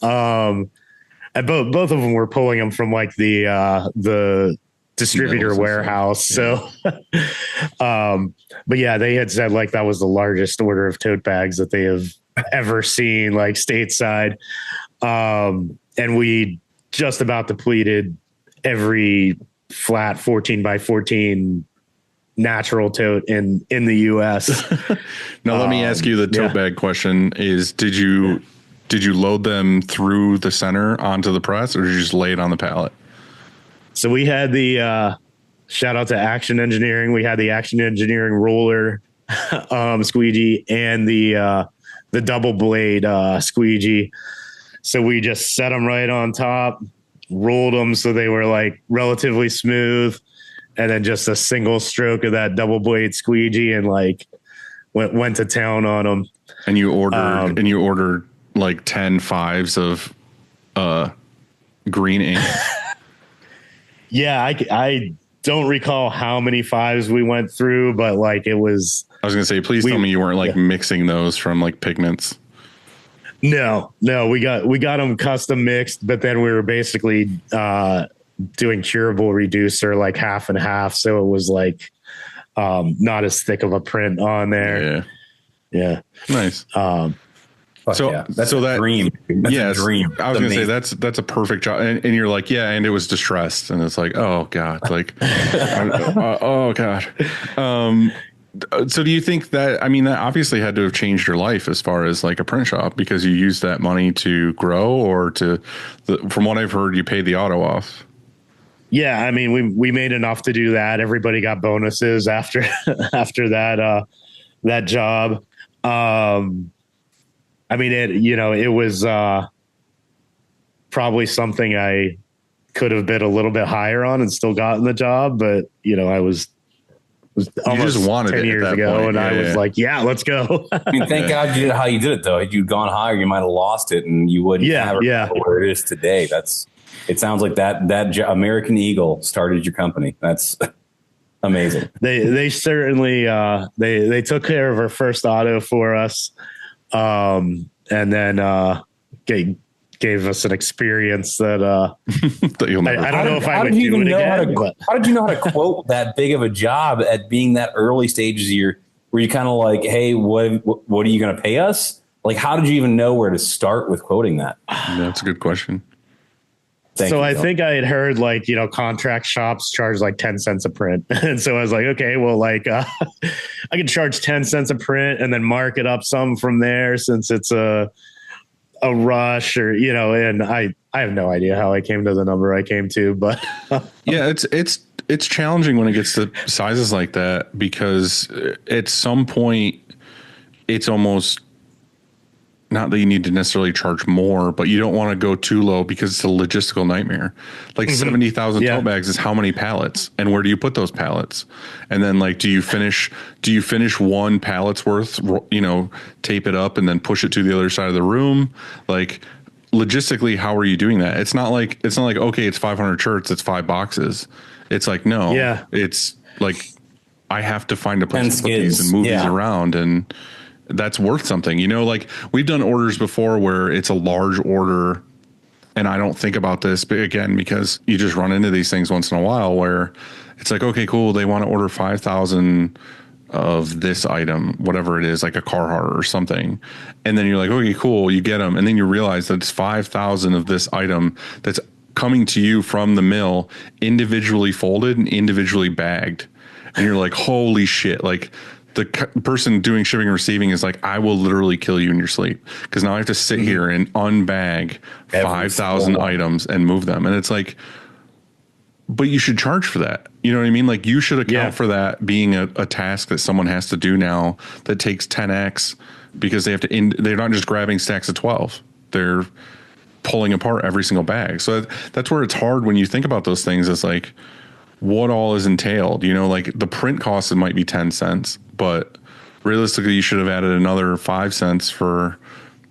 And both of them were pulling them from like the distributor warehouse. So, but yeah, they had said like that was the largest order of tote bags that they have ever seen, like stateside. And we just about depleted every flat 14 by 14 natural tote in the US. Now, let me ask you the tote bag question is, did you load them through the center onto the press, or did you just lay it on the pallet? So we had the, shout out to Action Engineering. We had the Action Engineering roller, squeegee, and the double blade, squeegee. So we just set them right on top, rolled them so they were like relatively smooth, and then just a single stroke of that double blade squeegee, and like went to town on them. And you ordered like 10 fives of green ink. Yeah, I don't recall how many fives we went through, but like it was. I was gonna say, please tell me you weren't like mixing those from like pigments. No, we got them custom mixed, but then we were basically doing curable reducer, like half and half, so it was like not as thick of a print on there. Yeah. Nice. That's a dream. That's a dream. I was going to say that's a perfect job. And you're like, yeah, and it was distressed. And it's like, oh God, like, oh God. So do you think that, I mean, that obviously had to have changed your life as far as like a print shop, because you used that money to grow, or from what I've heard, you paid the auto off? Yeah. I mean, we made enough to do that. Everybody got bonuses after, after that job. I mean, it was probably something I could have bid a little bit higher on and still gotten the job, but I was almost just wanted 10 years ago, point. And I was like, yeah, let's go. I mean, thank God you did how you did it, though. Had you gone higher, you might have lost it, and you wouldn't have it where it is today. It sounds like that American Eagle started your company. That's amazing. They certainly they took care of our first auto for us. And then gave us an experience that that you'll never. I don't know if I would do it again. How did you know how to quote that big of a job at being that early stages of your, where you kind of like, hey, what are you going to pay us? Like, how did you even know where to start with quoting that? That's a good question. I think I had heard like, contract shops charge like 10 cents a print. And so I was like, okay, well, like I could charge 10 cents a print and then mark it up some from there, since it's a rush, or, and I have no idea how I came to the number I came to, but yeah, it's challenging when it gets to sizes like that, because at some point it's almost, not that you need to necessarily charge more, but you don't want to go too low, because it's a logistical nightmare. Like 70,000 tote bags is how many pallets, and where do you put those pallets? And then like, do you finish one pallet's worth, tape it up and then push it to the other side of the room? Like, logistically, how are you doing that? It's not like, okay, it's 500 shirts, it's 5 boxes. It's like, no, it's like, I have to find a place to put these and move these around, and that's worth something. Like we've done orders before where it's a large order, and I don't think about this, but again, because you just run into these things once in a while where it's like, okay, cool, they want to order 5,000 of this item, whatever it is, like a Carhartt or something. And then you're like, okay, cool, you get them. And then you realize that it's 5,000 of this item that's coming to you from the mill, individually folded and individually bagged. And you're like, holy shit. Like, the person doing shipping and receiving is like, I will literally kill you in your sleep, because now I have to sit here and unbag 5,000 items and move them. And it's like, but you should charge for that. You know what I mean? Like, you should account for that being a task that someone has to do now that takes 10x, because they have to, they're not just grabbing stacks of 12. They're pulling apart every single bag. So that's where it's hard when you think about those things. It's like, what all is entailed, like the print cost, it might be 10 cents, but realistically you should have added another 5 cents for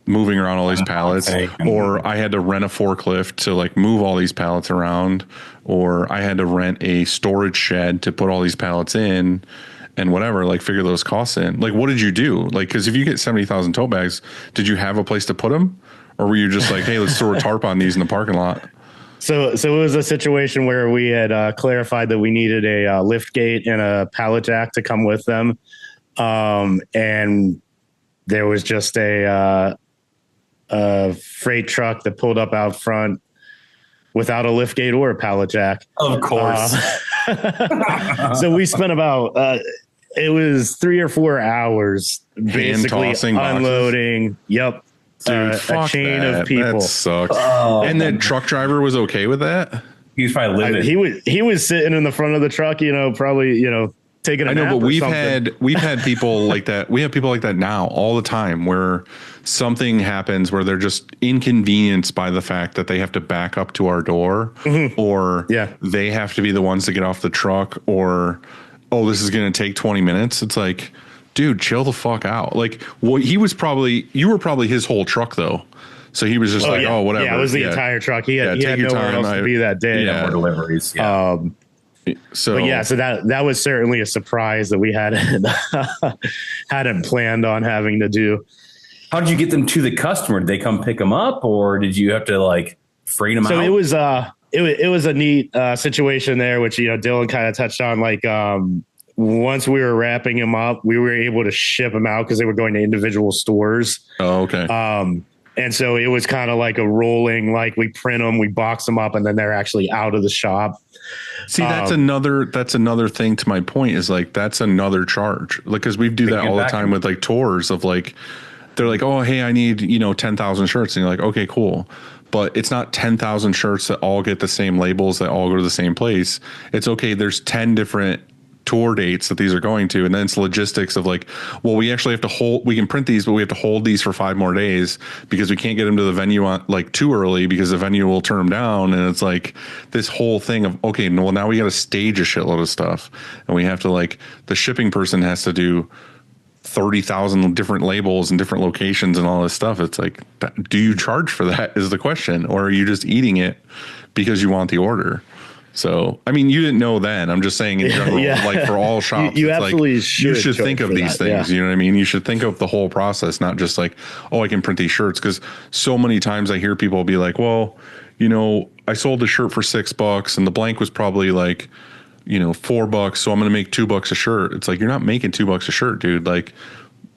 moving around all these pallets, or I had to rent a forklift to like move all these pallets around, or I had to rent a storage shed to put all these pallets in, and whatever, like figure those costs in. Like, what did you do? Like, cause if you get 70,000 tote bags, did you have a place to put them? Or were you just like, hey, let's throw a tarp on these in the parking lot? So it was a situation where we had clarified that we needed a lift gate and a pallet jack to come with them. And there was just a freight truck that pulled up out front without a lift gate or a pallet jack. Of course. So we spent about, it was 3 or 4 hours basically unloading. Boxes. Yep. Dude, a chain of people. That sucks. And the truck driver was okay with that? He's probably livid. He was sitting in the front of the truck, probably, taking a nap. I know, but we've had people like that. We have people like that now all the time where something happens where they're just inconvenienced by the fact that they have to back up to our door, or they have to be the ones to get off the truck, or, oh, this is going to take 20 minutes. It's like, dude, chill the fuck out. Like, well, you were probably his whole truck though. So he was just oh, whatever. Yeah, it was the entire truck. He had nowhere else to be that day. More deliveries. Yeah. So that was certainly a surprise that we hadn't planned on having to do. How did you get them to the customer? Did they come pick them up, or did you have to like freight them out? So it was a neat situation there, which Dylan kind of touched on. Like once we were wrapping them up, we were able to ship them out because they were going to individual stores. Oh, okay. And so it was kind of like a rolling, like we print them, we box them up, and then they're actually out of the shop. See, that's another thing to my point is like, that's another charge. Like, cause we do that all the time with like tours of like, they're like, oh, hey, I need, 10,000 shirts. And you're like, okay, cool. But it's not 10,000 shirts that all get the same labels that all go to the same place. It's okay. There's 10 different tour dates that these are going to, and then it's logistics of like, well, we actually have to we can print these, but we have to hold these for 5 more days because we can't get them to the venue on like too early because the venue will turn them down. And it's like this whole thing of, okay, well, now we got to stage a shitload of stuff, and we have to like, the shipping person has to do 30,000 different labels and different locations and all this stuff. It's like, do you charge for that is the question, or are you just eating it because you want the order? So, I mean, you didn't know then. I'm just saying in general, like for all shops, you absolutely like, should think of these things. You know what I mean? You should think of the whole process, not just like, oh, I can print these shirts. Because so many times I hear people be like, well, I sold the shirt for $6 and the blank was probably like, $4. So I'm going to make $2 a shirt. It's like, you're not making $2 a shirt, dude. Like,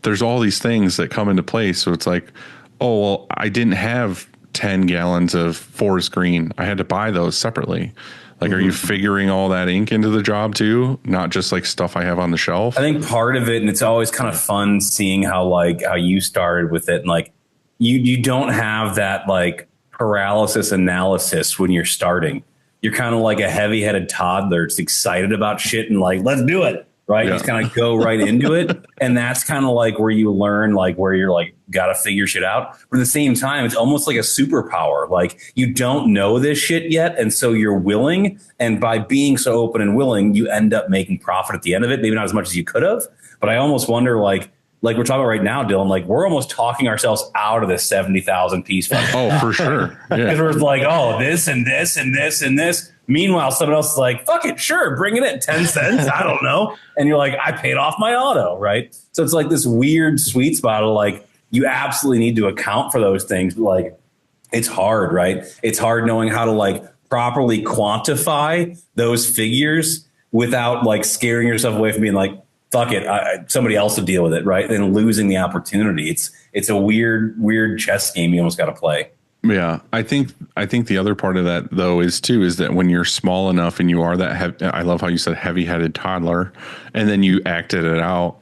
there's all these things that come into place. So it's like, oh, well, I didn't have 10 gallons of forest green. I had to buy those separately. Like, are you figuring all that ink into the job too? Not just like stuff I have on the shelf? I think part of it, and it's always kind of fun seeing how you started with it. And like, you don't have that like paralysis analysis when you're starting. You're kind of like a heavy headed toddler. It's excited about shit and like, let's do it. Right. Yeah. You just kind of go right into it. And that's kind of like where you learn, like where you're like, got to figure shit out. But at the same time, it's almost like a superpower. Like, you don't know this shit yet. And so you're willing. And by being so open and willing, you end up making profit at the end of it. Maybe not as much as you could have. But I almost wonder, like we're talking about right now, Dylan, like we're almost talking ourselves out of this 70,000 piece. Oh, for sure. Because we're like, oh, this and this and this and this. Meanwhile, someone else is like, fuck it, sure, bring it in, 10 cents, I don't know. And you're like, I paid off my auto, right? So it's like this weird sweet spot of like, you absolutely need to account for those things. But like, it's hard, right? It's hard knowing how to like properly quantify those figures without like scaring yourself away from being like, fuck it, somebody else will deal with it, right? And losing the opportunity. It's a weird chess game you almost got to play. Yeah, I think the other part of that though is that when you're small enough and you are that I love how you said heavy-headed toddler, and then you acted it out,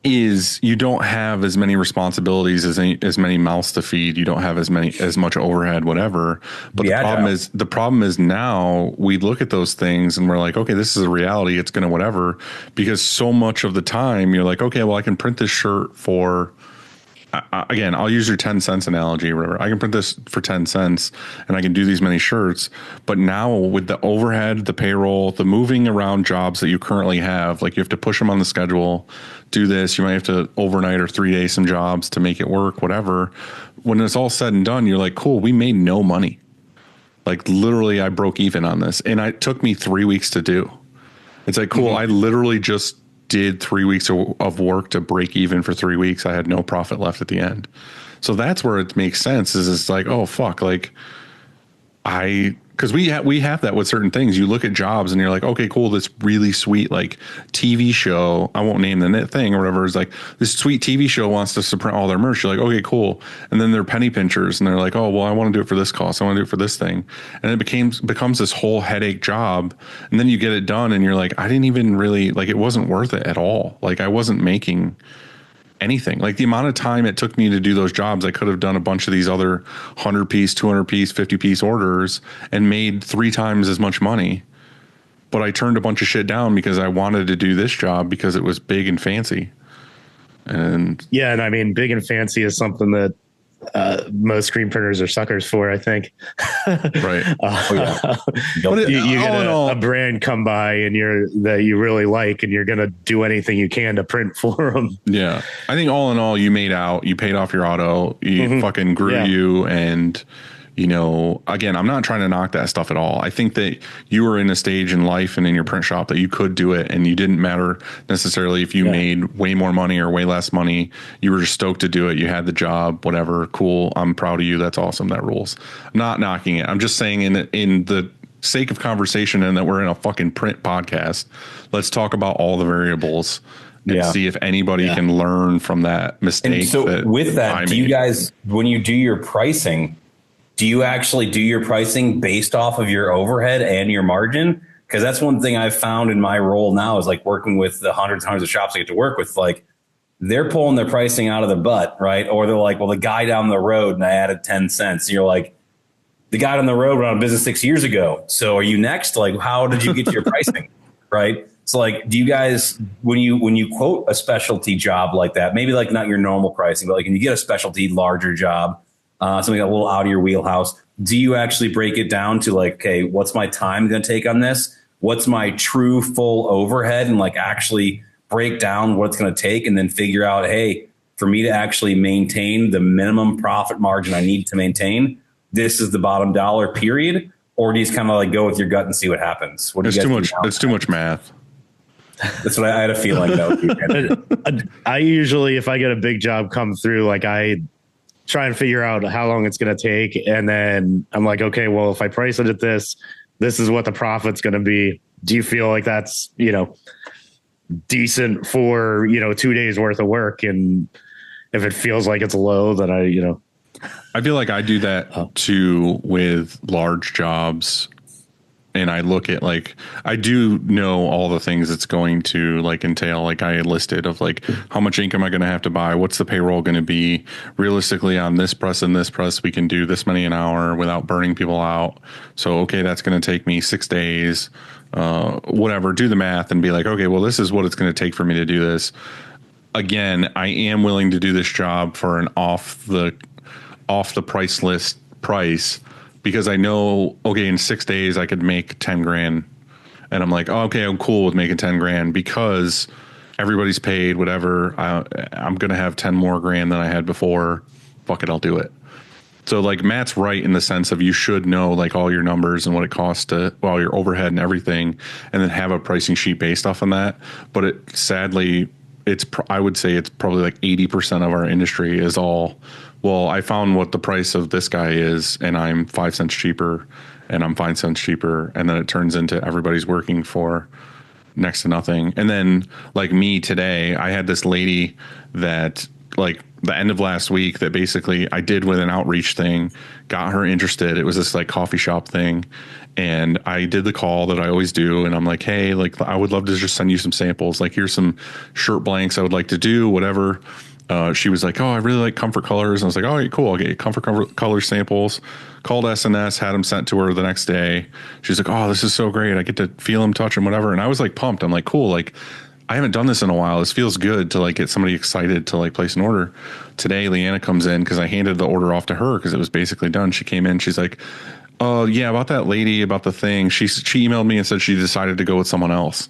is you don't have as many responsibilities as many mouths to feed. You don't have as much overhead, whatever. But the problem is now we look at those things and we're like, okay, this is a reality. It's going to whatever, because so much of the time you're like, okay, well, I can print this shirt for. Again, I'll use your 10 cents analogy or whatever. I can print this for 10 cents and I can do these many shirts. But now with the overhead, the payroll, the moving around jobs that you currently have, like you have to push them on the schedule, do this. You might have to overnight or 3 days some jobs to make it work, whatever. When it's all said and done, you're like, cool, we made no money. Like literally I broke even on this, and it took me 3 weeks to do. It's like, cool. I literally just did 3 weeks of work to break even for 3 weeks. I had no profit left at the end. So that's where it makes sense, is it's like, oh fuck, like because we have that with certain things. You look at jobs and you're like, okay, cool, this really sweet like TV show. I won't name the thing or whatever. Is like this sweet TV show wants us to print all their merch. You're like, okay, cool. And then they're penny pinchers and they're like, oh, well, I want to do it for this cost. I want to do it for this thing. And it becomes this whole headache job. And then you get it done and you're like, I didn't even really like, it wasn't worth it at all. Like I wasn't making anything. Like the amount of time it took me to do those jobs, I could have done a bunch of these other 100 piece, 200 piece, 50 piece orders and made 3 times as much money. But I turned a bunch of shit down because I wanted to do this job because it was big and fancy. And yeah, and I mean, big and fancy is something that most screen printers are suckers for, I think. Right. But you get a brand come by and that you really like, and you're going to do anything you can to print for them. Yeah. I think all in all, you paid off your auto, you fucking grew you. And, you know, again, I'm not trying to knock that stuff at all. I think that you were in a stage in life and in your print shop that you could do it, and you didn't matter necessarily if you made way more money or way less money. You were just stoked to do it. You had the job, whatever. Cool. I'm proud of you. That's awesome. That rules. I'm not knocking it. I'm just saying in the sake of conversation and that we're in a fucking print podcast, let's talk about all the variables and see if anybody can learn from that mistake. And so with that, do you guys, when you do your pricing, do you actually do your pricing based off of your overhead and your margin? Because that's one thing I've found in my role now is like working with the hundreds of shops I get to work with. Like they're pulling their pricing out of their butt, right? Or they're like, well, the guy down the road and I added 10 cents. And you're like, the guy down the road went out of business 6 years ago. So are you next? Like, how did you get to your pricing? Right? So like, do you guys, when you quote a specialty job like that, maybe like not your normal pricing, but like when you get a specialty larger job, something a little out of your wheelhouse, do you actually break it down to like, okay, what's my time going to take on this? What's my true full overhead? And like actually break down what it's going to take and then figure out, hey, for me to actually maintain the minimum profit margin I need to maintain, this is the bottom dollar, period? Or do you just kind of like go with your gut and see what happens? What do you guys do? It's too much math. That's what I had a feeling though. I usually, if I get a big job come through, like I try and figure out how long it's going to take. And then I'm like, okay, well, if I price it at this is what the profit's going to be. Do you feel like that's, you know, decent for, you know, 2 days worth of work? And if it feels like it's low, then I feel like I do that too with large jobs. And I look at like, I do know all the things it's going to like entail. Like I listed of like, how much ink am I going to have to buy? What's the payroll going to be? Realistically on this press and this press, we can do this many an hour without burning people out. So, okay, that's going to take me 6 days, whatever, do the math and be like, okay, well, this is what it's going to take for me to do this. Again, I am willing to do this job for an off the price list price, because I know, okay, in 6 days I could make 10 grand. And I'm like, oh, okay, I'm cool with making 10 grand because everybody's paid, whatever. I'm going to have 10 more grand than I had before. Fuck it, I'll do it. So like Matt's right in the sense of you should know like all your numbers and what it costs to, well, your overhead and everything, and then have a pricing sheet based off on that. But sadly, I would say it's probably like 80% of our industry is all, well, I found what the price of this guy is and I'm 5 cents cheaper and I'm 5 cents cheaper. And then it turns into everybody's working for next to nothing. And then like me today, I had this lady that like the end of last week that basically I did with an outreach thing, got her interested. It was this like coffee shop thing. And I did the call that I always do. And I'm like, hey, like I would love to just send you some samples. Like here's some shirt blanks I would like to do, whatever. She was like, oh, I really like Comfort Colors. And I was like, all right, cool. I'll get you Comfort Color samples. Called SNS, had them sent to her the next day. She's like, oh, this is so great. I get to feel them, touch them, whatever. And I was like pumped. I'm like, cool. Like I haven't done this in a while. This feels good to like get somebody excited to like place an order. Today, Leanna comes in because I handed the order off to her because it was basically done. She came in. She's like, oh, yeah, about that lady, about the thing. She emailed me and said she decided to go with someone else.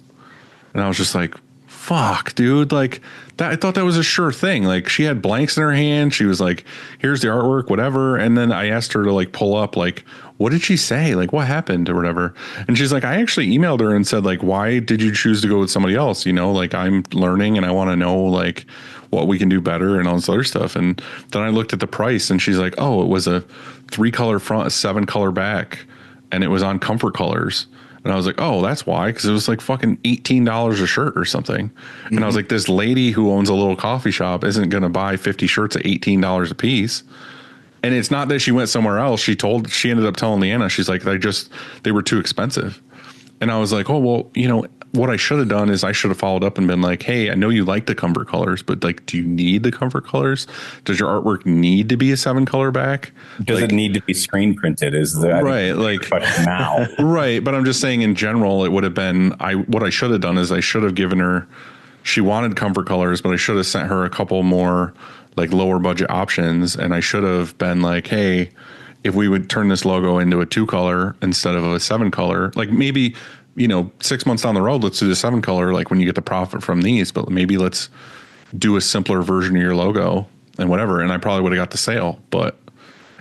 And I was just like, fuck, dude. Like that, I thought that was a sure thing. Like she had blanks in her hand. She was like, here's the artwork, whatever. And then I asked her to like pull up, like, what did she say? Like what happened or whatever. And she's like, I actually emailed her and said like, why did you choose to go with somebody else? You know, like I'm learning and I want to know like what we can do better and all this other stuff. And then I looked at the price and she's like, oh, it was a 3-color front, a 7-color back, and it was on Comfort Colors. And I was like, oh, that's why, because it was like fucking $18 a shirt or something. And I was like, this lady who owns a little coffee shop isn't going to buy 50 shirts at $18 a piece. And it's not that she went somewhere else. She ended up telling Leanna, she's like, they were too expensive. And I was like, oh, well, you know, what I should have done is I should have followed up and been like, hey, I know you like the Comfort Colors, but like, do you need the Comfort Colors? Does your artwork need to be a 7-color back? Does it need to be screen printed? Is the right? Like now, right? But I'm just saying, in general, it would have been what I should have done is I should have given her. She wanted Comfort Colors, but I should have sent her a couple more like lower budget options, and I should have been like, hey, if we would turn this logo into a 2-color instead of a 7-color, like maybe, you know, 6 months down the road, let's do the 7-color, like when you get the profit from these, but maybe let's do a simpler version of your logo and whatever. And I probably would have got the sale, but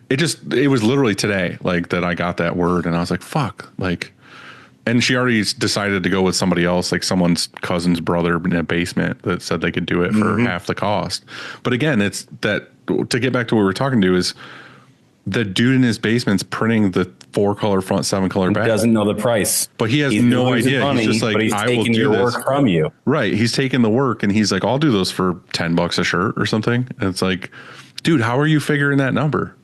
it was literally today, like that I got that word and I was like, fuck, like, and she already decided to go with somebody else, like someone's cousin's brother in a basement that said they could do it for half the cost. But again, it's that, to get back to what we were talking to, is the dude in his basement's printing the 4-color front, 7-color back. He doesn't know the price. But he has no idea. Money, he's just like, he's I will taking do your this work from you. Right. He's taking the work and he's like, I'll do those for $10 a shirt or something. And it's like, dude, how are you figuring that number?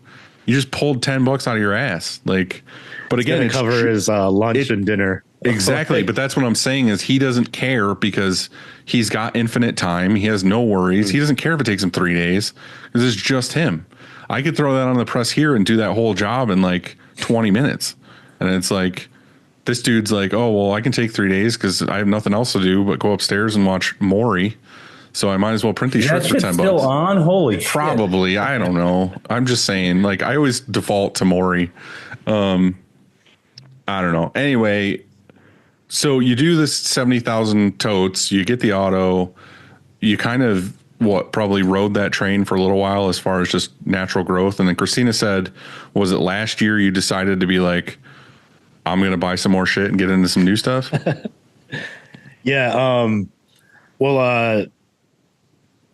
You just pulled $10 out of your ass. Like, but again, It's cover his lunch and dinner. Exactly. But that's what I'm saying is he doesn't care because he's got infinite time. He has no worries. He doesn't care if it takes him 3 days because it's just him. I could throw that on the press here and do that whole job in like 20 minutes. And it's like, this dude's like, oh, well, I can take 3 days because I have nothing else to do but go upstairs and watch Maury. So I might as well print these shirts for $10. Still on? Holy Probably. Shit. I don't know. I'm just saying, like, I always default to Maury. I don't know. Anyway, so you do this 70,000 totes, you get the auto, you kind of probably rode that train for a little while as far as just natural growth. And then Christina said, was it last year you decided to be like, I'm going to buy some more shit and get into some new stuff? Yeah. Well,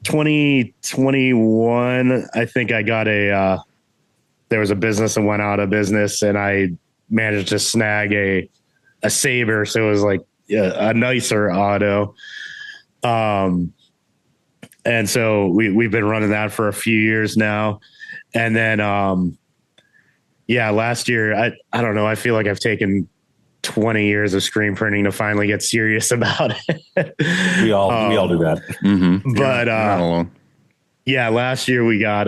2021, I think I got there was a business that went out of business and I managed to snag a Saber. So it was like a nicer auto. And so we've been running that for a few years now. And then, last year, I don't know. I feel like I've taken 20 years of screen printing to finally get serious about it. We all do that. Mm-hmm. But, not alone. Yeah, last year we got,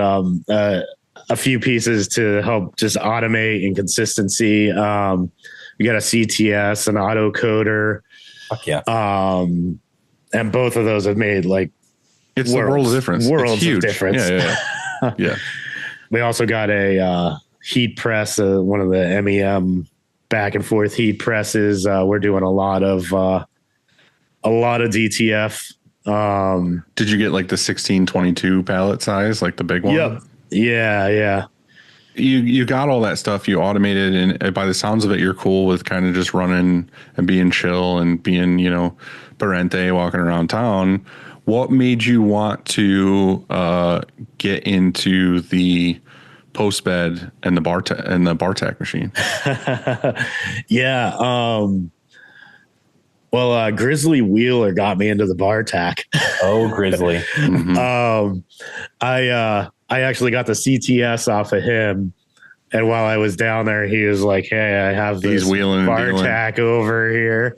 a few pieces to help just automate and consistency. We got a CTS, an auto coder. Fuck yeah. And both of those have made like, it's the world of difference. Worlds it's huge. of difference. Yeah. Yeah. We also got a heat press, one of the MEM back and forth heat presses. We're doing a lot of DTF. Did you get like the 1622 pallet size, like the big one? Yep. Yeah. You got all that stuff. You automated, and by the sounds of it, you're cool with kind of just running and being chill and being, Parente, walking around town. What made you want to get into the post bed and the bar tack machine? Yeah. Well, Grizzly Wheeler got me into the bar tack. Oh, Grizzly. Mm-hmm. I actually got the CTS off of him. And while I was down there, he was like, hey, I have this bar tack over here.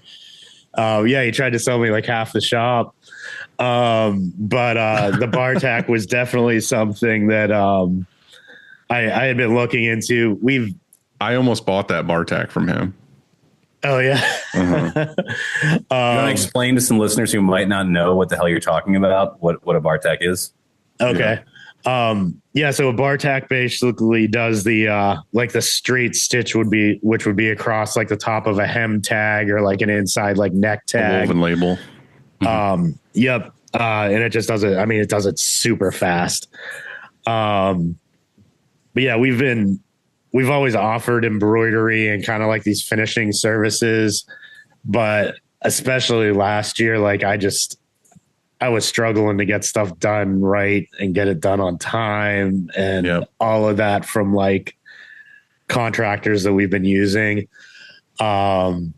He tried to sell me like half the shop. But the bar tack was definitely something that I had been looking into. I almost bought that bar tack from him. Oh yeah. Uh-huh. You want to explain to some listeners who might not know what the hell you're talking about, what a bar tack is? Okay. So a bar tack basically does the like the straight stitch which would be across like the top of a hem tag or like an inside like neck tag. A woven label. Yep. And it just does it. I mean, it does it super fast. But yeah, we've always offered embroidery and kind of like these finishing services, but especially last year, like I was struggling to get stuff done right and get it done on time and all of that from like contractors that we've been using. So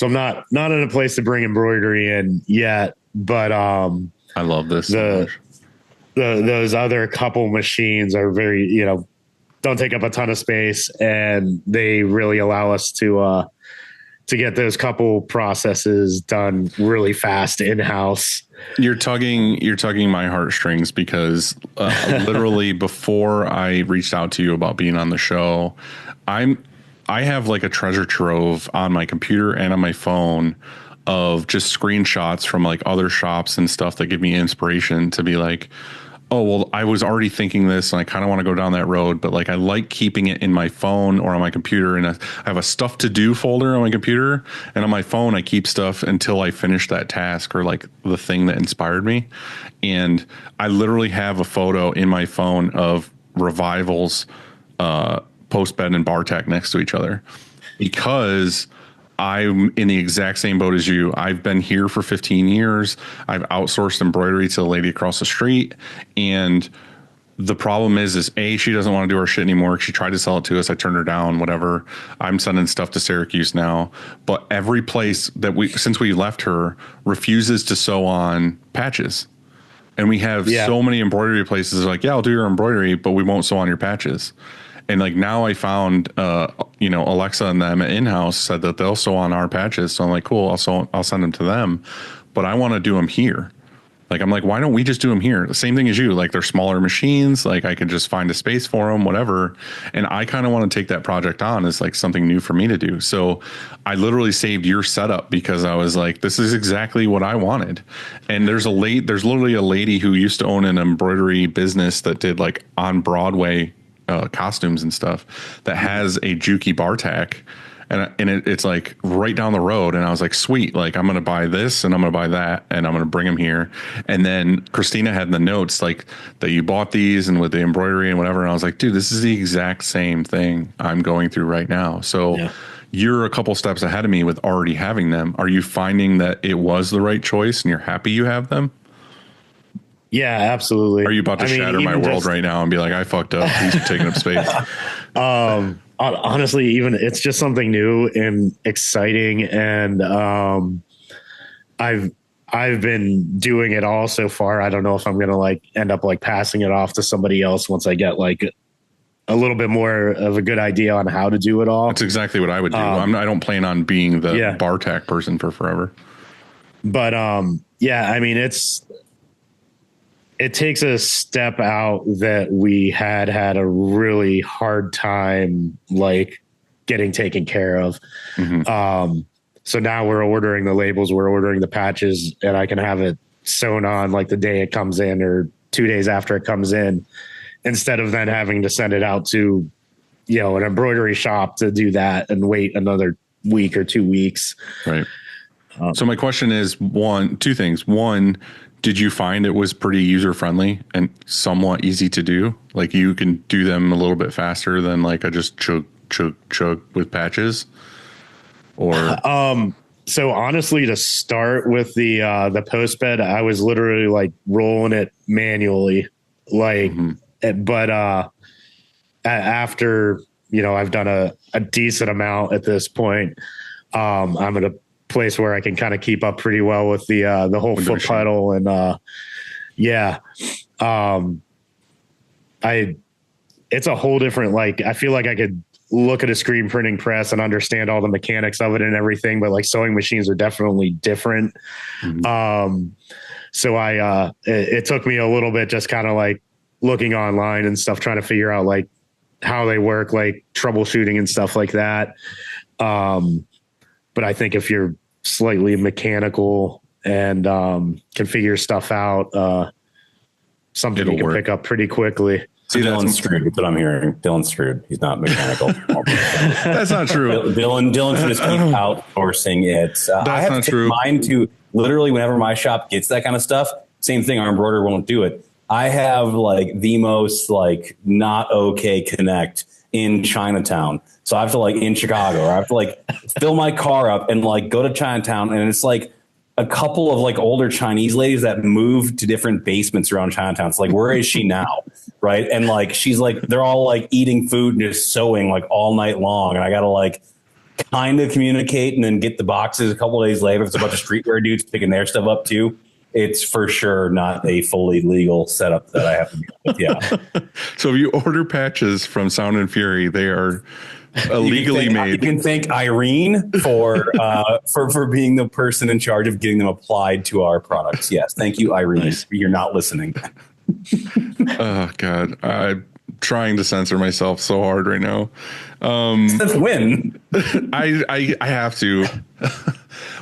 I'm not in a place to bring embroidery in yet, but I love this so much. Those other couple machines are very, don't take up a ton of space, and they really allow us to get those couple processes done really fast in-house. You're tugging my heartstrings because literally before I reached out to you about being on the show, I have like a treasure trove on my computer and on my phone of just screenshots from like other shops and stuff that give me inspiration to be like, oh, well, I was already thinking this and I kind of want to go down that road, but like I like keeping it in my phone or on my computer, and I have a stuff to do folder on my computer, and on my phone I keep stuff until I finish that task or like the thing that inspired me. And I literally have a photo in my phone of Revival's post bed and bar tack next to each other, because I'm in the exact same boat as you. I've been here for 15 years. I've outsourced embroidery to the lady across the street. And the problem is A, she doesn't want to do our shit anymore. She tried to sell it to us. I turned her down, whatever. I'm sending stuff to Syracuse now. But every place that since we left her, refuses to sew on patches. And we have so many embroidery places like, yeah, I'll do your embroidery, but we won't sew on your patches. And like now I found, Alexa and them in-house said that they'll sew on our patches. So I'm like, cool, I'll send them to them, but I want to do them here. Like, I'm like, why don't we just do them here? The same thing as you, like they're smaller machines. Like I could just find a space for them, whatever. And I kind of want to take that project on as like something new for me to do. So I literally saved your setup because I was like, this is exactly what I wanted. And there's literally a lady who used to own an embroidery business that did like on Broadway costumes and stuff that has a Juki bar tack, and it's like right down the road. And I was like, sweet, like I'm going to buy this and I'm going to buy that and I'm going to bring them here. And then Christina had in the notes like that you bought these and with the embroidery and whatever. And I was like, dude, this is the exact same thing I'm going through right now. So you're a couple steps ahead of me with already having them. Are you finding that it was the right choice and you're happy you have them? Yeah, absolutely. Are you about to shatter my world right now and be like, I fucked up, these are taking up space? Honestly, even it's just something new and exciting. And I've been doing it all so far. I don't know if I'm going to like end up like passing it off to somebody else once I get like a little bit more of a good idea on how to do it all. That's exactly what I would do. I don't plan on being the bar tack person for forever. But yeah, I mean, it takes a step out that we had a really hard time like getting taken care of. Mm-hmm. So now we're ordering the labels, we're ordering the patches, and I can have it sewn on like the day it comes in or 2 days after it comes in, instead of then having to send it out to, an embroidery shop to do that and wait another week or 2 weeks. Right. So my question is two things. One, did you find it was pretty user friendly and somewhat easy to do? Like you can do them a little bit faster than like I just chug with patches, or so honestly, to start with the post bed, I was literally like rolling it manually, like, but after I've done a decent amount at this point, I'm at a place where I can kind of keep up pretty well with the whole foot pedal and it's a whole different, like, I feel like I could look at a screen printing press and understand all the mechanics of it and everything, but like sewing machines are definitely different. Mm-hmm. So it took me a little bit just kind of like looking online and stuff, trying to figure out like how they work, like troubleshooting and stuff like that. But I think if you're slightly mechanical and can figure stuff out, something you can pick up pretty quickly. See, Dylan's screwed. That's what I'm hearing. Dylan's screwed. He's not mechanical. That's not true. Dylan should just keep outsourcing it. I have not to true. Mine to literally whenever my shop gets that kind of stuff, same thing. Our embroiderer won't do it. I have like the most like not okay connect in Chinatown. So I have to like in Chicago, or I have to like fill my car up and like go to Chinatown, and it's like a couple of like older Chinese ladies that moved to different basements around Chinatown. It's like, where is she now? Right. And like, she's like, they're all like eating food and just sewing like all night long. And I got to like kind of communicate and then get the boxes a couple of days later. It's a bunch of streetwear dudes picking their stuff up too. It's for sure not a fully legal setup that I have to deal with. Yeah. So if you order patches from Sound and Fury, they are illegally made. You can thank Irene for being the person in charge of getting them applied to our products. Yes. Thank you, Irene. Nice. You're not listening. Oh God. I'm trying to censor myself so hard right now. That's win. I have to.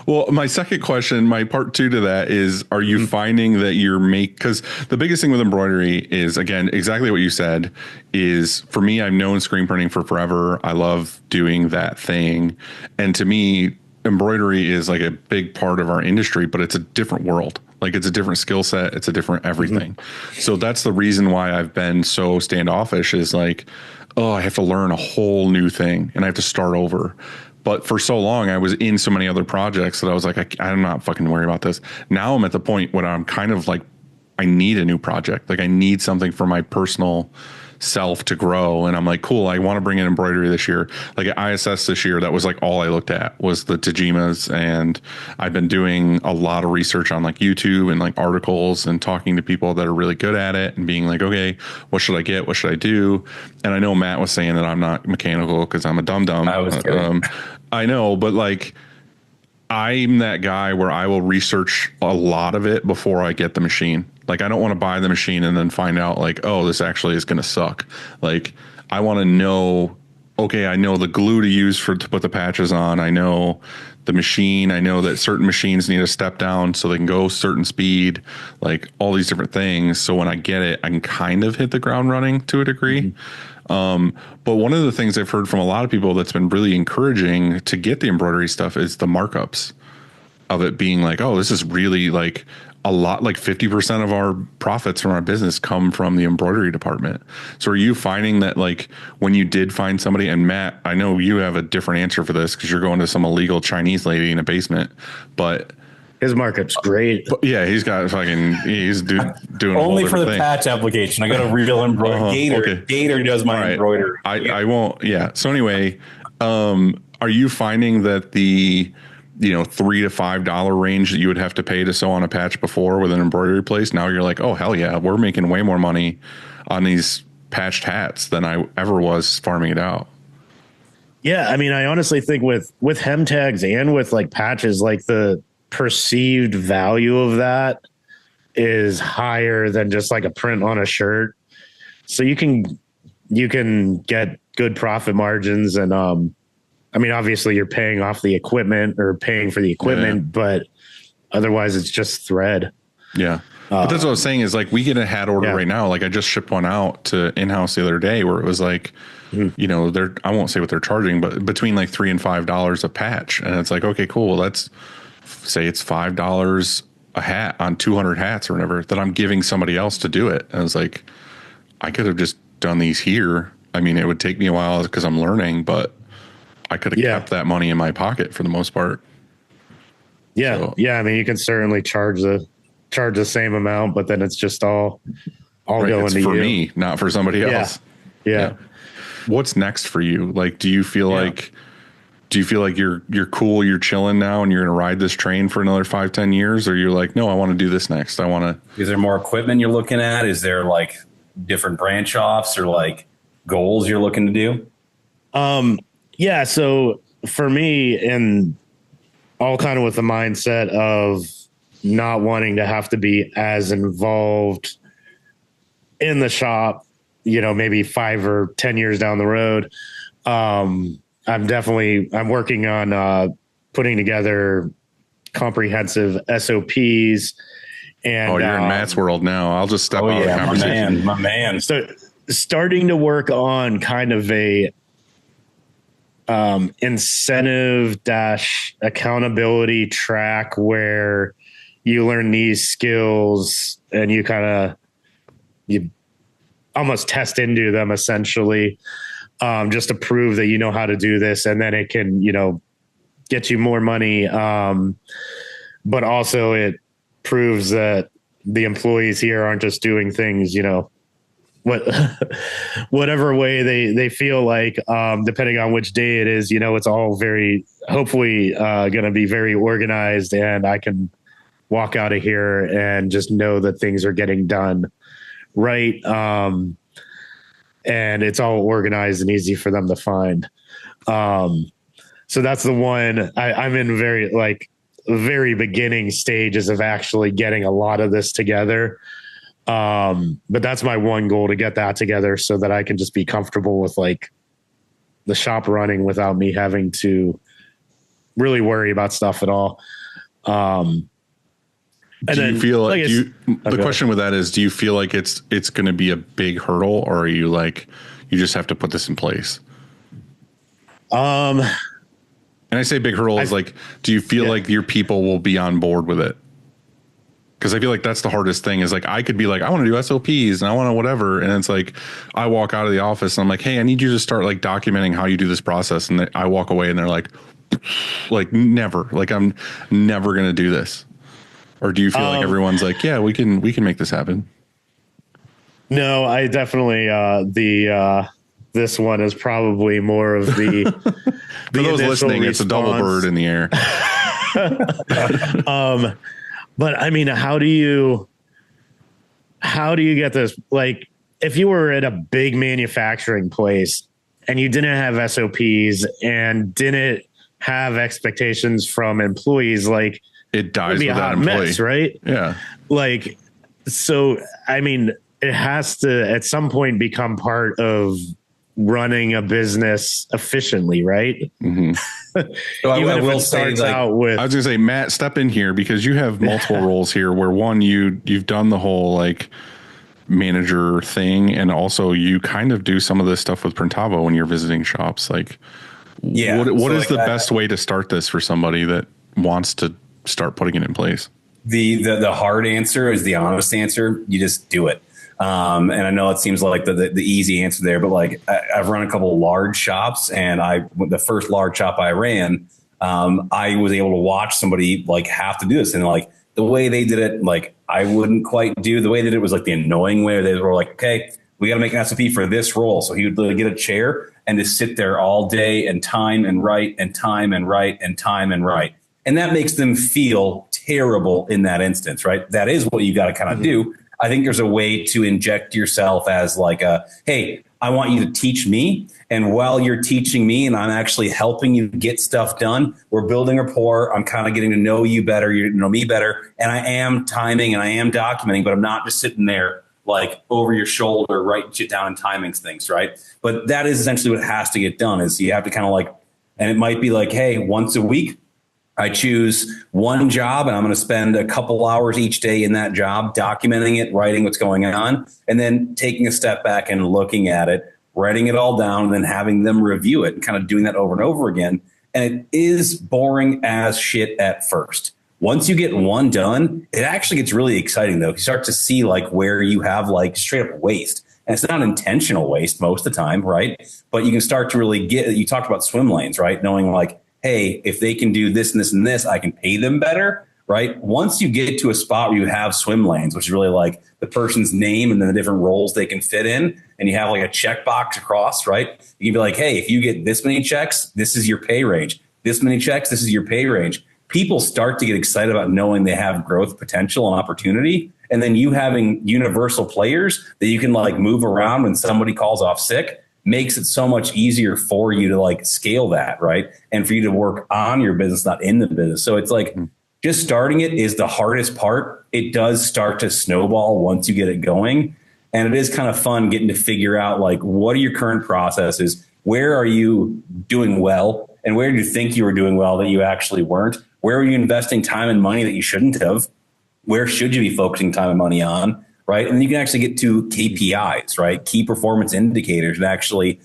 Well, my second question, my part two to that is, are you finding that because the biggest thing with embroidery is, again, exactly what you said is, for me, I've known screen printing for forever. I love doing that thing. And to me, embroidery is like a big part of our industry, but it's a different world. Like, it's a different skill set. It's a different everything. So that's the reason why I've been so standoffish, is like, oh, I have to learn a whole new thing and I have to start over. But for so long, I was in so many other projects that I was like, I'm not fucking worried about this. Now I'm at the point where I'm kind of like, I need a new project. Like, I need something for my personal self to grow. And I'm like, cool, I want to bring in embroidery this year. Like at ISS this year, that was like all I looked at was the Tajimas. And I've been doing a lot of research on like YouTube and like articles and talking to people that are really good at it and being like, okay, what should I get? What should I do? And I know Matt was saying that I'm not mechanical because I'm a dum-dum. I was kidding. I know, but like, I'm that guy where I will research a lot of it before I get the machine. Like, I don't want to buy the machine and then find out like, oh, this actually is going to suck. Like, I want to know, okay, I know the glue to use to put the patches on. I know the machine. I know that certain machines need a step down so they can go certain speed, like all these different things. So when I get it, I can kind of hit the ground running to a degree. But one of the things I've heard from a lot of people that's been really encouraging to get the embroidery stuff is the markups of it being like, oh, this is really like a lot, like 50% of our profits from our business come from the embroidery department. So are you finding that, like, when you did find somebody, and Matt, I know you have a different answer for this because you're going to some illegal Chinese lady in a basement, but his markup's great. But yeah, he's doing only for the thing. Patch application. I got a real embroidery. Gator does my embroidery. I won't. Yeah. So anyway, are you finding that the $3 to $5 range that you would have to pay to sew on a patch before with an embroidery place, now you're like, oh hell yeah, we're making way more money on these patched hats than I ever was farming it out? Yeah, I mean, I honestly think with hem tags and with like patches, like the perceived value of that is higher than just like a print on a shirt. So you can get good profit margins, and I mean, obviously you're paying off the equipment or paying for the equipment, but otherwise it's just thread. Yeah. But that's what I was saying is, like, we get a hat order right now. Like, I just shipped one out to in-house the other day where it was like, I won't say what they're charging, but between like $3 and $5 a patch. And it's like, okay, cool. Well, let's say it's $5 a hat on 200 hats or whatever that I'm giving somebody else to do it. And I was like, I could have just done these here. I mean, it would take me a while because I'm learning, but I could have kept that money in my pocket for the most part. Yeah. So, yeah. I mean, you can certainly charge the same amount, but then it's just all going to you. For me, not for somebody else. Yeah. What's next for you? Like, do you feel like you're cool, you're chilling now and you're going to ride this train for another 5-10 years? Or you're like, no, I want to do this next. Is there more equipment you're looking at? Is there like different branch offs or like goals you're looking to do? Yeah. So for me, and all kind of with the mindset of not wanting to have to be as involved in the shop, maybe 5 or 10 years down the road. I'm working on putting together comprehensive SOPs. And you're in Matt's world now. I'll just step out of the conversation. My man. So starting to work on kind of a incentive - accountability track where you learn these skills and you almost test into them essentially, just to prove that you know how to do this, and then it can, get you more money. but also it proves that the employees here aren't just doing things, whatever way they feel like, depending on which day it is, it's all very, hopefully, going to be very organized, and I can walk out of here and just know that things are getting done right. And it's all organized and easy for them to find. So that's the one I'm in very beginning stages of actually getting a lot of this together. But that's my one goal, to get that together so that I can just be comfortable with like the shop running without me having to really worry about stuff at all. Do you feel like the question with that is, do you feel like it's going to be a big hurdle, or are you like, you just have to put this in place? And I say big hurdle is like, do you feel like your people will be on board with it? Because I feel like that's the hardest thing, is like, I could be like, I want to do SOPs and I want to whatever. And it's like, I walk out of the office and I'm like, hey, I need you to start like documenting how you do this process. And I walk away and they're like never, like, I'm never going to do this. Or do you feel like everyone's like, yeah, we can make this happen? No, I definitely, this one is probably more of the, for those listening, response. It's a double bird in the air. But I mean, how do you get this? Like, if you were at a big manufacturing place and you didn't have SOPs and didn't have expectations from employees, like, it dies with that employee, mess, right? Yeah. Like, so, I mean, it has to at some point become part of running a business efficiently, right? Mm-hmm. So I will say, like, I was going to say, Matt, step in here, because you have multiple roles here, where one, you've done the whole like manager thing, and also you kind of do some of this stuff with Printavo when you're visiting shops. Like, what is the best way to start this for somebody that wants to start putting it in place? The hard answer is the honest answer. You just do it. And I know it seems like the easy answer there, but like, I've run a couple of large shops, and the first large shop I ran, I was able to watch somebody like have to do this, and like the way they did it, like I wouldn't quite do. The way they did it was like the annoying way. They were like, okay, we got to make an SOP for this role. So he would literally get a chair and just sit there all day and time and write and time and write and time and write. And that makes them feel terrible in that instance, right? That is what you got to kind of do. I think there's a way to inject yourself as like hey, I want you to teach me. And while you're teaching me and I'm actually helping you get stuff done, we're building rapport. I'm kind of getting to know you better. You know me better. And I am timing and I am documenting, but I'm not just sitting there like over your shoulder, writing shit down and timing things, right? But that is essentially what has to get done, is you have to kind of like, and it might be like, hey, once a week, I choose one job and I'm going to spend a couple hours each day in that job, documenting it, writing what's going on, and then taking a step back and looking at it, writing it all down, and then having them review it and kind of doing that over and over again. And it is boring as shit at first. Once you get one done, it actually gets really exciting, though. You start to see like where you have like straight up waste. And it's not intentional waste most of the time, right? But you can start to really get, you talked about swim lanes, right? Knowing like, hey, if they can do this and this and this, I can pay them better, right? Once you get to a spot where you have swim lanes, which is really like the person's name and then the different roles they can fit in, and you have like a checkbox across, right? You can be like, hey, if you get this many checks, this is your pay range. This many checks, this is your pay range. People start to get excited about knowing they have growth potential and opportunity. And then you having universal players that you can like move around when somebody calls off sick makes it so much easier for you to like scale that, right? And for you to work on your business, not in the business. So it's like just starting it is the hardest part. It does start to snowball once you get it going. And it is kind of fun getting to figure out like, what are your current processes? Where are you doing well? And where do you think you were doing well that you actually weren't? Where are you investing time and money that you shouldn't have? Where should you be focusing time and money on? Right. And you can actually get to KPIs, right? Key performance indicators, and actually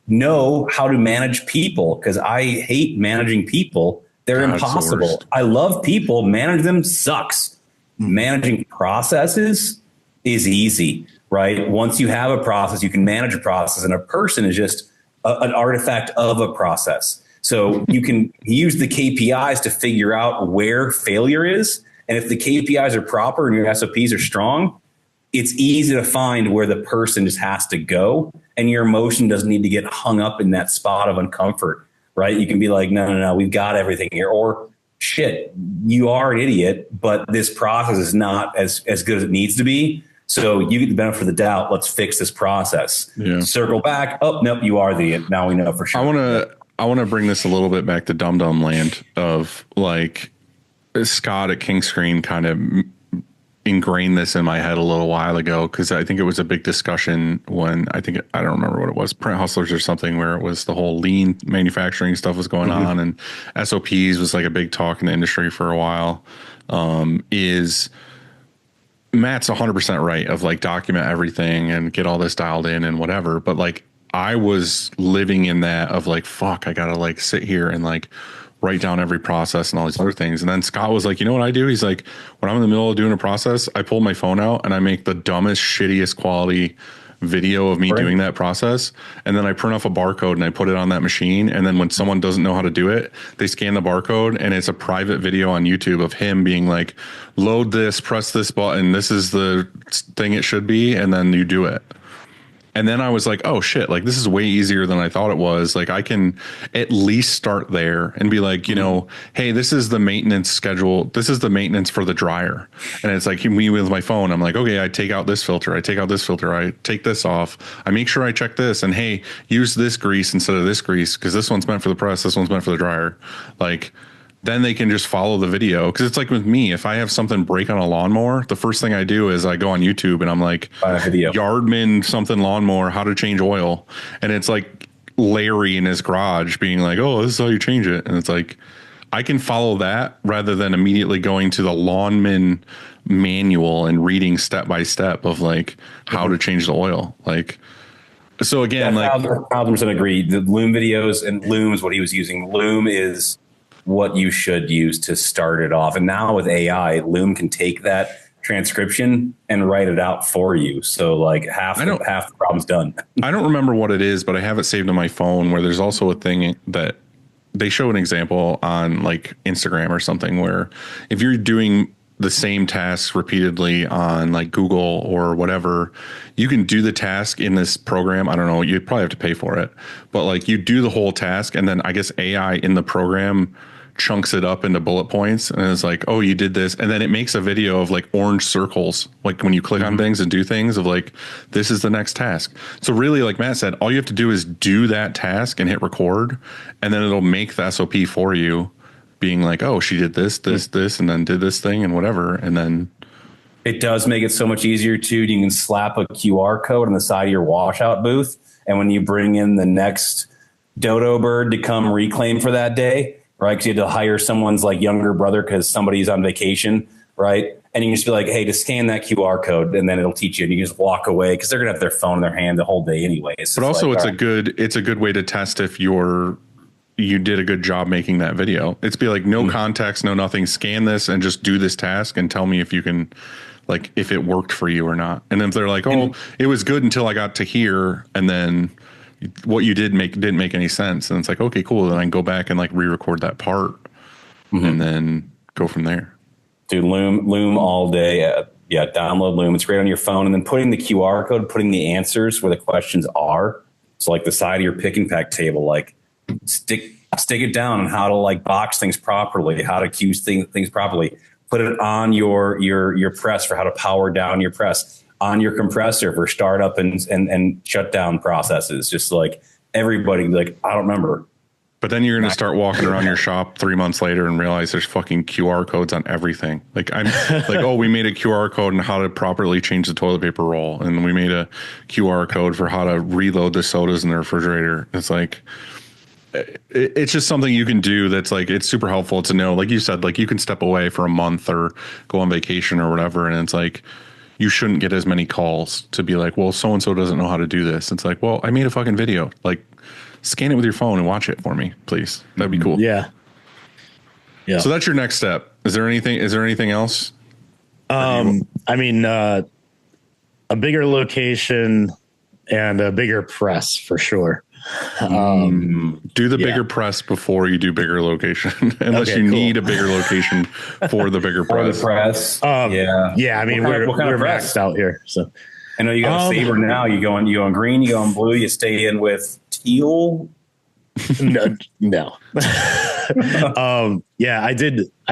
know how to manage people, because I hate managing people. They're impossible. I love people. Manage them sucks. Managing processes is easy, right? Once you have a process, you can manage a process, and a person is just an artifact of a process. So you can use the KPIs to figure out where failure is. And if the KPIs are proper and your SOPs are strong, it's easy to find where the person just has to go. And your emotion doesn't need to get hung up in that spot of uncomfort, right? You can be like, no, we've got everything here. Or shit, you are an idiot, but this process is not as good as it needs to be. So you get the benefit of the doubt. Let's fix this process. Yeah. Circle back. Oh, nope, you are the idiot. Now we know for sure. I want to bring this a little bit back to Dum Dum Land of like Scott at King Screen kind of ingrained this in my head a little while ago, because I think it was a big discussion when I don't remember what it was, Print Hustlers or something, where it was the whole lean manufacturing stuff was going on, and SOPs was like a big talk in the industry for a while. Is Matt's 100% right of like document everything and get all this dialed in and whatever, but like I was living in that of like, fuck, I gotta like sit here and like write down every process and all these other things. And then Scott was like, you know what I do? He's like, when I'm in the middle of doing a process, I pull my phone out and I make the dumbest, shittiest quality video of me doing that process. And then I print off a barcode and I put it on that machine. And then when someone doesn't know how to do it, they scan the barcode and it's a private video on YouTube of him being like, load this, press this button. This is the thing it should be. And then you do it. And then I was like, oh shit, like this is way easier than I thought it was. Like I can at least start there and be like, you know, hey, this is the maintenance schedule. This is the maintenance for the dryer. And it's like me with my phone. I'm like, okay, I take out this filter. I take out this filter. I take this off. I make sure I check this. And hey, use this grease instead of this grease, because this one's meant for the press. This one's meant for the dryer. Like, then they can just follow the video. Because it's like with me, if I have something break on a lawnmower, the first thing I do is I go on YouTube and I'm like, Yardman something lawnmower, how to change oil. And it's like Larry in his garage being like, oh, this is how you change it. And it's like, I can follow that rather than immediately going to the lawnman manual and reading step by step of like how to change the oil. Like, so again, like 1,000% agree. The Loom videos, and Loom's what he was using. Loom is what you should use to start it off. And now with AI, Loom can take that transcription and write it out for you. So like half the problem's done. I don't remember what it is, but I have it saved on my phone, where there's also a thing that they show an example on like Instagram or something, where if you're doing the same tasks repeatedly on like Google or whatever, you can do the task in this program. I don't know, you probably have to pay for it, but like you do the whole task and then I guess AI in the program chunks it up into bullet points and it's like, oh, you did this. And then it makes a video of like orange circles, like when you click on things and do things of like, this is the next task. So really, like Matt said, all you have to do is do that task and hit record, and then it'll make the SOP for you, being like, oh, she did this, and then did this thing and whatever. And then it does make it so much easier too. You can slap a QR code on the side of your washout booth. And when you bring in the next dodo bird to come reclaim for that day, right? Because you had to hire someone's like younger brother because somebody's on vacation, right? And you can just be like, hey, just scan that QR code, and then it'll teach you. And you just walk away because they're gonna have their phone in their hand the whole day anyway. But also, like, it's a good way to test if you did a good job making that video. It's be like no context, no nothing. Scan this and just do this task and tell me if you can, like, if it worked for you or not. And if they're like, oh, it was good until I got to here, and then what you didn't make any sense, and it's like, okay, cool, then I can go back and like re-record that part and then go from there. Dude, Loom all day. Yeah, download Loom. It's great on your phone, and then putting the QR code, putting the answers where the questions are. So like the side of your pick and pack table, like stick it down on how to like box things properly, how to queue things properly. Put it on your press for how to power down your press, on your compressor for startup and shutdown processes. Just like everybody, like, I don't remember. But then you're going to start walking around your shop 3 months later and realize there's fucking QR codes on everything. Like I'm like, oh, we made a QR code on how to properly change the toilet paper roll. And we made a QR code for how to reload the sodas in the refrigerator. It's like, it's just something you can do that's like, it's super helpful to know. Like you said, like you can step away for a month or go on vacation or whatever. And it's like, you shouldn't get as many calls to be like, well, so-and-so doesn't know how to do this. It's like, well, I made a fucking video. Like, scan it with your phone and watch it for me, please. That'd be cool. Yeah. So that's your next step. Is there anything else? I mean, a bigger location and a bigger press for sure. Do the bigger press before you do bigger location, unless Okay, you cool. need a bigger location for the bigger For the press. press. Yeah. I mean, What kind we're of press? maxed out here. So I know you got a saber now. You going green, you going blue, you stay in with teal. no. Yeah, I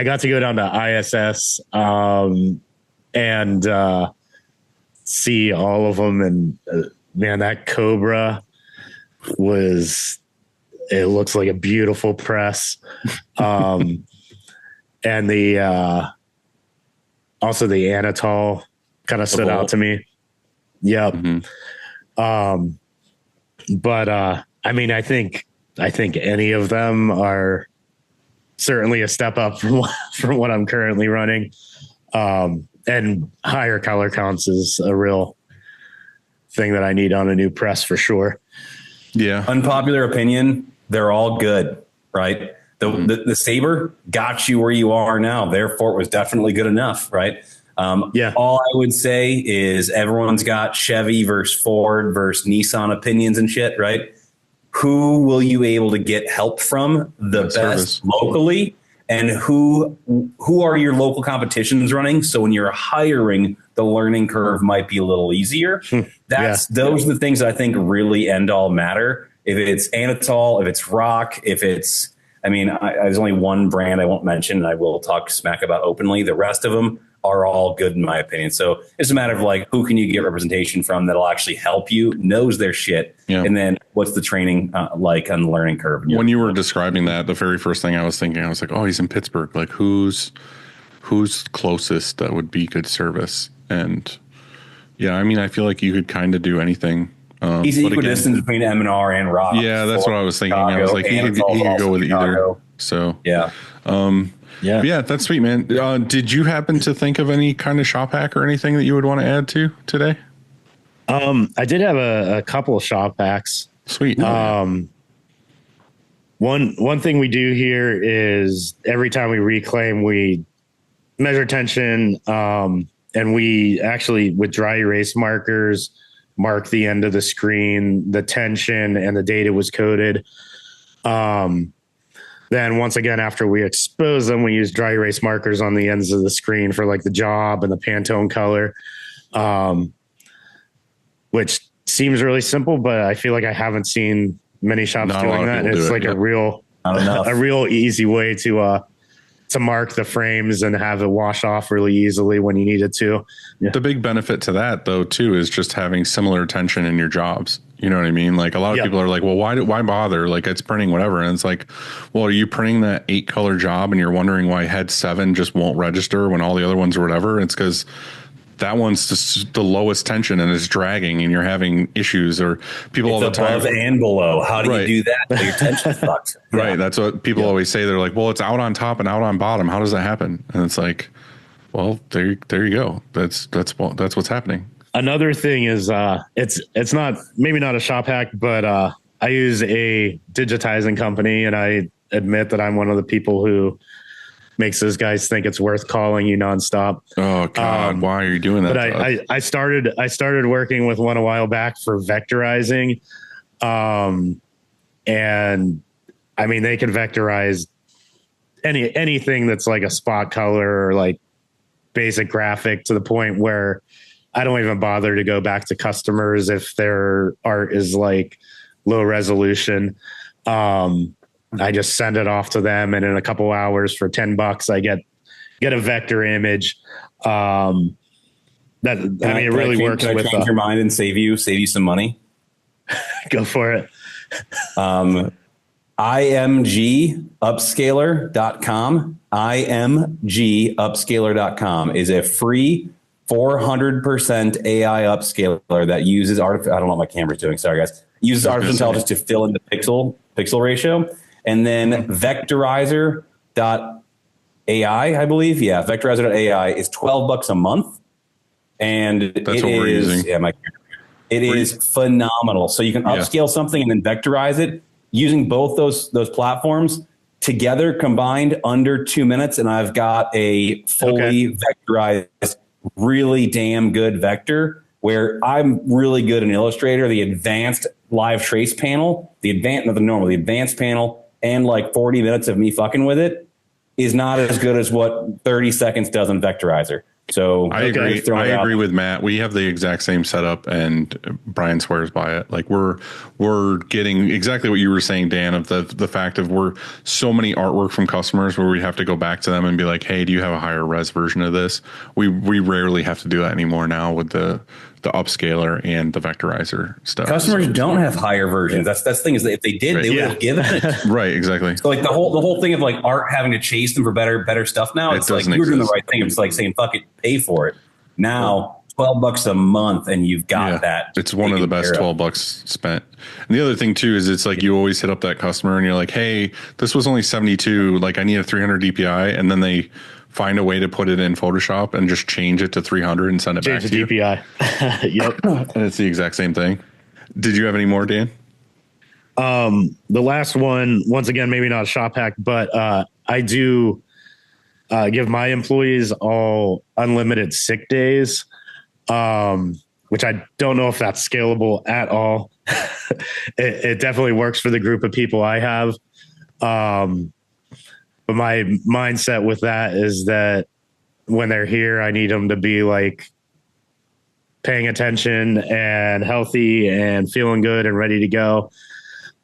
got to go down to ISS and see all of them. And man, that Cobra it looks like a beautiful press. And also the Anatole kind of stood out to me. Yep. But I mean, I think any of them are certainly a step up from what I'm currently running. And higher color counts is a real thing that I need on a new press for sure. Yeah. Unpopular opinion. They're all good, right? The Saber got you where you are now. Therefore, it was definitely good enough, right? All I would say is everyone's got Chevy versus Ford versus Nissan opinions and shit, right? Who will you able to get help from the best service locally, and who are your local competitions running? So when you're hiring, the learning curve might be a little easier. Those are the things that I think really end all matter. If it's Anatole, if it's Rock, if it's, I mean, there's only one brand I won't mention, and I will talk smack about openly. The rest of them are all good in my opinion. So it's a matter of like, who can you get representation from that'll actually help you, knows their shit, and then what's the training like on the learning curve? When you were describing that, the very first thing I was thinking, I was like, oh, he's in Pittsburgh. Like, who's closest that would be good service? And yeah, I mean, I feel like you could kind of do anything. He's equidistant between M&R and Rock. Yeah, that's what I was thinking. I was like, he could go with either. So yeah. Yeah, that's sweet, man. Did you happen to think of any kind of shop hack or anything that you would want to add to today? I did have a couple of shop hacks. Sweet. One thing we do here is every time we reclaim, we measure tension, and we actually, with dry erase markers, mark the end of the screen, the tension, and the data was coded. Then once again, after we expose them, we use dry erase markers on the ends of the screen for like the job and the Pantone color, which seems really simple, but I feel like I haven't seen many shops doing that. And it's like a real easy way to mark the frames and have it wash off really easily when you need it to. Yeah. The big benefit to that, though, too, is just having similar tension in your jobs. You know what I mean? Like a lot of people are like, well, why bother? Like it's printing whatever. And it's like, well, are you printing that 8-color job and you're wondering why head 7 just won't register when all the other ones are whatever? It's because that one's just the lowest tension and it's dragging and you're having issues, or people all the time. Above and below. How do you do that? Your tension's fucked. Right. That's what people always say. They're like, well, it's out on top and out on bottom. How does that happen? And it's like, well, there you go. That's what's happening. Another thing is it's not, maybe not a shop hack, but I use a digitizing company, and I admit that I'm one of the people who makes those guys think it's worth calling you nonstop. Oh God, why are you doing that? But I started working with one a while back for vectorizing, and I mean they can vectorize anything that's like a spot color or like basic graphic, to the point where I don't even bother to go back to customers if their art is like low resolution. I just send it off to them, and in a couple hours for $10, I get a vector image. It really works. Can I change your mind and save you some money? Go for it. imgupscaler.com. imgupscaler.com is a free 400% AI upscaler that uses I don't know what my camera's doing. Sorry, guys. Uses artificial intelligence to fill in the pixel ratio. And then vectorizer.ai, I believe. Yeah, vectorizer.ai is $12 a month. And that's what we're using. Yeah, it is phenomenal. So you can upscale something and then vectorize it using both those platforms together, combined, under 2 minutes. And I've got a fully vectorized, really damn good vector where I'm really good in Illustrator, the advanced live trace panel, the advanced panel, and like 40 minutes of me fucking with it is not as good as what 30 seconds does in Vectorizer. So I agree. I agree with Matt. We have the exact same setup, and Brian swears by it. Like we're getting exactly what you were saying, Dan, of the fact of we're so many artwork from customers where we have to go back to them and be like, hey, do you have a higher res version of this? We rarely have to do that anymore now with the upscaler and the vectorizer stuff. Customers don't have higher versions. That's the thing, is that if they did, they would have given it. Right, exactly. So like the whole thing of like art having to chase them for better stuff now, it's like you're doing the right thing. It's like saying, fuck it, pay for it. Now, $12 a month and you've got that. It's one of the best $12 spent. And the other thing too is it's like you always hit up that customer and you're like, hey, this was only 72. Like I need a 300 DPI, and then they find a way to put it in Photoshop and just change it to 300 and send it back to you. DPI. Yep. And it's the exact same thing. Did you have any more, Dan? The last one, once again, maybe not a shop hack, but I do give my employees all unlimited sick days, which I don't know if that's scalable at all. It definitely works for the group of people I have. But my mindset with that is that when they're here, I need them to be like paying attention and healthy and feeling good and ready to go.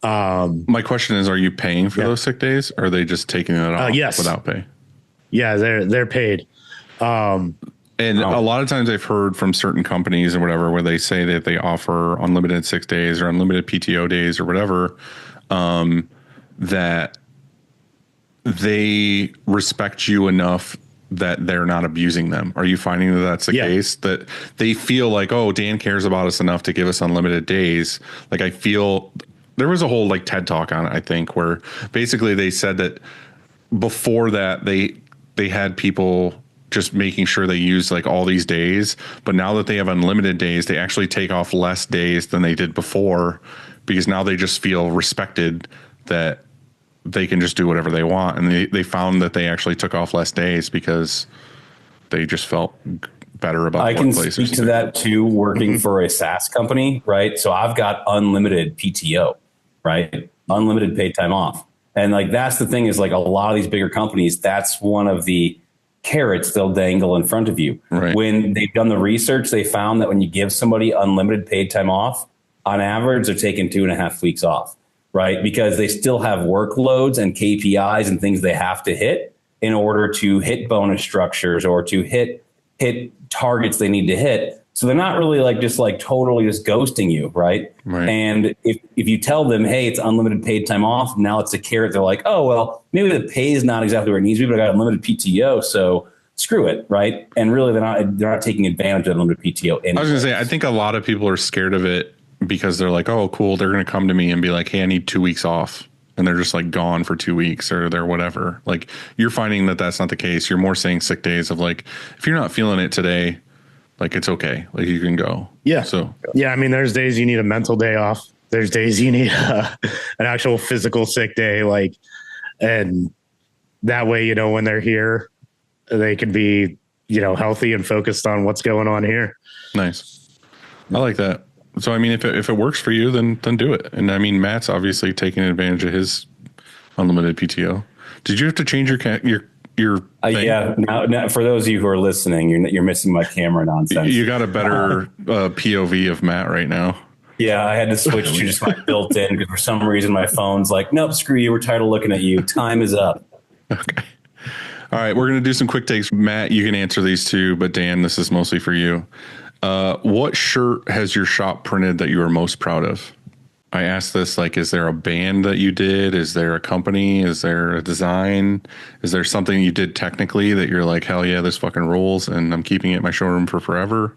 My question is, are you paying for those sick days, or are they just taking it off without pay? Yeah, they're paid. And a lot of times I've heard from certain companies or whatever, where they say that they offer unlimited 6 days or unlimited PTO days or whatever, that they respect you enough that they're not abusing them. Are you finding that that's the case, that they feel like, oh, Dan cares about us enough to give us unlimited days? Like I feel there was a whole like TED talk on it, I think, where basically they said that before that they had people just making sure they use like all these days, but now that they have unlimited days, they actually take off less days than they did before, because now they just feel respected that they can just do whatever they want. And they found that they actually took off less days because they just felt better about the workplace. I can speak to that too, working for a SaaS company, right? So I've got unlimited PTO, right? Unlimited paid time off. And like, that's the thing, is like a lot of these bigger companies, that's one of the carrots they'll dangle in front of you. Right. When they've done the research, they found that when you give somebody unlimited paid time off, on average, they're taking 2.5 weeks off, right? Because they still have workloads and KPIs and things they have to hit in order to hit bonus structures or to hit targets they need to hit. So they're not really like just like totally just ghosting you, right? And if you tell them, hey, it's unlimited paid time off, now it's a carrot. They're like, oh, well, maybe the pay is not exactly where it needs to be, but I got unlimited PTO, so screw it, right? And really, they're not taking advantage of unlimited PTO anyway. I was going to say, I think a lot of people are scared of it because they're like, oh, cool, they're going to come to me and be like, hey, I need 2 weeks off. And they're just like gone for 2 weeks, or they're whatever. Like, you're finding that that's not the case. You're more saying sick days of like, if you're not feeling it today, like it's okay. Like you can go. Yeah. So, yeah, I mean, there's days you need a mental day off. There's days you need an actual physical sick day. Like, and that way, you know, when they're here, they can be, you know, healthy and focused on what's going on here. Nice. I like that. So, I mean, if it works for you, then do it. And I mean, Matt's obviously taking advantage of his unlimited PTO. Did you have to change your thing? Yeah. Now, for those of you who are listening, you're missing my camera nonsense. You got a better POV of Matt right now. Yeah, I had to switch to just my built-in because for some reason my phone's like, nope, screw you. We're tired of looking at you. Time is up. Okay. All right, we're going to do some quick takes. Matt, you can answer these too, but Dan, this is mostly for you. What shirt has your shop printed that you are most proud of? I asked this, like, is there a band that you did? Is there a company? Is there a design? Is there something you did technically that you're like, hell yeah, this fucking rules and I'm keeping it in my showroom for forever?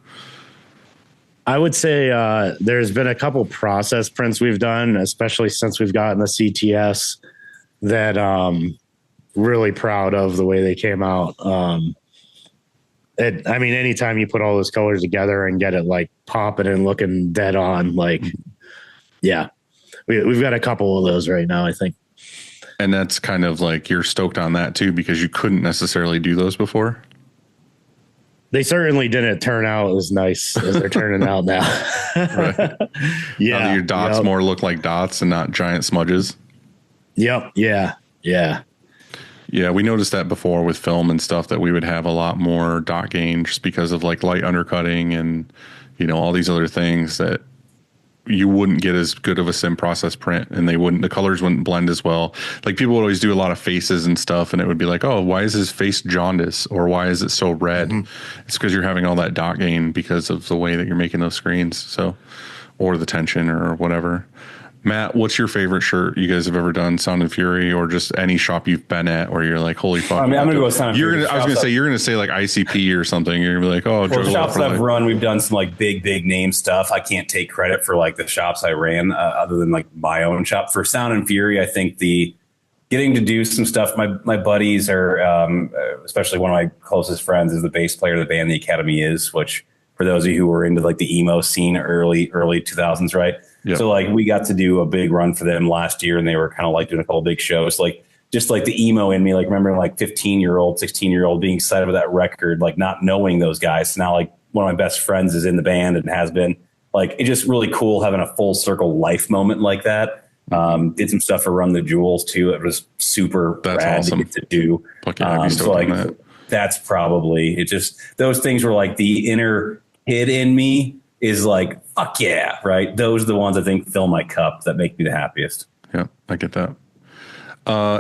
I would say there's been a couple process prints we've done, especially since we've gotten the CTS, that really proud of the way they came out. I mean, anytime you put all those colors together and get it like popping and looking dead on, like, yeah, we've got a couple of those right now, I think. And that's kind of like you're stoked on that too, because you couldn't necessarily do those before. They certainly didn't turn out as nice as they're turning out now. Right. Yeah. Now that your dots more look like dots and not giant smudges. Yep. Yeah. Yeah. Yeah, we noticed that before with film and stuff, that we would have a lot more dot gain just because of like light undercutting and, you know, all these other things that you wouldn't get as good of a sim process print, and the colors wouldn't blend as well. Like people would always do a lot of faces and stuff, and it would be like, oh, why is his face jaundice, or why is it so red? It's because you're having all that dot gain because of the way that you're making those screens. So, or the tension or whatever. Matt, what's your favorite shirt you guys have ever done? Sound and Fury, or just any shop you've been at where you're like, holy fuck. I mean, I'm going to go with Sound and Fury. I was going to say, you're going to say like ICP or something. You're going to be like, oh, well, the shops I've run, we've done some like big name stuff. I can't take credit for like the shops I ran other than like my own shop. For Sound and Fury, I think getting to do some stuff. My buddies are, especially one of my closest friends is the bass player of the band The Academy Is, which for those of you who were into like the emo scene early 2000s, right? Yep. So like we got to do a big run for them last year, and they were kind of like doing a couple big shows. Like just like the emo in me, like remembering like 15-year-old, 16-year-old being excited about that record, like not knowing those guys. So now like one of my best friends is in the band and has been. Like it's just really cool having a full circle life moment like that. Did some stuff for Run the Jewels too. It was super rad awesome to get to do. So like that's probably it. Just those things were like the inner kid in me is like, fuck yeah, right? Those are the ones I think fill my cup that make me the happiest. Yeah, I get that.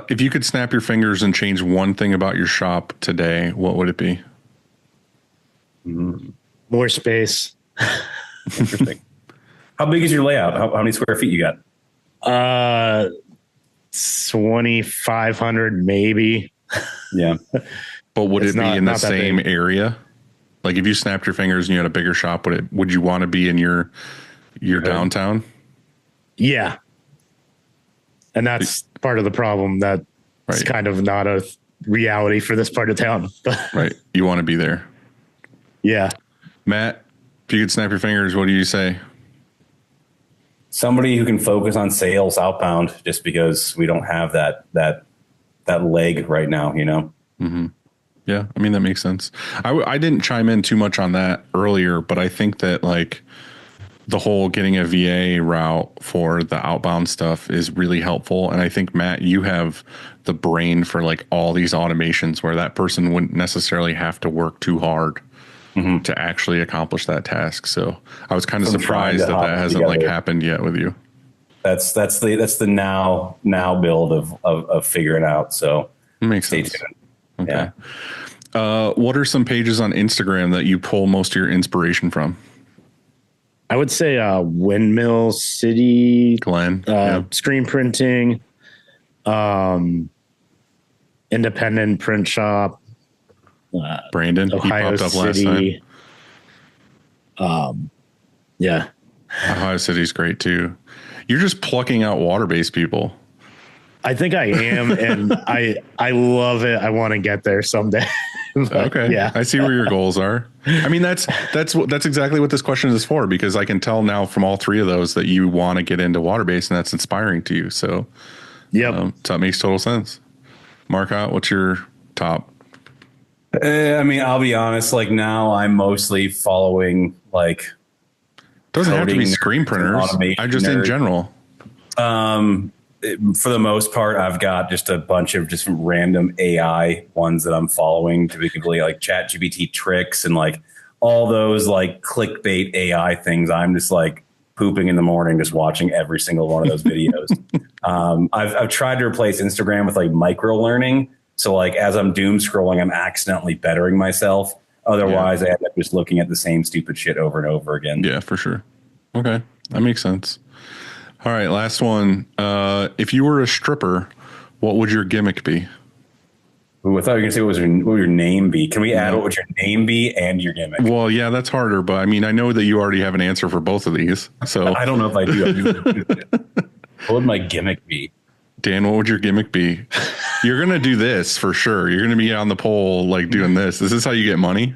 If you could snap your fingers and change one thing about your shop today, what would it be? More space. Interesting. How big is your layout? How many square feet you got? 2,500 maybe. Yeah. But would it be in the same area? Like if you snapped your fingers and you had a bigger shop, would you want to be in your downtown? Yeah. And that's part of the problem. That's kind of not a reality for this part of town. Right. You want to be there. Yeah. Matt, if you could snap your fingers, what do you say? Somebody who can focus on sales outbound, just because we don't have that leg right now, you know? Mm-hmm. Yeah, I mean, that makes sense. I didn't chime in too much on that earlier, but I think that like the whole getting a VA route for the outbound stuff is really helpful. And I think, Matt, you have the brain for like all these automations where that person wouldn't necessarily have to work too hard to actually accomplish that task. So I was kind of surprised that hasn't like happened yet with you. That's the now build of figuring out. So makes sense. Okay. Yeah. What are some pages on Instagram that you pull most of your inspiration from? I would say Windmill City, Glenn, screen printing, independent print shop, Brandon, Ohio he popped up City. Last time. Yeah. Ohio City's great too. You're just plucking out water-based people. I think I am, and I love it. I want to get there someday. Okay. Yeah. I see where your goals are. I mean, that's exactly what this question is for, because I can tell now from all three of those that you want to get into water-based, and that's inspiring to you. So, so that makes total sense. Marcotte, what's your top? I mean, I'll be honest. Like now, I'm mostly following like. Doesn't have to be screen printers. I just in general. For the most part, I've got just a bunch of just random AI ones that I'm following, typically like ChatGPT tricks and like all those like clickbait AI things. I'm just like pooping in the morning, just watching every single one of those videos. I've tried to replace Instagram with like micro learning. So like as I'm doom scrolling, I'm accidentally bettering myself. Otherwise, I end up just looking at the same stupid shit over and over again. Yeah, for sure. Okay, that makes sense. All right, last one. If you were a stripper, what would your gimmick be? Ooh, I thought you were going to say what would your name be? Can we add what would your name be and your gimmick? Well, yeah, that's harder, but I mean, I know that you already have an answer for both of these. So I don't know if I do. What would my gimmick be? Dan, what would your gimmick be? You're going to do this for sure. You're going to be on the pole like doing this. Is this how you get money?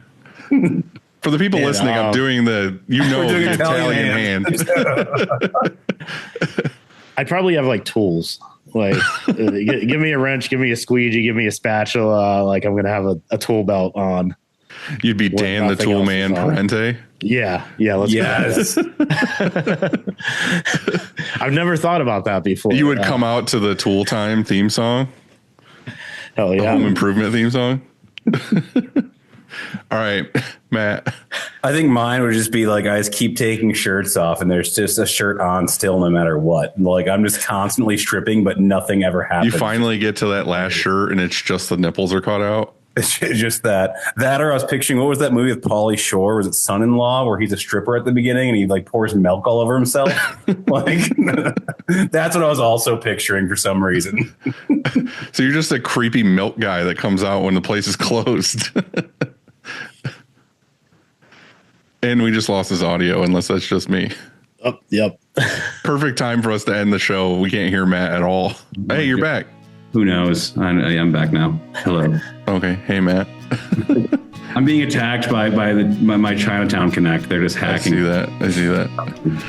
For the people listening, I'm doing the Italian hand. I'd probably have like tools. Like give me a wrench, give me a squeegee, give me a spatula. Like I'm going to have a tool belt on. You'd be When Dan the nothing Tool else Man is on. Parente. Yeah. Let's Yes. I've never thought about that before. You would come out to the Tool Time theme song, Hell the yeah. Home Improvement theme song. All right, Matt. I think mine would just be like, I just keep taking shirts off and there's just a shirt on still no matter what. Like I'm just constantly stripping, but nothing ever happens. You finally get to that last shirt and it's just the nipples are cut out. It's just that or I was picturing, what was that movie with Pauly Shore? Was it Son-in-Law, where he's a stripper at the beginning and he like pours milk all over himself? Like that's what I was also picturing for some reason. So you're just a creepy milk guy that comes out when the place is closed. And we just lost his audio, unless that's just me. Oh, yep. Perfect time for us to end the show. We can't hear Matt at all. Hey, you're back. Who knows? I'm back now. Hello. Okay. Hey, Matt. I'm being attacked by my Chinatown Connect. They're just hacking. I see that.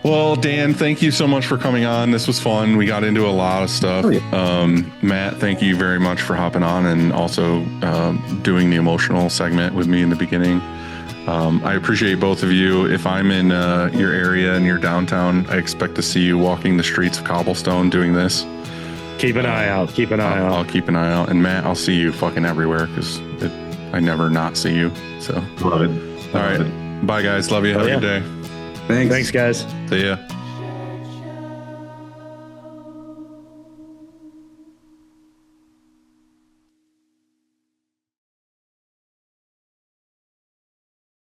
Well, Dan, thank you so much for coming on. This was fun. We got into a lot of stuff. Matt, thank you very much for hopping on and also doing the emotional segment with me in the beginning. I appreciate both of you. If I'm in your area near downtown, I expect to see you walking the streets of cobblestone doing this. Keep an eye out. Keep an eye out. I'll keep an eye out. And Matt, I'll see you fucking everywhere because I never not see you. So Love it. all right. Bye, guys. Love you. Have a good day. Thanks. Thanks, guys. See ya.